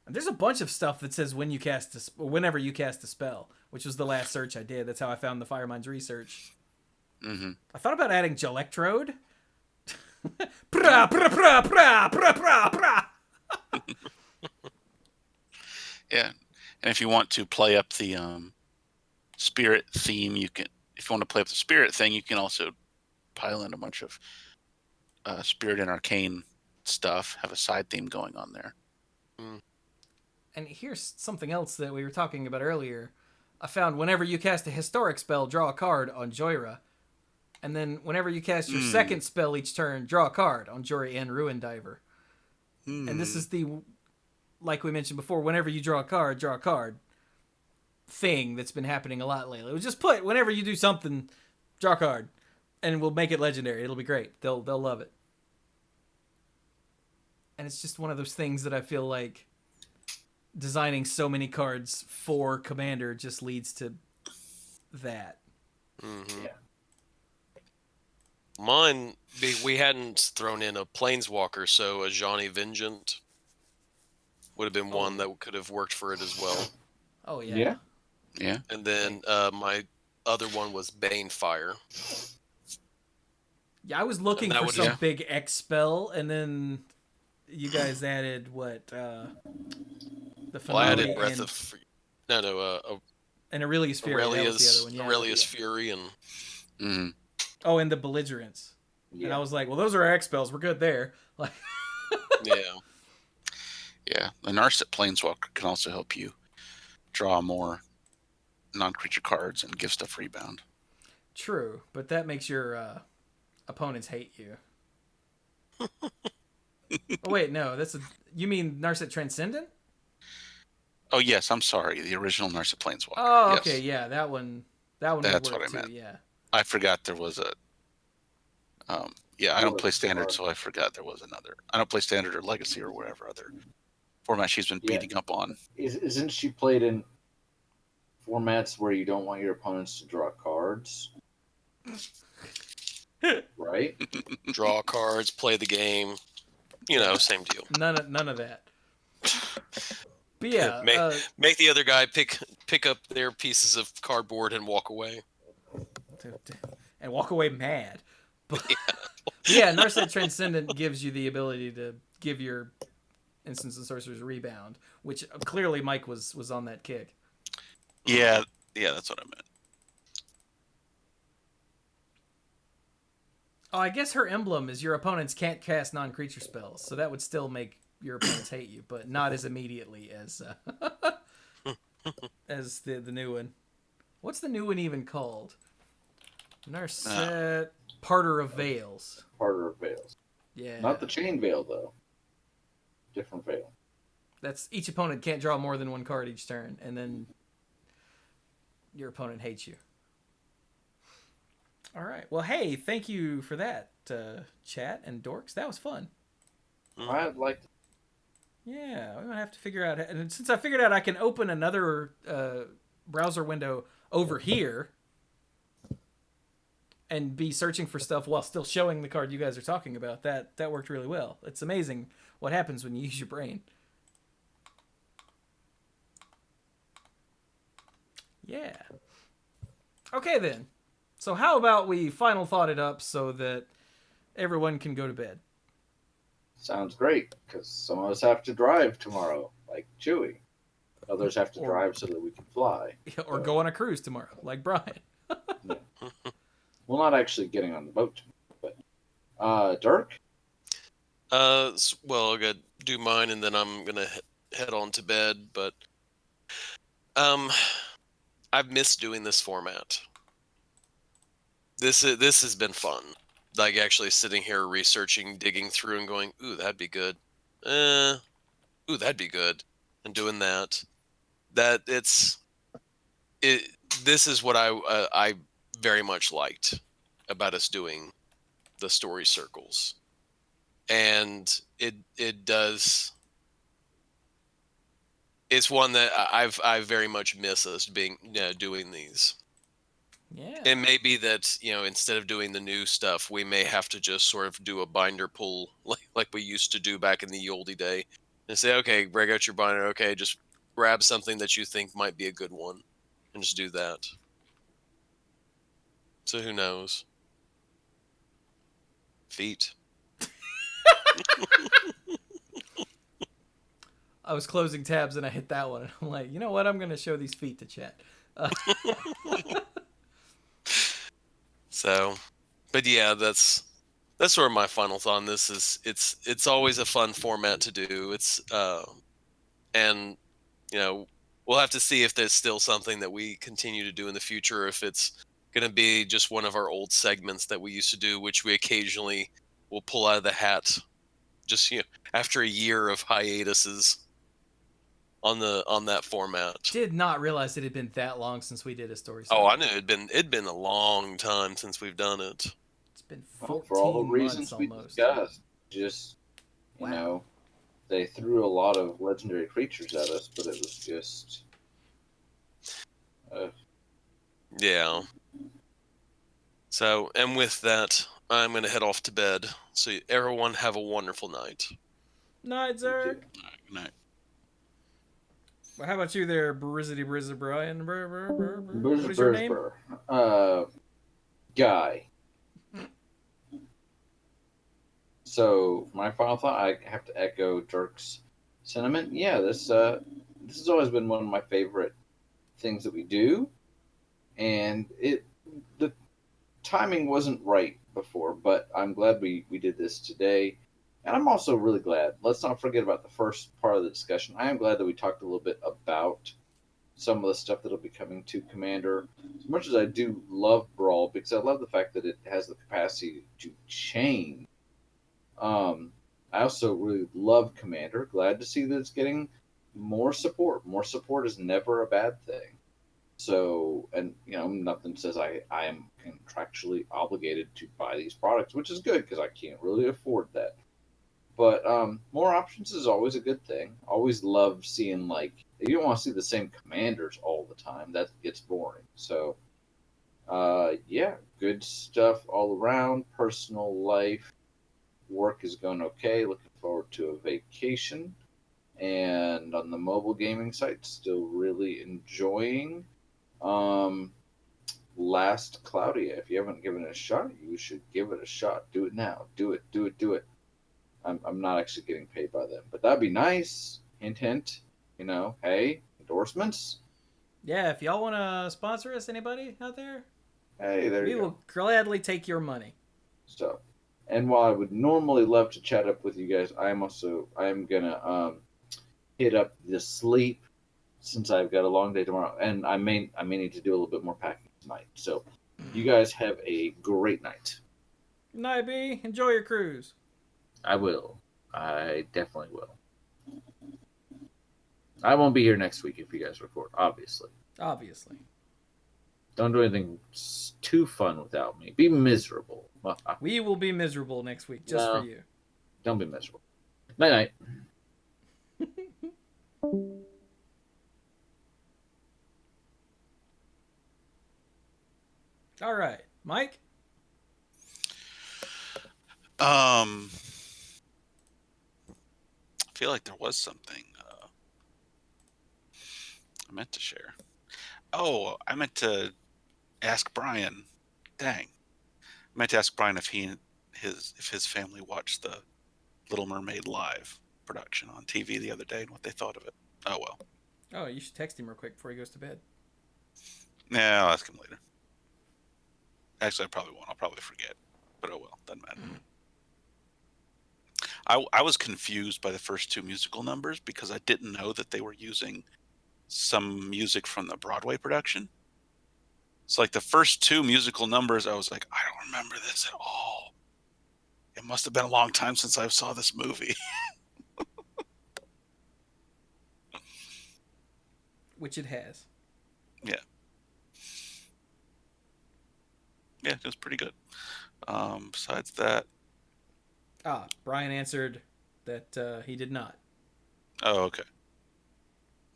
And there's a bunch of stuff that says whenever you cast a spell, which was the last search I did. That's how I found the Firemind's research. Mm-hmm. I thought about adding Gelectrode. Pra, pra, pra, pra, pra, pra, pra. Yeah, and if you want to play up the spirit theme, you can. If you want to play up the spirit thing, you can also pile in a bunch of spirit and arcane stuff. Have a side theme going on there. And here's something else that we were talking about earlier. I found whenever you cast a historic spell, draw a card on Joyra. And then whenever you cast your second spell each turn, draw a card on Jory and Ruin Diver. And this is the, like we mentioned before, whenever you draw a card thing that's been happening a lot lately. We'll just put, whenever you do something, draw a card. And we'll make it legendary. It'll be great. They'll love it. And it's just one of those things that I feel like designing so many cards for Commander just leads to that. Mm-hmm. Yeah. Mine, we hadn't thrown in a Planeswalker, so a Johnny Vengeant would have been one that could have worked for it as well. Oh, yeah. Yeah. Yeah. And then my other one was Banefire. Yeah, I was looking for some big X spell, and then you guys added what? The Well, I Finale added Breath of... and Aurelius Fury. That was the other one. Yeah. Aurelius Fury and... Mm-hmm. Oh, and the Belligerence. Yeah. And I was like, well, those are our X spells. We're good there. Like, Yeah. Yeah. The Narset Planeswalker can also help you draw more non-creature cards and give stuff rebound. true, but that makes your opponents hate you. Oh wait, no, you mean Narset Transcendent? Oh yes, I'm sorry. The original Narset Planeswalker. Oh, yes. okay, yeah, that one. That That's would work what I too. meant. Yeah. I forgot there was a. I don't play Standard, so I forgot there was another. I don't play Standard or Legacy or whatever other format she's been beating up on. Isn't she played in formats where you don't want your opponents to draw cards? Right? Draw cards, play the game. Same deal. None of that. But yeah, Make the other guy pick up their pieces of cardboard and walk away. And walk away mad. But yeah, Narset Transcendent gives you the ability to give your instants and sorcerers rebound, which clearly Mike was on that kick. Yeah, that's what I meant. Oh, I guess her emblem is your opponents can't cast non-creature spells, so that would still make your opponents hate you, but not as immediately as as the new one. What's the new one even called? Narset Parter of Veils. Parter of Veils. Yeah. Not the Chain Veil, though. Different veil. That's each opponent can't draw more than one card each turn, and then your opponent hates you. All right. Well, hey, thank you for that, chat and dorks. That was fun. I'd like to. Yeah, we're going to have to figure out... And since I figured out I can open another browser window over here and be searching for stuff while still showing the card you guys are talking about, that worked really well. It's amazing what happens when you use your brain. Yeah. Okay, then. So how about we final thought it up so that everyone can go to bed? Sounds great, because some of us have to drive tomorrow, like Chewy. Others have to drive so that we can fly. Or go on a cruise tomorrow, like Brian. Yeah. Well, not actually getting on the boat tomorrow, but Dirk? Well, I got to do mine, and then I'm gonna head on to bed. But I've missed doing this format. This has been fun. Like actually sitting here researching, digging through, and going, "Ooh, that'd be good." Ooh, that'd be good, and doing that. This is what I very much liked about us doing the story circles, and it does. It's one that I very much miss us doing these. Yeah. It may be that, instead of doing the new stuff, we may have to just sort of do a binder pull like we used to do back in the oldie day, and say, okay, break out your binder. Okay, just grab something that you think might be a good one, and just do that. So who knows? Feet. I was closing tabs and I hit that one. And I'm like, you know what? I'm going to show these feet to chat. So, but yeah, that's sort of my final thought on this. Is it's always a fun format to do. And we'll have to see if there's still something that we continue to do in the future, or if it's going to be just one of our old segments that we used to do, which we occasionally will pull out of the hat, just after a year of hiatuses on that format. Did not realize it had been that long since we did a story. Oh, I segment. knew it'd been a long time since we've done it. It's been Well, 14 for all the months reasons we almost. discussed, just Wow. they threw a lot of legendary creatures at us, but it was just Yeah. So, and with that, I'm going to head off to bed. So everyone have a wonderful night. Night, Zerk. Good night. Well, how about you there, Brizzity Brizza Brian? What is your name? Guy. So my final thought, I have to echo Dirk's sentiment. Yeah, this has always been one of my favorite things that we do, and the timing wasn't right before, but I'm glad we did this today. And I'm also really glad. Let's not forget about the first part of the discussion. I am glad that we talked a little bit about some of the stuff that'll be coming to Commander. As much as I do love Brawl, because I love the fact that it has the capacity to change. I also really love Commander. Glad to see that it's getting more support. More support is never a bad thing. So, and nothing says I am contractually obligated to buy these products, which is good because I can't really afford that. But more options is always a good thing. Always love seeing, like, you don't want to see the same commanders all the time. That gets boring. So, yeah, good stuff all around. Personal life, work is going okay. Looking forward to a vacation. And on the mobile gaming site, still really enjoying Last Claudia. If you haven't given it a shot, you should give it a shot. Do it now. Do it. Do it. Do it. I'm not actually getting paid by them, but that'd be nice. Hint, hint. Hey, endorsements. Yeah, if y'all want to sponsor us, anybody out there, Hey, there we you go. will gladly take your money. So, and while I would normally love to chat up with you guys, I am gonna hit up the sleep since I've got a long day tomorrow, and I may need to do a little bit more packing tonight. So, you guys have a great night. Good night, B. Enjoy your cruise. I will. I definitely will. I won't be here next week if you guys record, obviously. Obviously. Don't do anything too fun without me. Be miserable. We will be miserable next week just for No. you. Don't be miserable. Night night. All right. Mike? I feel like there was something I meant to share. Oh, I meant to ask Brian. Dang, I meant to ask Brian if his family watched the Little Mermaid live production on TV the other day and what they thought of it. Oh well. Oh, you should text him real quick before he goes to bed. Yeah, I'll ask him later. Actually, I probably won't. I'll probably forget. But oh well, doesn't matter. I was confused by the first two musical numbers because I didn't know that they were using some music from the Broadway production. It's like the first two musical numbers, I was like, I don't remember this at all. It must have been a long time since I saw this movie. Which it has. Yeah. Yeah, it was pretty good. Besides that, Brian answered that he did not. oh, okay.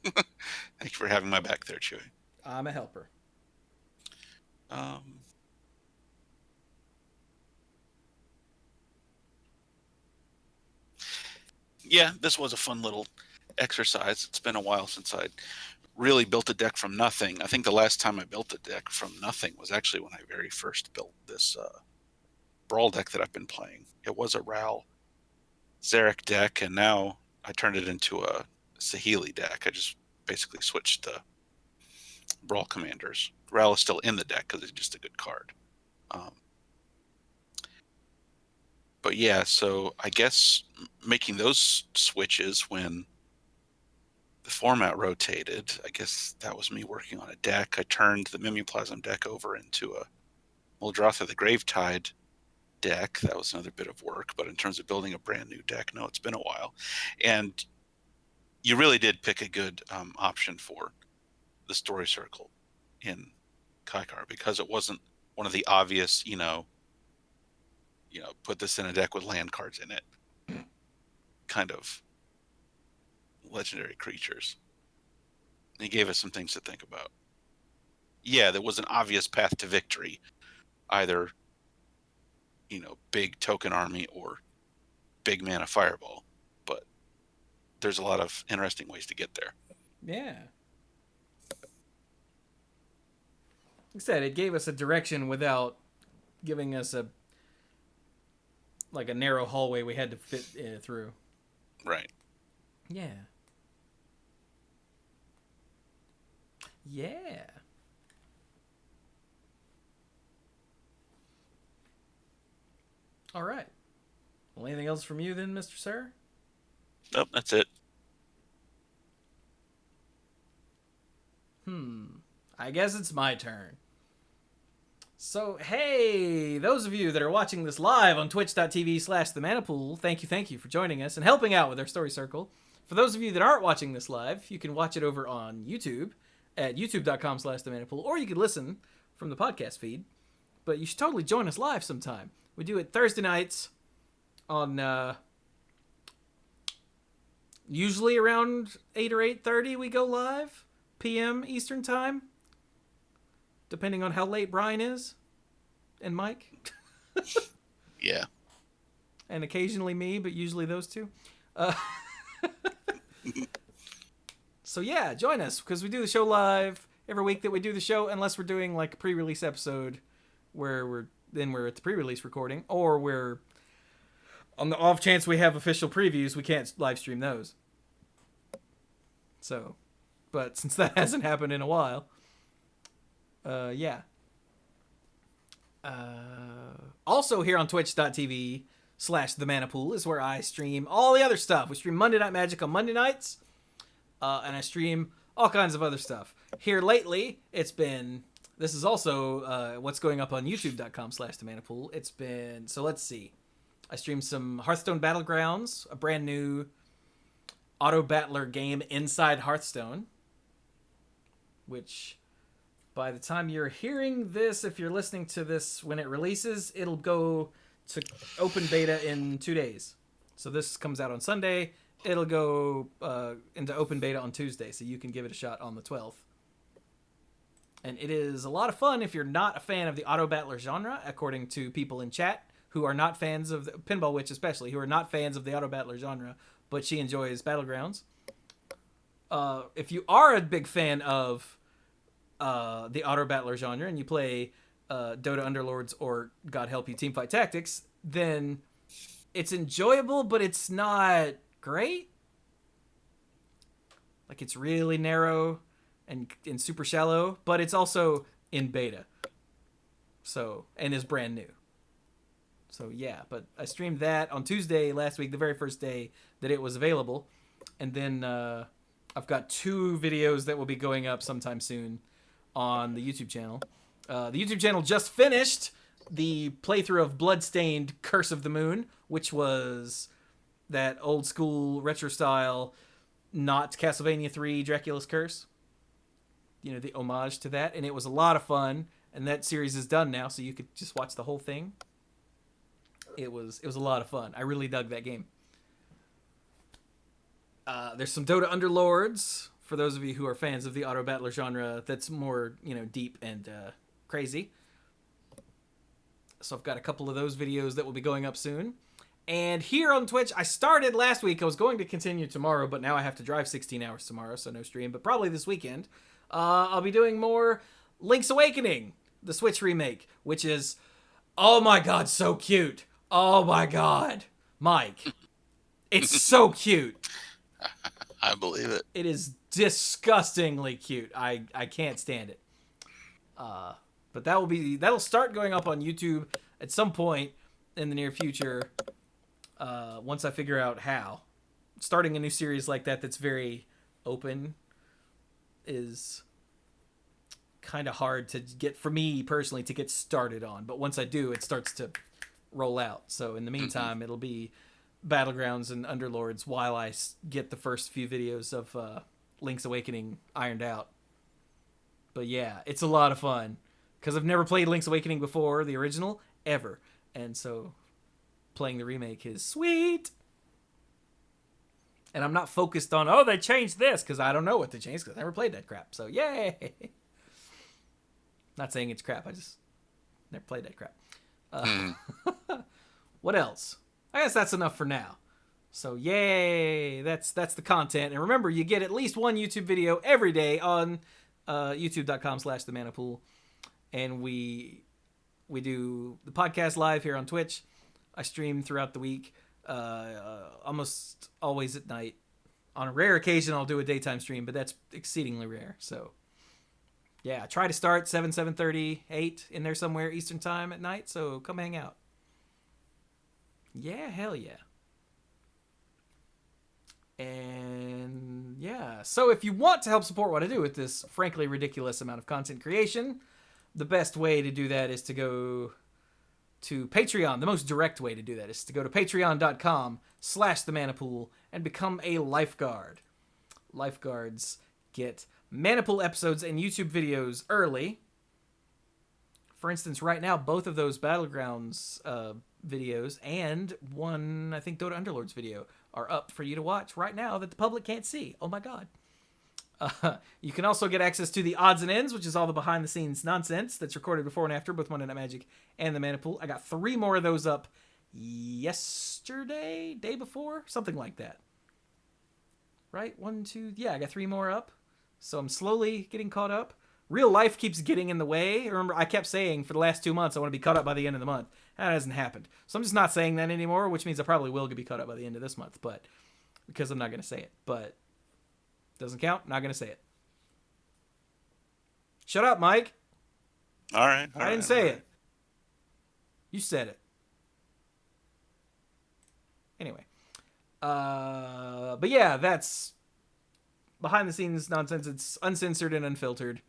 Thank you for having my back there, Chewy. I'm a helper. Um, yeah, this was a fun little exercise. It's been a while since I really built a deck from nothing. I think the last time I built a deck from nothing was actually when I very first built this Brawl deck that I've been playing. It was a Ral Zarek deck, and now I turned it into a Saheeli deck. I just basically switched the Brawl commanders. Ral is still in the deck because it's just a good card. Um, but yeah, so I guess making those switches when the format rotated, I guess that was me working on a deck. I turned the Mimeoplasm deck over into a Muldrotha the Gravetide deck. That was another bit of work, but in terms of building a brand new deck, no, it's been a while. And you really did pick a good option for the story circle in Kykar, because it wasn't one of the obvious, put this in a deck with land cards in it kind of legendary creatures. He gave us some things to think about. Yeah, there was an obvious path to victory, either big token army or big mana fireball, but there's a lot of interesting ways to get there. Yeah. Like I said, it gave us a direction without giving us a narrow hallway we had to fit through. Right. Yeah. Yeah. All right. Well, anything else from you then, Mr. Sir? Nope, that's it. I guess it's my turn. So, hey, those of you that are watching this live on twitch.tv/themanapool, thank you for joining us and helping out with our story circle. For those of you that aren't watching this live, you can watch it over on YouTube at youtube.com/themanapool, or you can listen from the podcast feed. But you should totally join us live sometime. We do it Thursday nights on usually around 8 or 8:30 we go live p.m. Eastern time, depending on how late Brian is and Mike. Yeah. And occasionally me, but usually those two. So yeah, join us, because we do the show live every week that we do the show, unless we're doing like a pre-release episode where we're at the pre-release recording, or we're on the off chance we have official previews, we can't live stream those. So, but since that hasn't happened in a while, yeah. Also here on twitch.tv/themanapool is where I stream all the other stuff. We stream Monday Night Magic on Monday nights, and I stream all kinds of other stuff. Here lately, this is also what's going up on youtube.com/themanapool. It's been, so let's see. I streamed some Hearthstone Battlegrounds, a brand new auto battler game inside Hearthstone, which by the time you're hearing this, if you're listening to this when it releases, it'll go to open beta in 2 days. So this comes out on Sunday. It'll go into open beta on Tuesday, so you can give it a shot on the 12th. And it is a lot of fun if you're not a fan of the auto battler genre, according to people in chat who are not fans of the Pinball Witch, especially, who are not fans of the auto battler genre, but she enjoys Battlegrounds. If you are a big fan of the auto battler genre and you play Dota Underlords or, God help you, Teamfight Tactics, then it's enjoyable, but it's not great. Like, it's really narrow and super shallow, but it's also in beta. So, and is brand new. So yeah, but I streamed that on Tuesday last week, the very first day that it was available. And then I've got 2 videos that will be going up sometime soon on the YouTube channel. The YouTube channel just finished the playthrough of Bloodstained Curse of the Moon, which was that old school retro style, not Castlevania 3 Dracula's Curse. The homage to that. And it was a lot of fun. And that series is done now, so you could just watch the whole thing. It was a lot of fun. I really dug that game. There's some Dota Underlords, for those of you who are fans of the auto battler genre, that's more, deep and crazy. So I've got a couple of those videos that will be going up soon. And here on Twitch, I started last week. I was going to continue tomorrow, but now I have to drive 16 hours tomorrow, so no stream. But probably this weekend, I'll be doing more Link's Awakening, the Switch remake, which is, oh my god, so cute. Oh my god, Mike. It's so cute. I believe it. It is disgustingly cute. I can't stand it. But that'll start going up on YouTube at some point in the near future. Once I figure out how. Starting a new series like that that's very open is kind of hard to get, for me personally, to get started on. But once I do, it starts to roll out. So in the meantime, it'll be Battlegrounds and Underlords while I get the first few videos of Link's Awakening ironed out. But yeah, it's a lot of fun. Because I've never played Link's Awakening before, the original, ever. And so playing the remake is sweet. And I'm not focused on, oh, they changed this, because I don't know what they changed, because I never played that crap. So, yay! Not saying it's crap, I just never played that crap. What else? I guess that's enough for now. So, yay! That's the content. And remember, you get at least one YouTube video every day on youtube.com/themanapool. And we do the podcast live here on Twitch. I stream throughout the week, almost always at night. On a rare occasion, I'll do a daytime stream, but that's exceedingly rare. So, yeah, I try to start 7:30, 8 in there somewhere Eastern time at night. So come hang out. Yeah, hell yeah. And yeah, so if you want to help support what I do with this frankly ridiculous amount of content creation, the best way to do that is to go to Patreon. The most direct way to do that is to go to patreon.com/themanapool and become a lifeguard. Lifeguards get Manapool episodes and YouTube videos early. For instance, right now, both of those Battlegrounds videos and one, I think, Dota Underlords video are up for you to watch right now that the public can't see. Oh my god. You can also get access to the odds and ends, which is all the behind-the-scenes nonsense that's recorded before and after both Monday Night Magic and the Manapool. I got 3 more of those up yesterday, day before, something like that. Right? 1, 2, yeah, I got 3 more up. So I'm slowly getting caught up. Real life keeps getting in the way. Remember, I kept saying for the last 2 months I want to be caught up by the end of the month. That hasn't happened. So I'm just not saying that anymore, which means I probably will be caught up by the end of this month, but because I'm not going to say it. But doesn't count. Not going to say it. Shut up, Mike. All right. I didn't say it. You said it. Anyway. But yeah, that's behind the scenes nonsense. It's uncensored and unfiltered.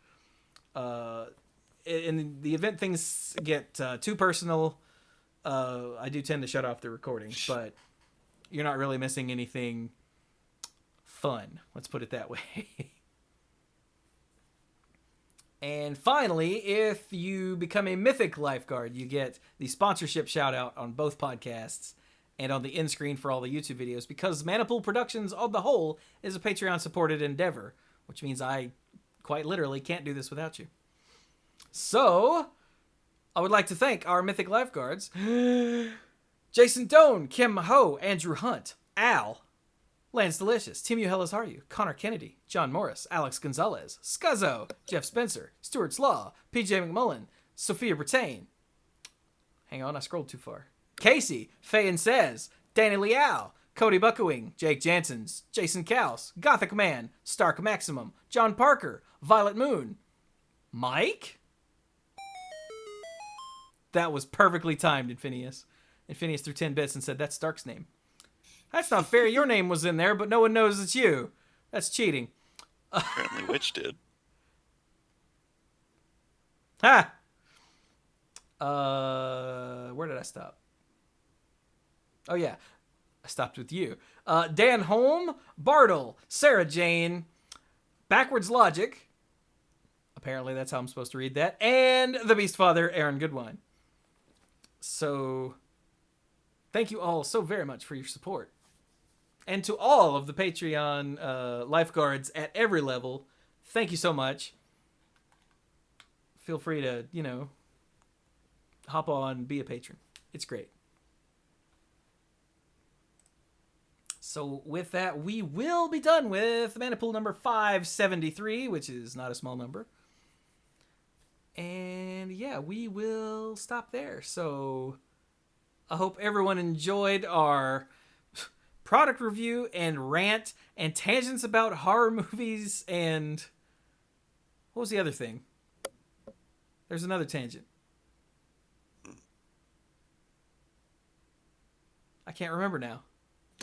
In the event things get too personal, I do tend to shut off the recording, but you're not really missing anything fun. Let's put it that way. And finally, if you become a Mythic Lifeguard, you get the sponsorship shout out on both podcasts and on the end screen for all the YouTube videos, because Manapool Productions on the whole is a Patreon supported endeavor, which means I quite literally can't do this without you. So, I would like to thank our Mythic Lifeguards: Jason Doan, Kim Ho, Andrew Hunt, Al, Lance Delicious, Tim Uhellas Hardu, Connor Kennedy, John Morris, Alex Gonzalez, Scuzzo, Jeff Spencer, Stuart Slaw, PJ McMullen, Sophia Brittain. Hang on, I scrolled too far. Casey, Faye Says, Danny Liao, Cody Buckowing, Jake Jansons, Jason Kaus, Gothic Man, Stark Maximum, John Parker, Violet Moon, Mike? That was perfectly timed, Infinius. Infinius threw 10 bits and said, that's Stark's name. That's not fair. Your name was in there, but no one knows it's you. That's cheating. Apparently Witch did. Ha! Where did I stop? Oh, yeah. I stopped with you. Dan Holm, Bartle, Sarah Jane, Backwards Logic. Apparently that's how I'm supposed to read that. And the Beast Father, Aaron Goodwine. So, thank you all so very much for your support. And to all of the Patreon lifeguards at every level, thank you so much. Feel free to, hop on, be a patron. It's great. So with that, we will be done with Mana Pool number 573, which is not a small number. And yeah, we will stop there. So I hope everyone enjoyed our product review and rant and tangents about horror movies and... What was the other thing? There's another tangent. I can't remember now.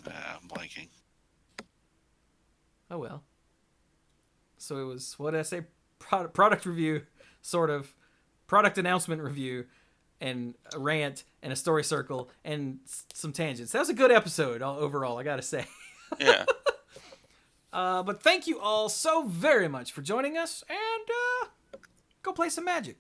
I'm blanking. Oh well. So it was, what did I say? Product review, sort of. Product announcement review, and a rant, and a story circle, and some tangents. That was a good episode overall, I gotta say. Yeah. But thank you all so very much for joining us, and go play some Magic.